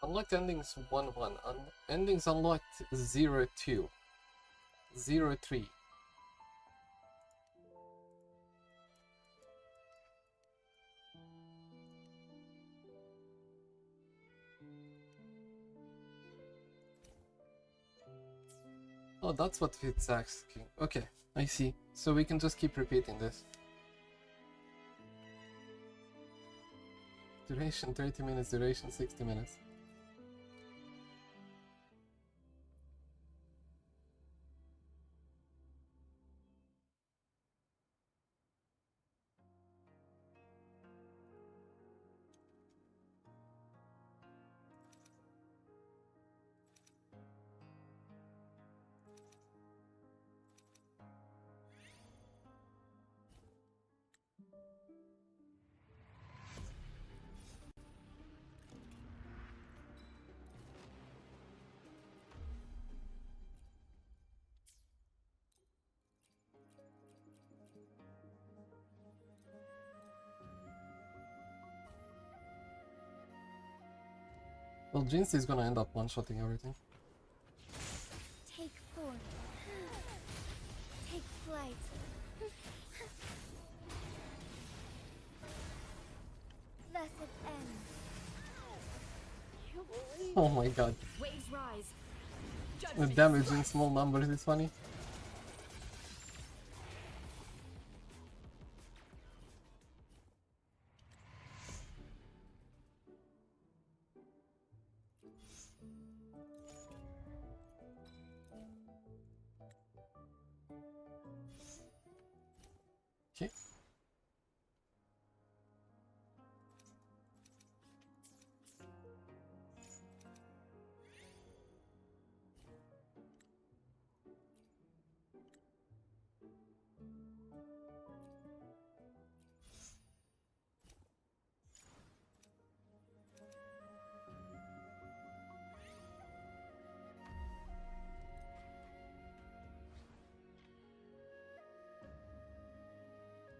Unlocked endings 1-1. Endings unlocked 0-2. 0-3. Oh, that's what it's asking. Okay, I see. So we can just keep repeating this. Duration 30 minutes, duration 60 minutes. Well, Jinx is gonna end up one-shotting everything. Take form. Take flight. Blessed end. Oh my god. Waves rise. The Judgment damage in strikes. small numbers is funny. Okay.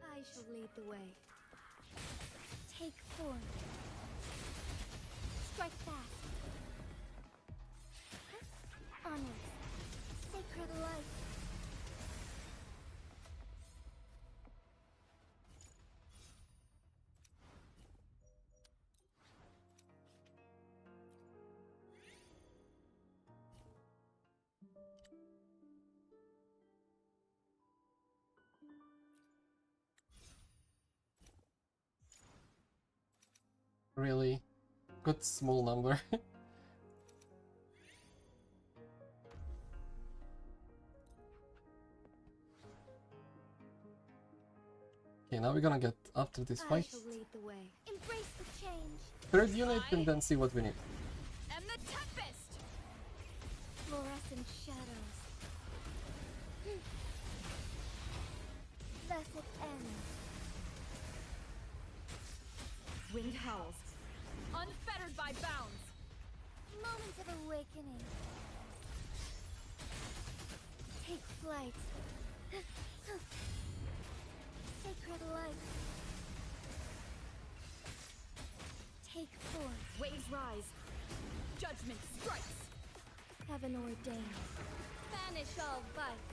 I shall lead the way. Take form. Strike fast. Onwards. Sacred light. Really good small number. Okay, now we're gonna get after this I fight. shall lead the way. Embrace the change. Third unit and then see what we need. And the tempest. Fluorescent shadows. Blessed end. Wind howls. Unfettered by bounds. Moment of awakening. Take flight. Sacred light. Take form. Waves rise. Judgment strikes. Heaven ordained. Banish all vice.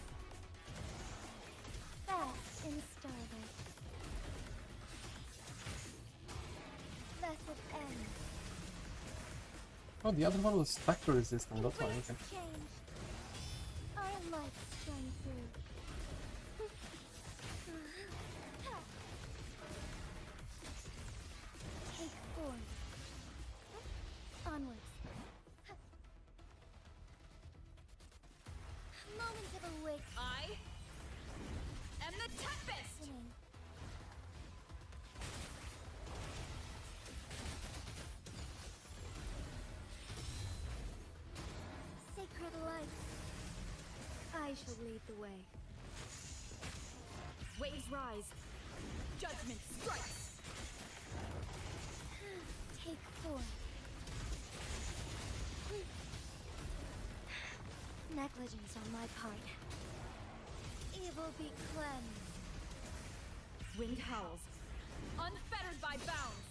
Fast in starlight. Blessed end. Oh, the other one was Spectre resistant, that's why. Embrace Okay. change. Our lights shine through. Take form. Onwards. Moment of awakening. I am the tempest. Sacred light. I shall lead the way. Waves rise. Judgment strikes. Take form. Negligence on my part. Evil be cleansed. Wind howls. Unfettered by bounds.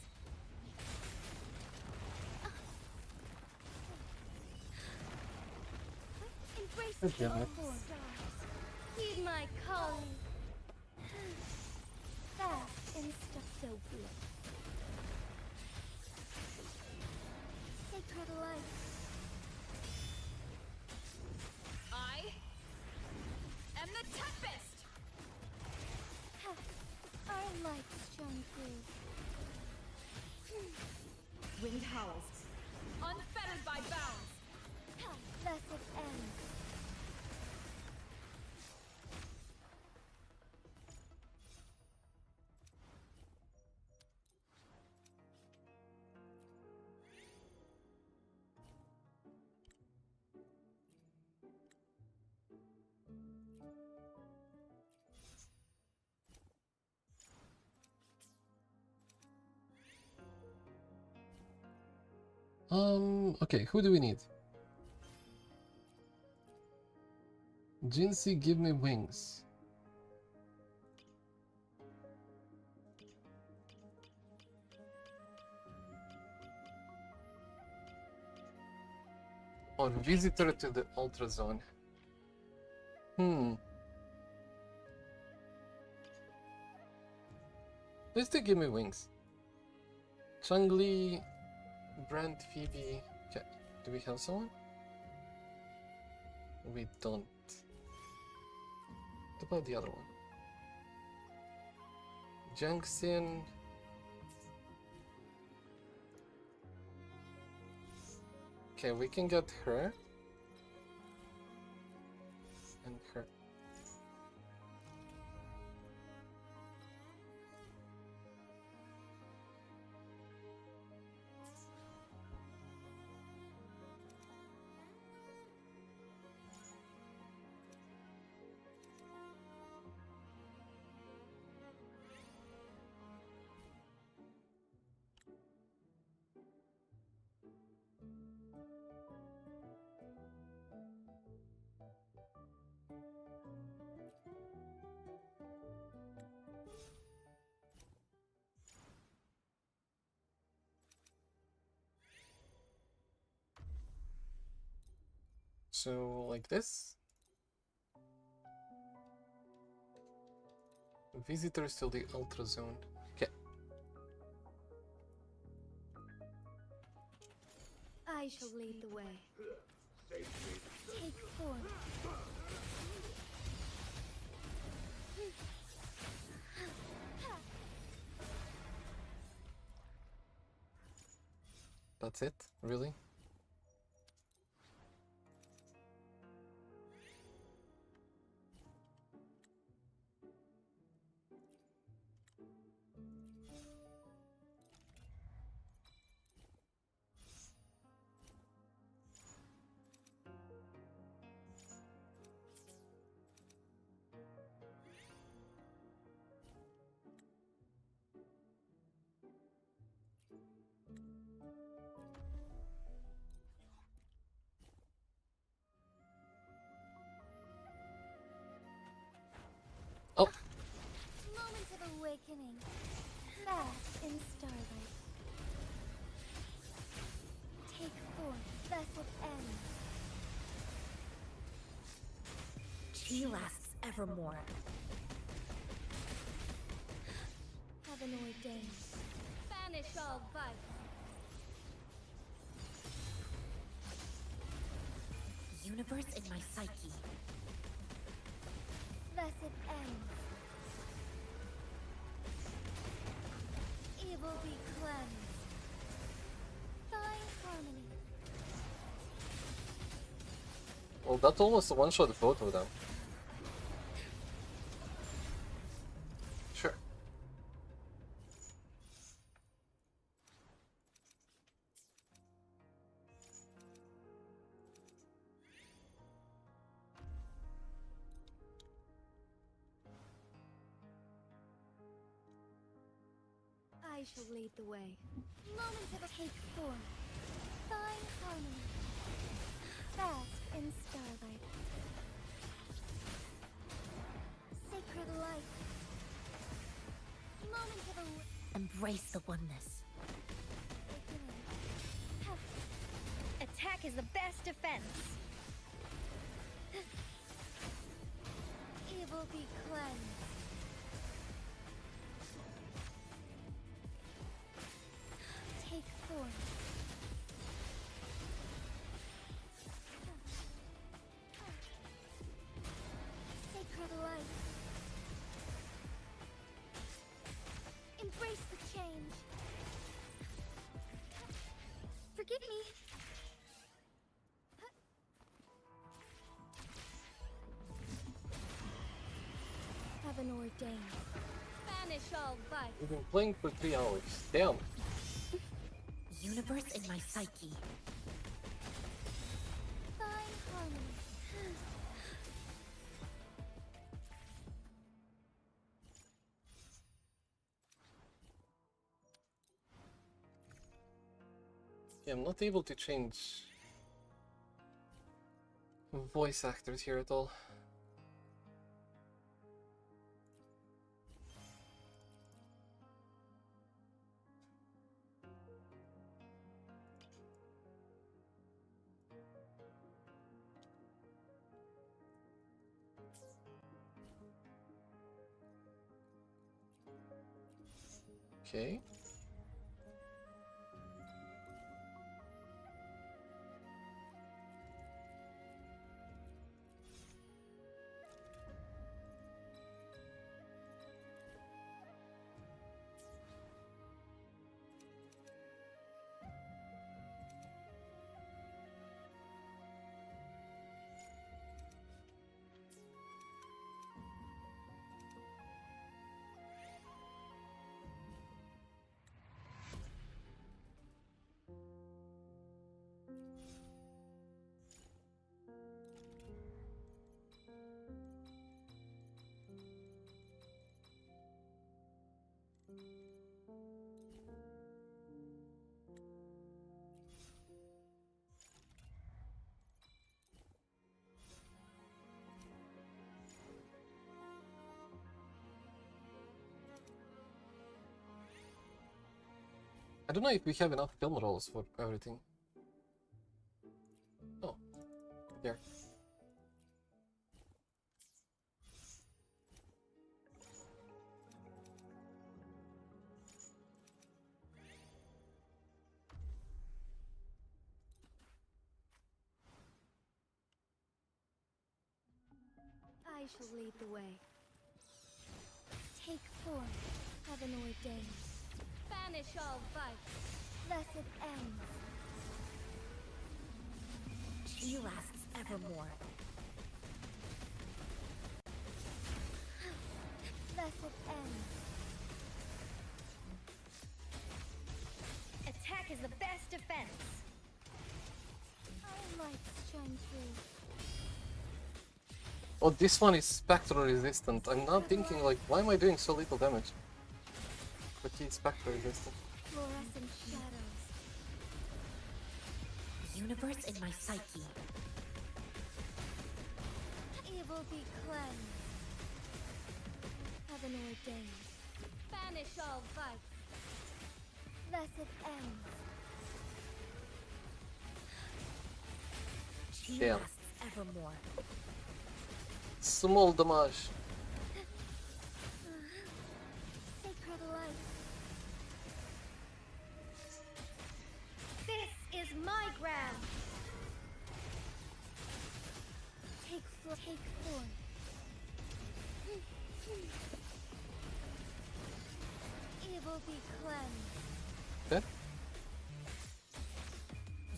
God damn it. Heed my calling. Fast and stuff so good. Sacred life. I am the Tempest! I like strong food. Wind howls, unfettered by bounds. Thus it ends. Okay, who do we need? Jinsey, give me wings. On visitor to the Ultra Zone. Let's do give me wings. Changli, Brent, Phoebe. Okay, do we have someone? We don't. What about the other one? Junction. Okay, we can get her. And her. So, like this. Visitors to the Ultra Zone. Okay. I shall lead the way. Take form. That's it? Really? Oh. Moment of awakening. Fast in starlight. Take form. Thus it ends. She lasts evermore. Heaven ordained. Banish all vice. Universe in my psyche. Thus it ends. Evil be cleansed. Fine harmony. Well, that's almost a one-shot photo though. Sure. I shall lead the way. Moment of take form. Fine harmony. Fast in starlight. Sacred life. Moment of Embrace the oneness. Attack is the best defense. Evil be cleansed. Take form. Sacred light. Embrace the change. Forgive me. Heaven ordained. Banish all vice. We've been playing for 3 hours. Damn. Universe in my psyche. Fine harmony. Yeah, I'm not able to change voice actors here at all. Okay. I don't know if we have enough film rolls for everything. Oh, there. I shall lead the way. Take form, heaven ordained. Banish all vice. Blessed ends. She lasts evermore. Blessed ends. Attack is the best defense. I might shine through. Oh, this one is spectral resistant. I'm now thinking like, why am I doing so little damage? But he's spectral resistant. Fluorescent shadows. Universe in my psyche. Evil be cleansed. Heaven ordained. Banish all vice. Blessed ends. She Damn. lasts evermore. Small damage. Sacred light. This is my ground. Take form. Evil be cleansed. That?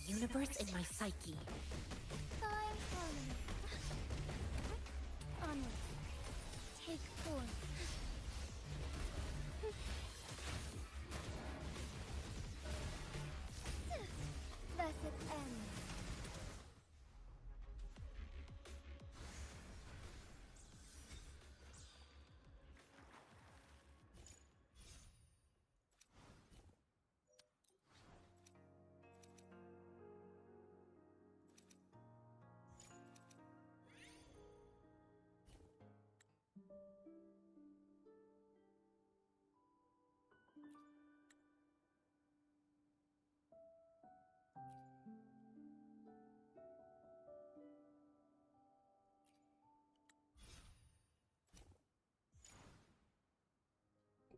Universe in my psyche. Fine harmony. Onward. Take form. Blessed ends.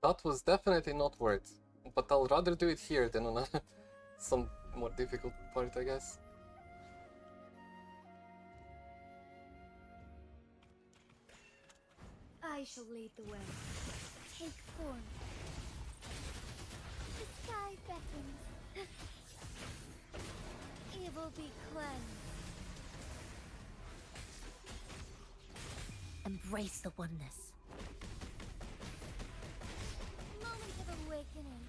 That was definitely not worth. But I'll rather do it here than on some more difficult part, I guess. I shall lead the way. Take form. The sky beckons. Evil be cleansed. Embrace the oneness. Moment of awakening.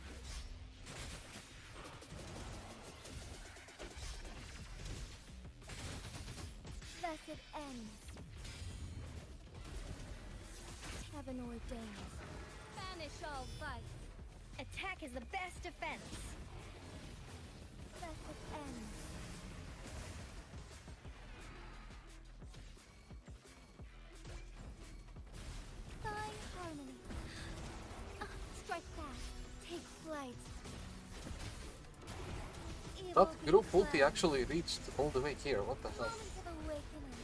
Blessed ends. Heaven ordained. Banish all vice. Attack is the best defense. Blessed ends. Fine harmony. Strike back. Take flight. That group ulti actually reached all the way here, what the hell? Moment of awakening.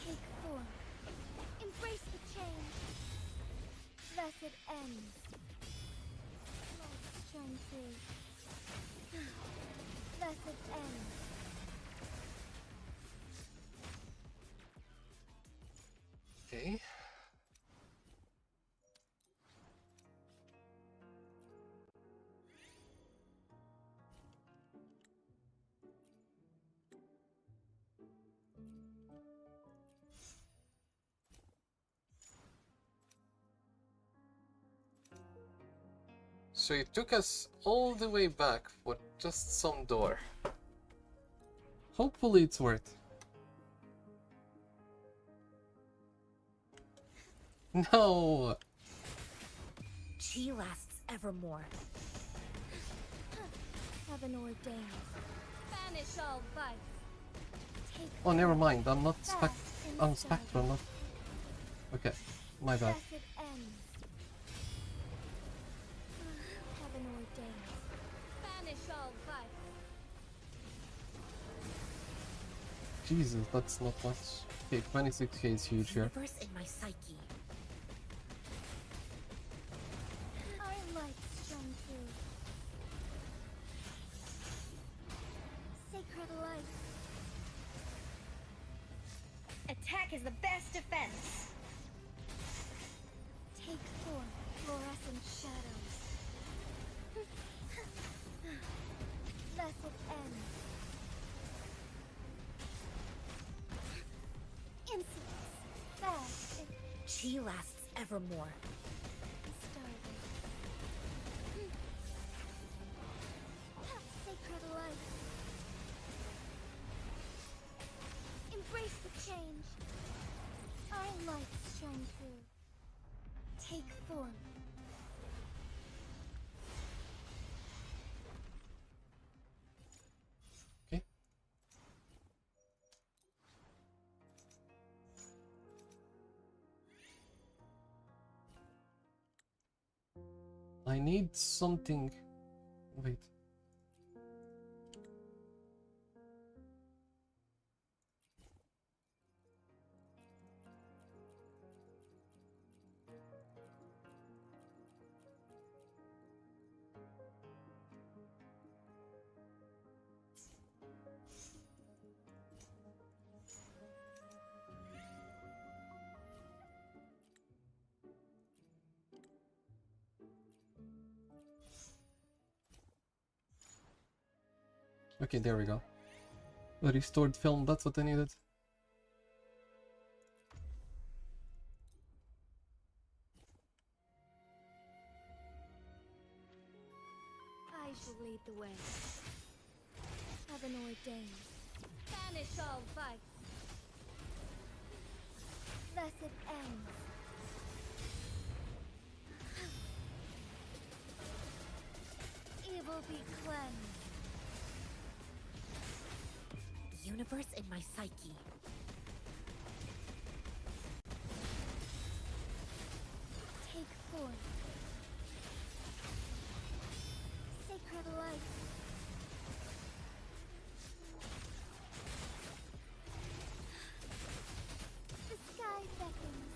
Take form. Embrace the change. Blessed ends. Light shine through. Blessed ends. Okay. So it took us all the way back for just some door. Hopefully it's worth. No! She lasts evermore. Heaven ordained. Banish all vice. Take Oh, never mind. I'm not I'm Spectre, not. Okay, my bad. blessed ends. Heaven ordained. Banish all vice. Jesus, that's not much. Okay, 26k is huge here. Universe in my psyche. Our light shone through. Sacred light. Attack is the best defense. Take form, fluorescent shadows. Blessed end. Insolence. Fast. She lasts evermore. Starving. Sacred light. Embrace the change. Our lights shine through. Take form. Okay. I need something. Wait. Okay, there we go. The restored film, that's what I needed. I shall lead the way. Heaven ordained. Banish all vice. Blessed ends. Evil be cleansed. Universe in my psyche. Take form. Sacred light. The sky beckons.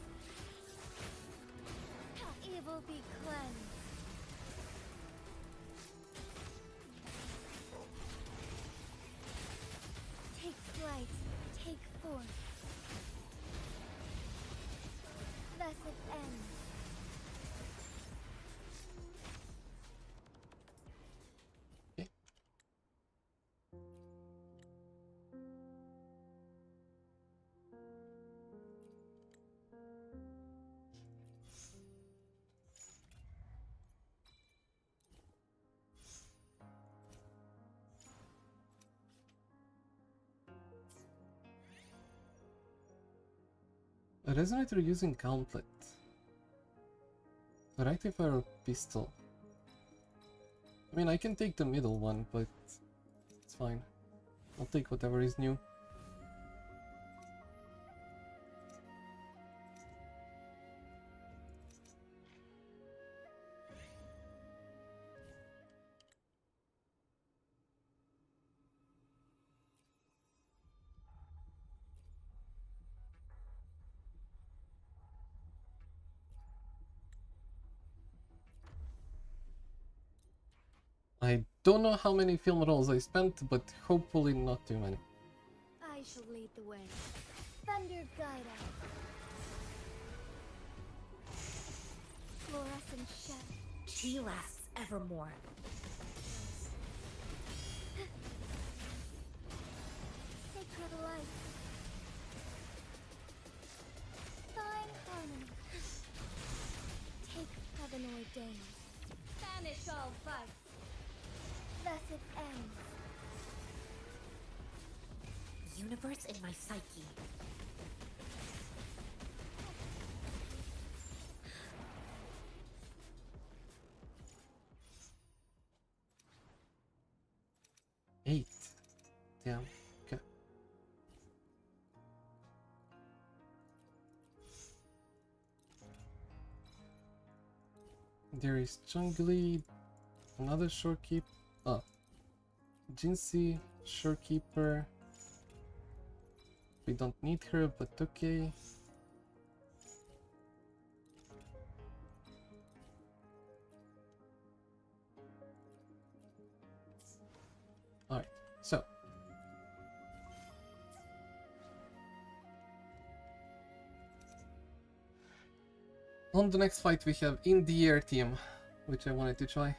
A resonator using gauntlet. Reactive fire pistol. I mean, I can take the middle one, but it's fine. I'll take whatever is new. I don't know how many film rolls I spent, but hopefully not too many. I shall lead the way. Thunder guide us. Fluorescent shadow. She lasts evermore. Sacred light. Fine harmony. Take heaven ordained. Banish all vice. Blessed end. Universe in my psyche. Eight. Damn. Okay. There is Chungli, another shorekeeper. Oh. Jinxie, shorekeeper. We don't need her, but okay. Alright, so. On the next fight we have In the Air team, which I wanted to try.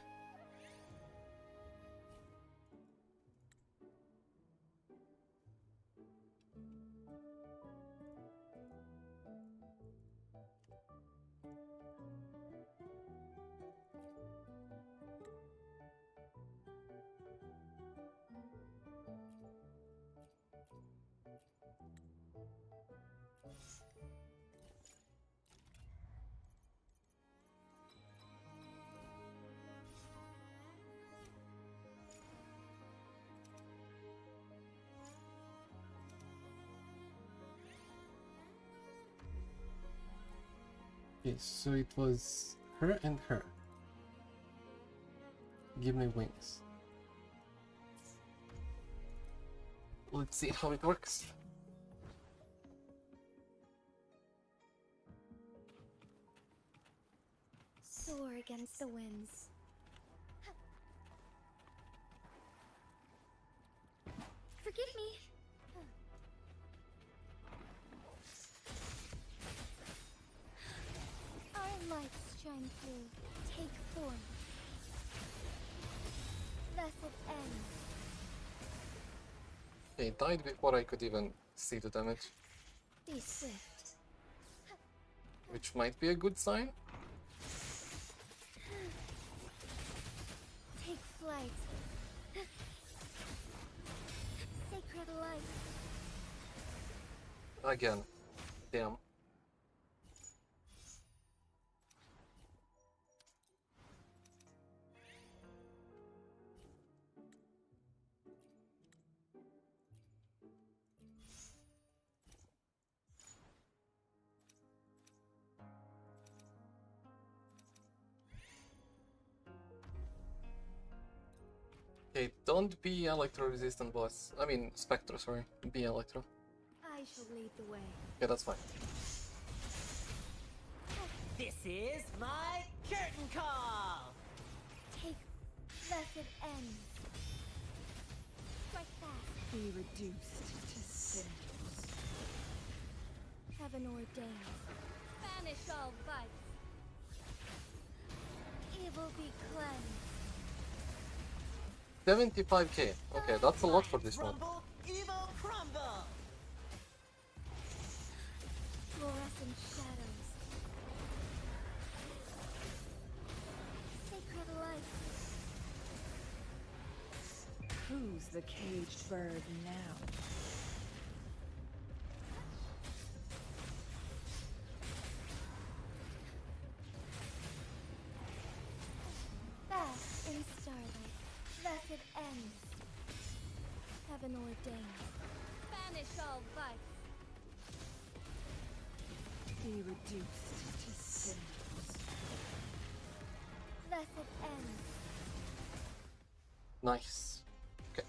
Okay, so it was her and her. Give me wings. Let's see how it works. Soar against the winds. Forgive me. Our lights shine through. Take form. Blessed end. They died before I could even see the damage, Be swift. which might be a good sign. Take flight. Sacred light. Again. Damn. Okay, don't be Electro resistant, boss. I mean, Spectre, sorry. Be Electro. I shall lead the way. Yeah, that's fine. This is my curtain call! Take blessed end. Strike fast. Be reduced to cinders. Heaven ordained. Banish all vice. Evil be cleansed. 75k. Okay, that's a lot for this one. Crumble, evil crumble! Fluorescent shadows. Sacred light. Who's the caged bird now? Blessed ends. Heaven ordained. Banish all vice. Be reduced to cinders. Blessed ends. Nice. Okay.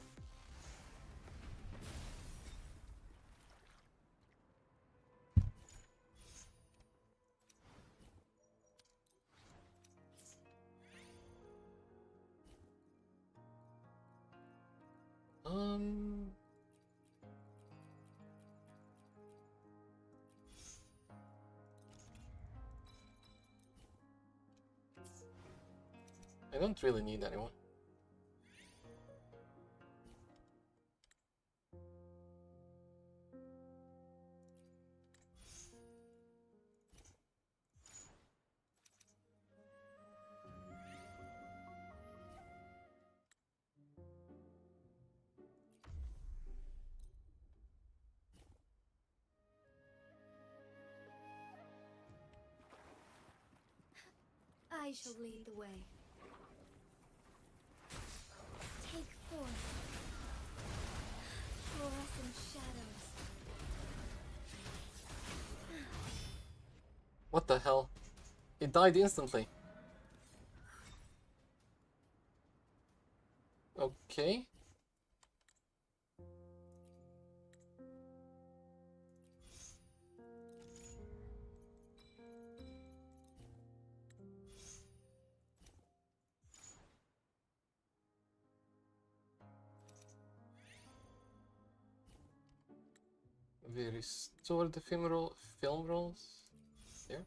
I don't really need anyone. I shall lead the way. Take forth. Fluorescent shadows. What the hell? It died instantly. Okay. We restore the film rolls here.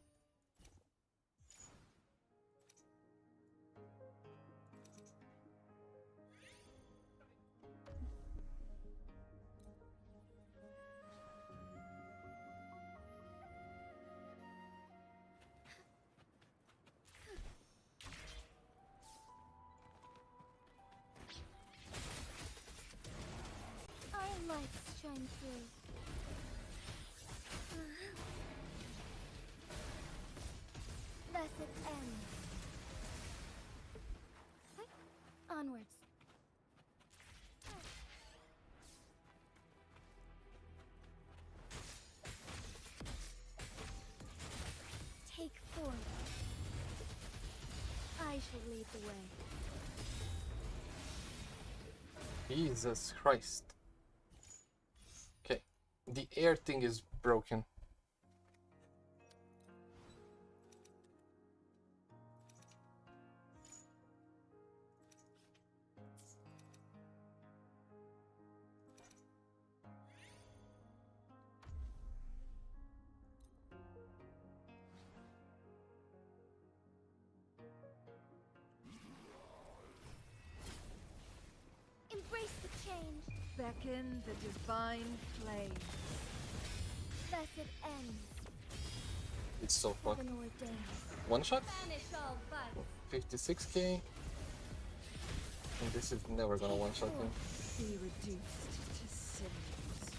Iron lights shine through. Blessed ends. Onwards. Take forth. I shall lead the way. Jesus Christ. Okay, the air thing is broken. Embrace the change. Beckon the divine flame. Blessed ends. It's so fucked. Heaven ordained. One shot? Banish all vice. 56k. And this is never gonna one shot him. Be reduced to cinders.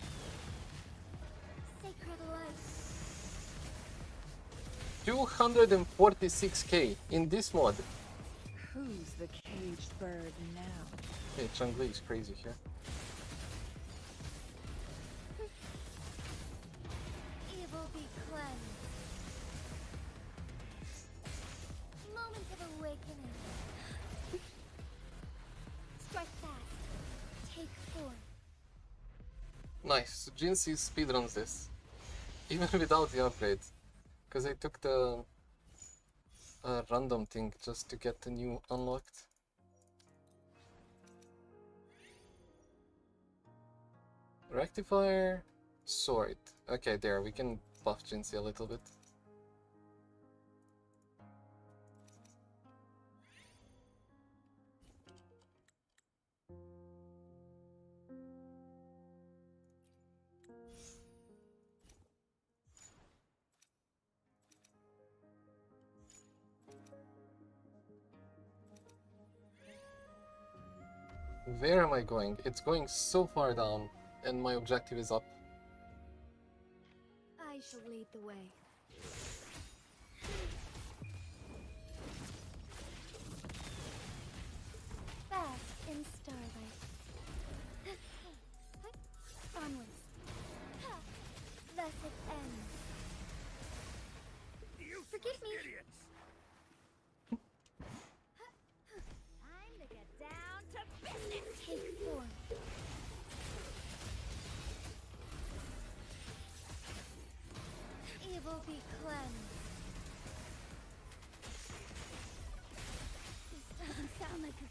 Sacred light. 246k in this mod. Who's the caged bird now? Hey, Changli is crazy here. Evil be cleansed. Moment of awakening. Strike fast. Take forth. Nice. Jinxie speedruns this. Even without the upgrade. Because I took the random thing just to get the new unlocked. Rectifier, sword. Okay, there, we can buff Jinxie a little bit. Where am I going? It's going so far down, and my objective is up. I shall lead the way. Fast in stone.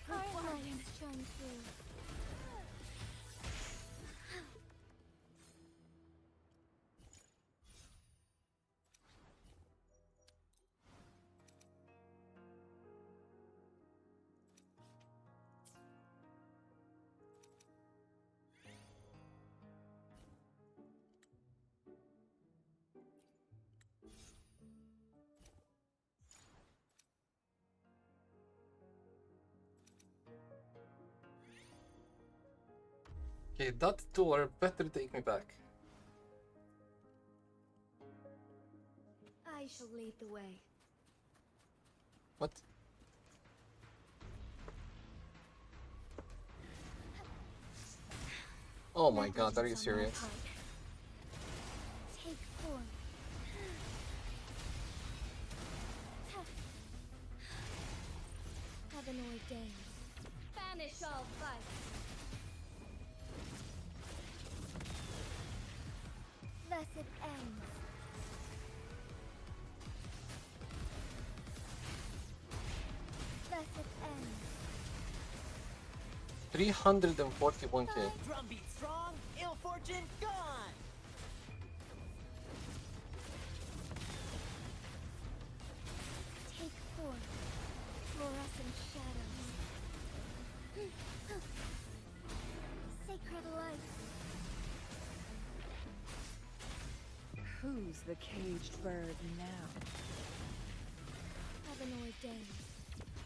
Our lights shine through. Okay, that door better take me back. I shall lead the way. What? Oh my god, are you serious? Take form. Heaven ordained. Banish all fight. Thus it ends. Thus it ends. 341k. Drumbeat strong, ill fortune gone. Take form. Fluorescent shadows. Sacred light. Who's the caged bird now? Heaven ordained.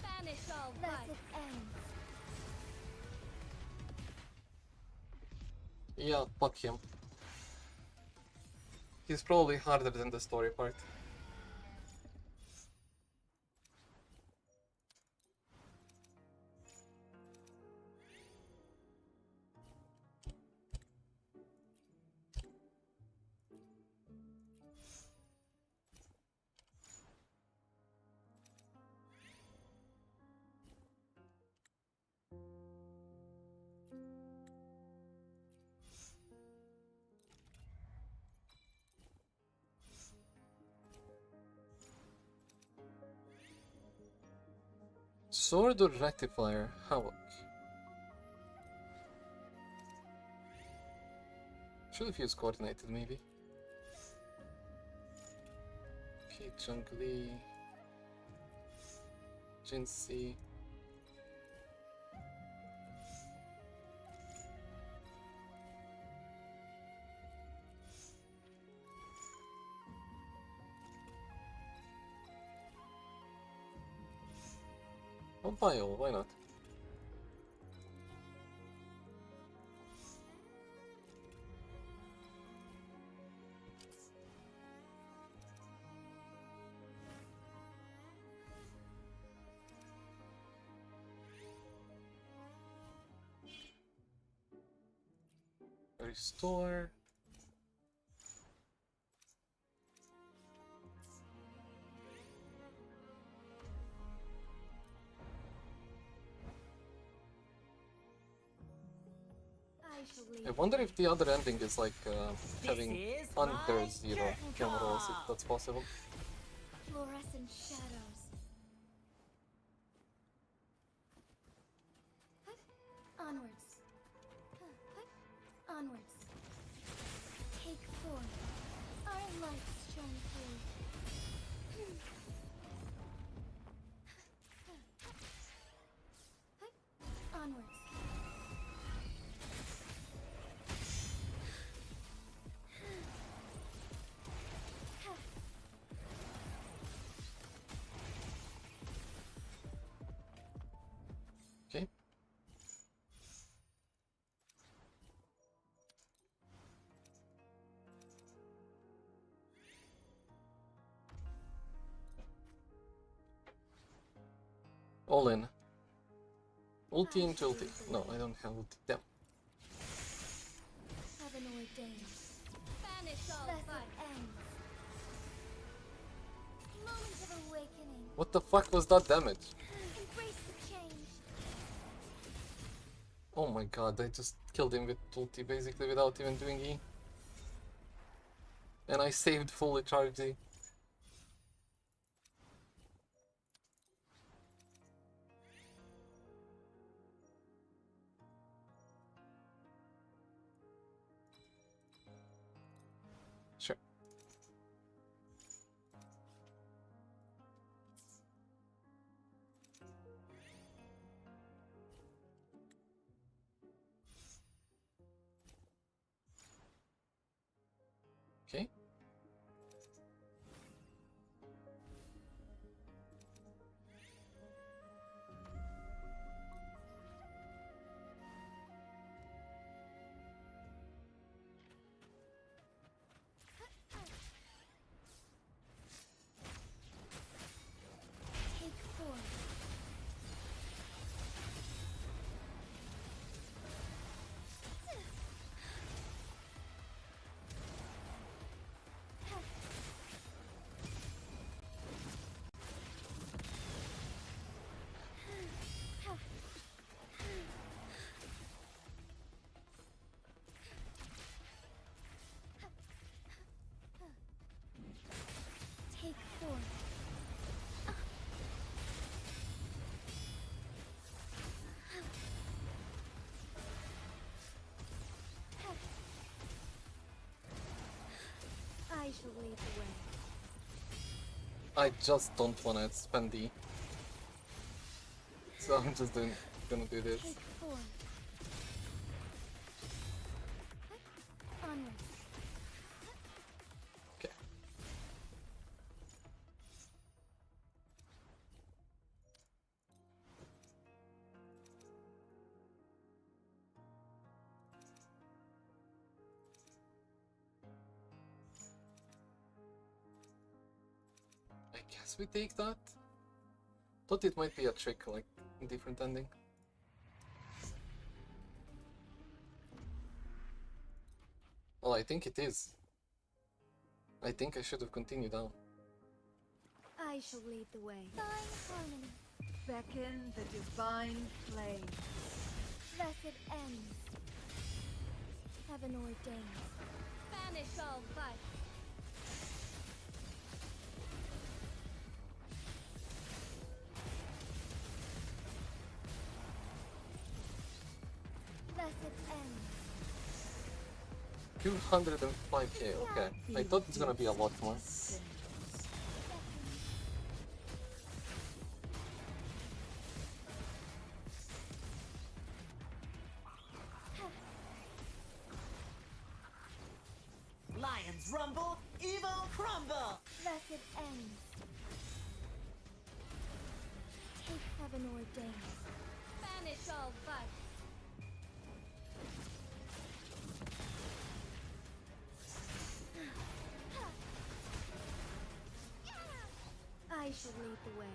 Banish all thus it ends. Yeah, fuck him. He's probably harder than the story part. Sword or Rectifier? Havoc. Should have used Coordinated, maybe. Okay, Jungli. Jinxie. Oh, Bio, why not? Restore. I wonder if the other ending is like having under zero camera rolls, if that's possible. Fluorescent shadows. Onwards. Onwards. Take form. Our lights shine through. Onwards. Okay. All in. Ulti into ulti. No, I don't have ulti. Damn. Heaven ordained. Banish all fight. Moment of awakening. What the fuck was that damage? Embrace the change. Oh my god, I just killed him with ulti basically without even doing E. And I saved fully charged E. I shall lead the way. I just don't want to spend D. So I'm just gonna do this. Take form. Onward. Okay. I guess we take that. Thought it might be a trick, like a different ending. Well, I think it is. I think I should have continued down. I shall lead the way. Fine harmony. Beckon the divine flame. Blessed ends. Heaven ordained. Banish all vice. Blessed ends. 205k, okay. I thought it's gonna be a lot more. Lions rumble, evil crumble. Blessed ends. Take heaven ordained. Banish all vice. I shall lead the way.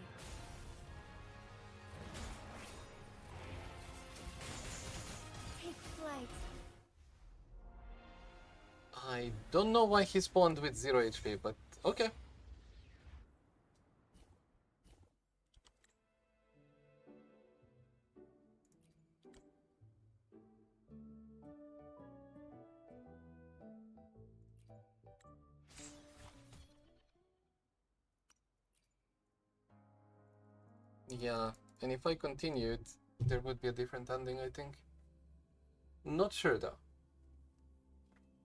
Take flight. I don't know why he spawned with 0 HP, but okay. Yeah, and if I continued, there would be a different ending, I think. Not sure though.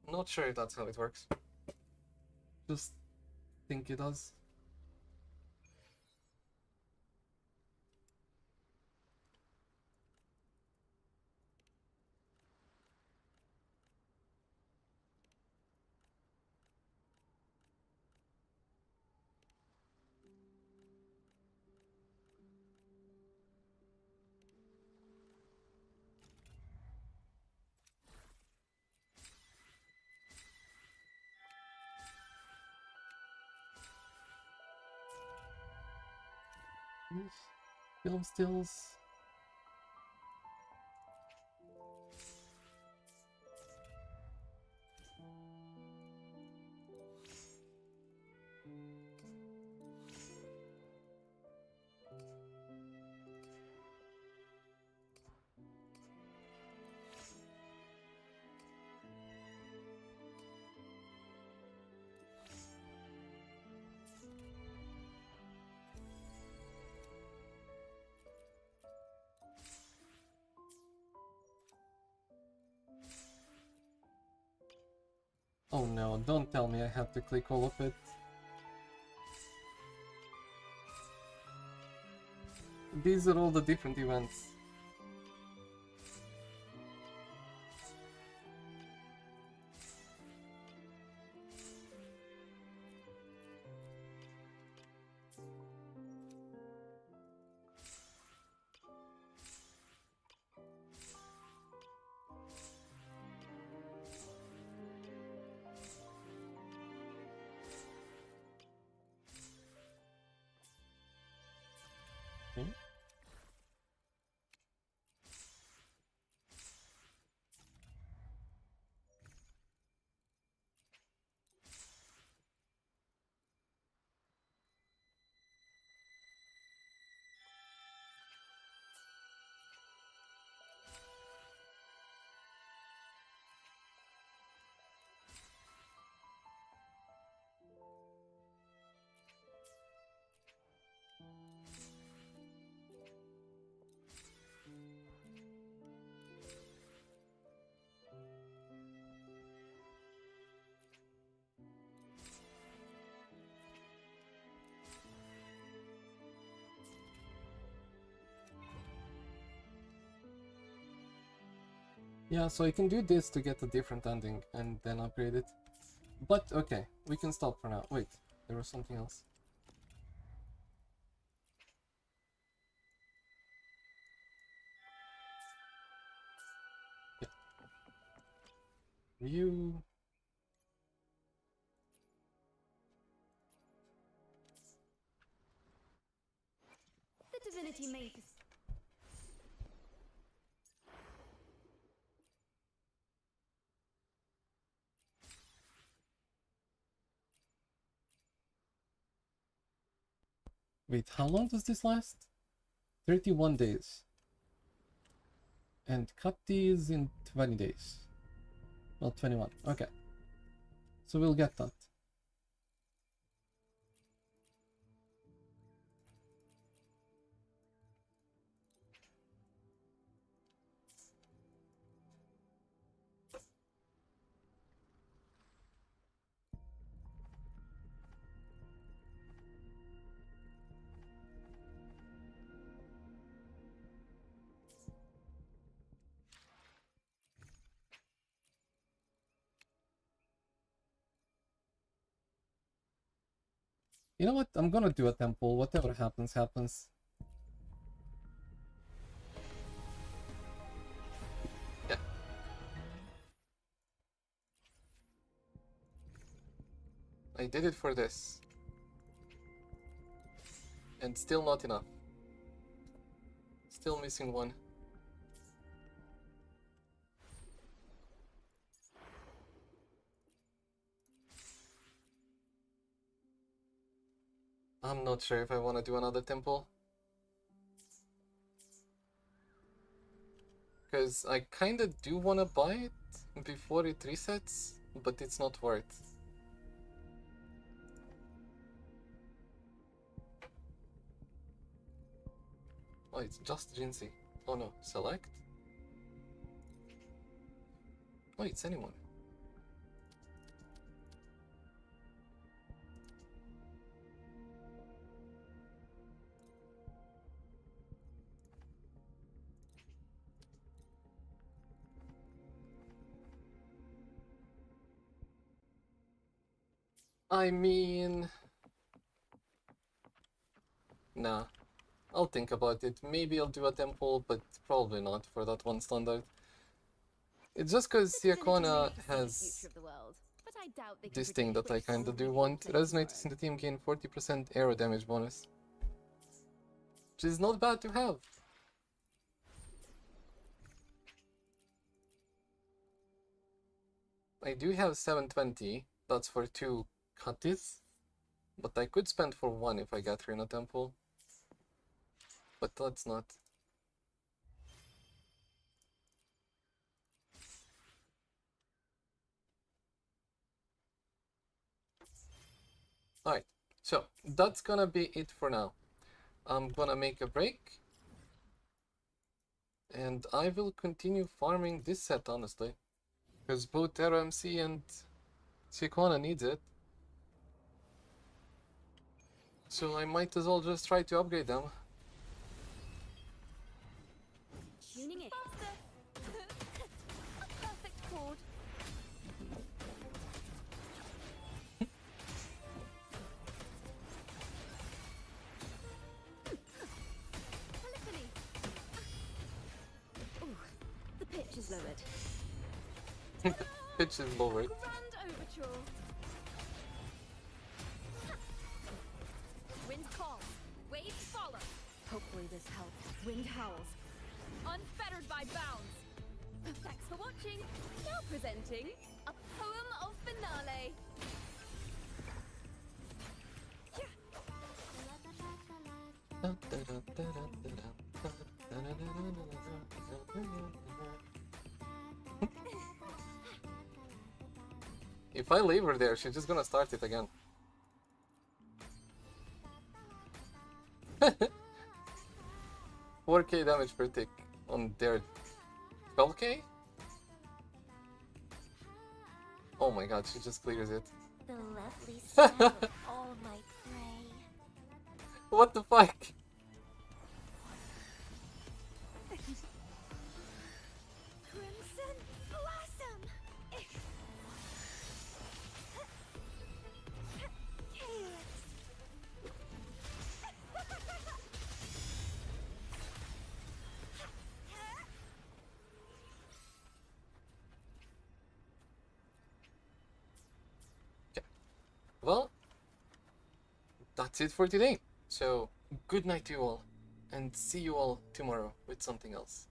Not sure if that's how it works. Just think it does. Film stills. Oh no, don't tell me I have to click all of it. These are all the different events. Yeah, so I can do this to get a different ending and then upgrade it. But okay, we can stop for now. Wait, there was something else. Yeah. View. The divinity may. Wait, how long does this last? 31 days. And cut these in 20 days. Well, 21. Okay. So we'll get that. You know what? I'm gonna do a temple. Whatever happens, happens. Yeah. I did it for this. And still not enough. Still missing one. I'm not sure if I want to do another temple. Because I kind of do want to buy it before it resets, but it's not worth. Oh, it's just Jinsei. Oh no, select? Oh, it's anyone. I mean... Nah. I'll think about it. Maybe I'll do a temple, but probably not for that one standard. It's just because Ciaccona has this thing that I kinda do want. Resonators in the team gain 40% arrow damage bonus. Which is not bad to have. I do have 720. That's for 2 cutties. But I could spend for 1 if I get her in a temple. But let's not. Alright, so that's gonna be it for now. I'm gonna make a break. And I will continue farming this set, honestly. Because both Terra MC and Ciaccona needs it. So I might as well just try to upgrade them. Tuning in. A perfect chord. Polyphony. Ooh, the pitch is lowered. Pitch is lowered. Grand overture. Wind calls. Waves follow. Hopefully this helps. Wind howls. Unfettered by bounds. Thanks for watching. Now presenting a poem of finale. If I leave her there, she's just gonna start it again. 4k damage per tick on their 12k? Oh my god, she just clears it. The lovely smell of all my prey. What the fuck? Crimson. that's it for today. So good night to you all, and see you all tomorrow with something else.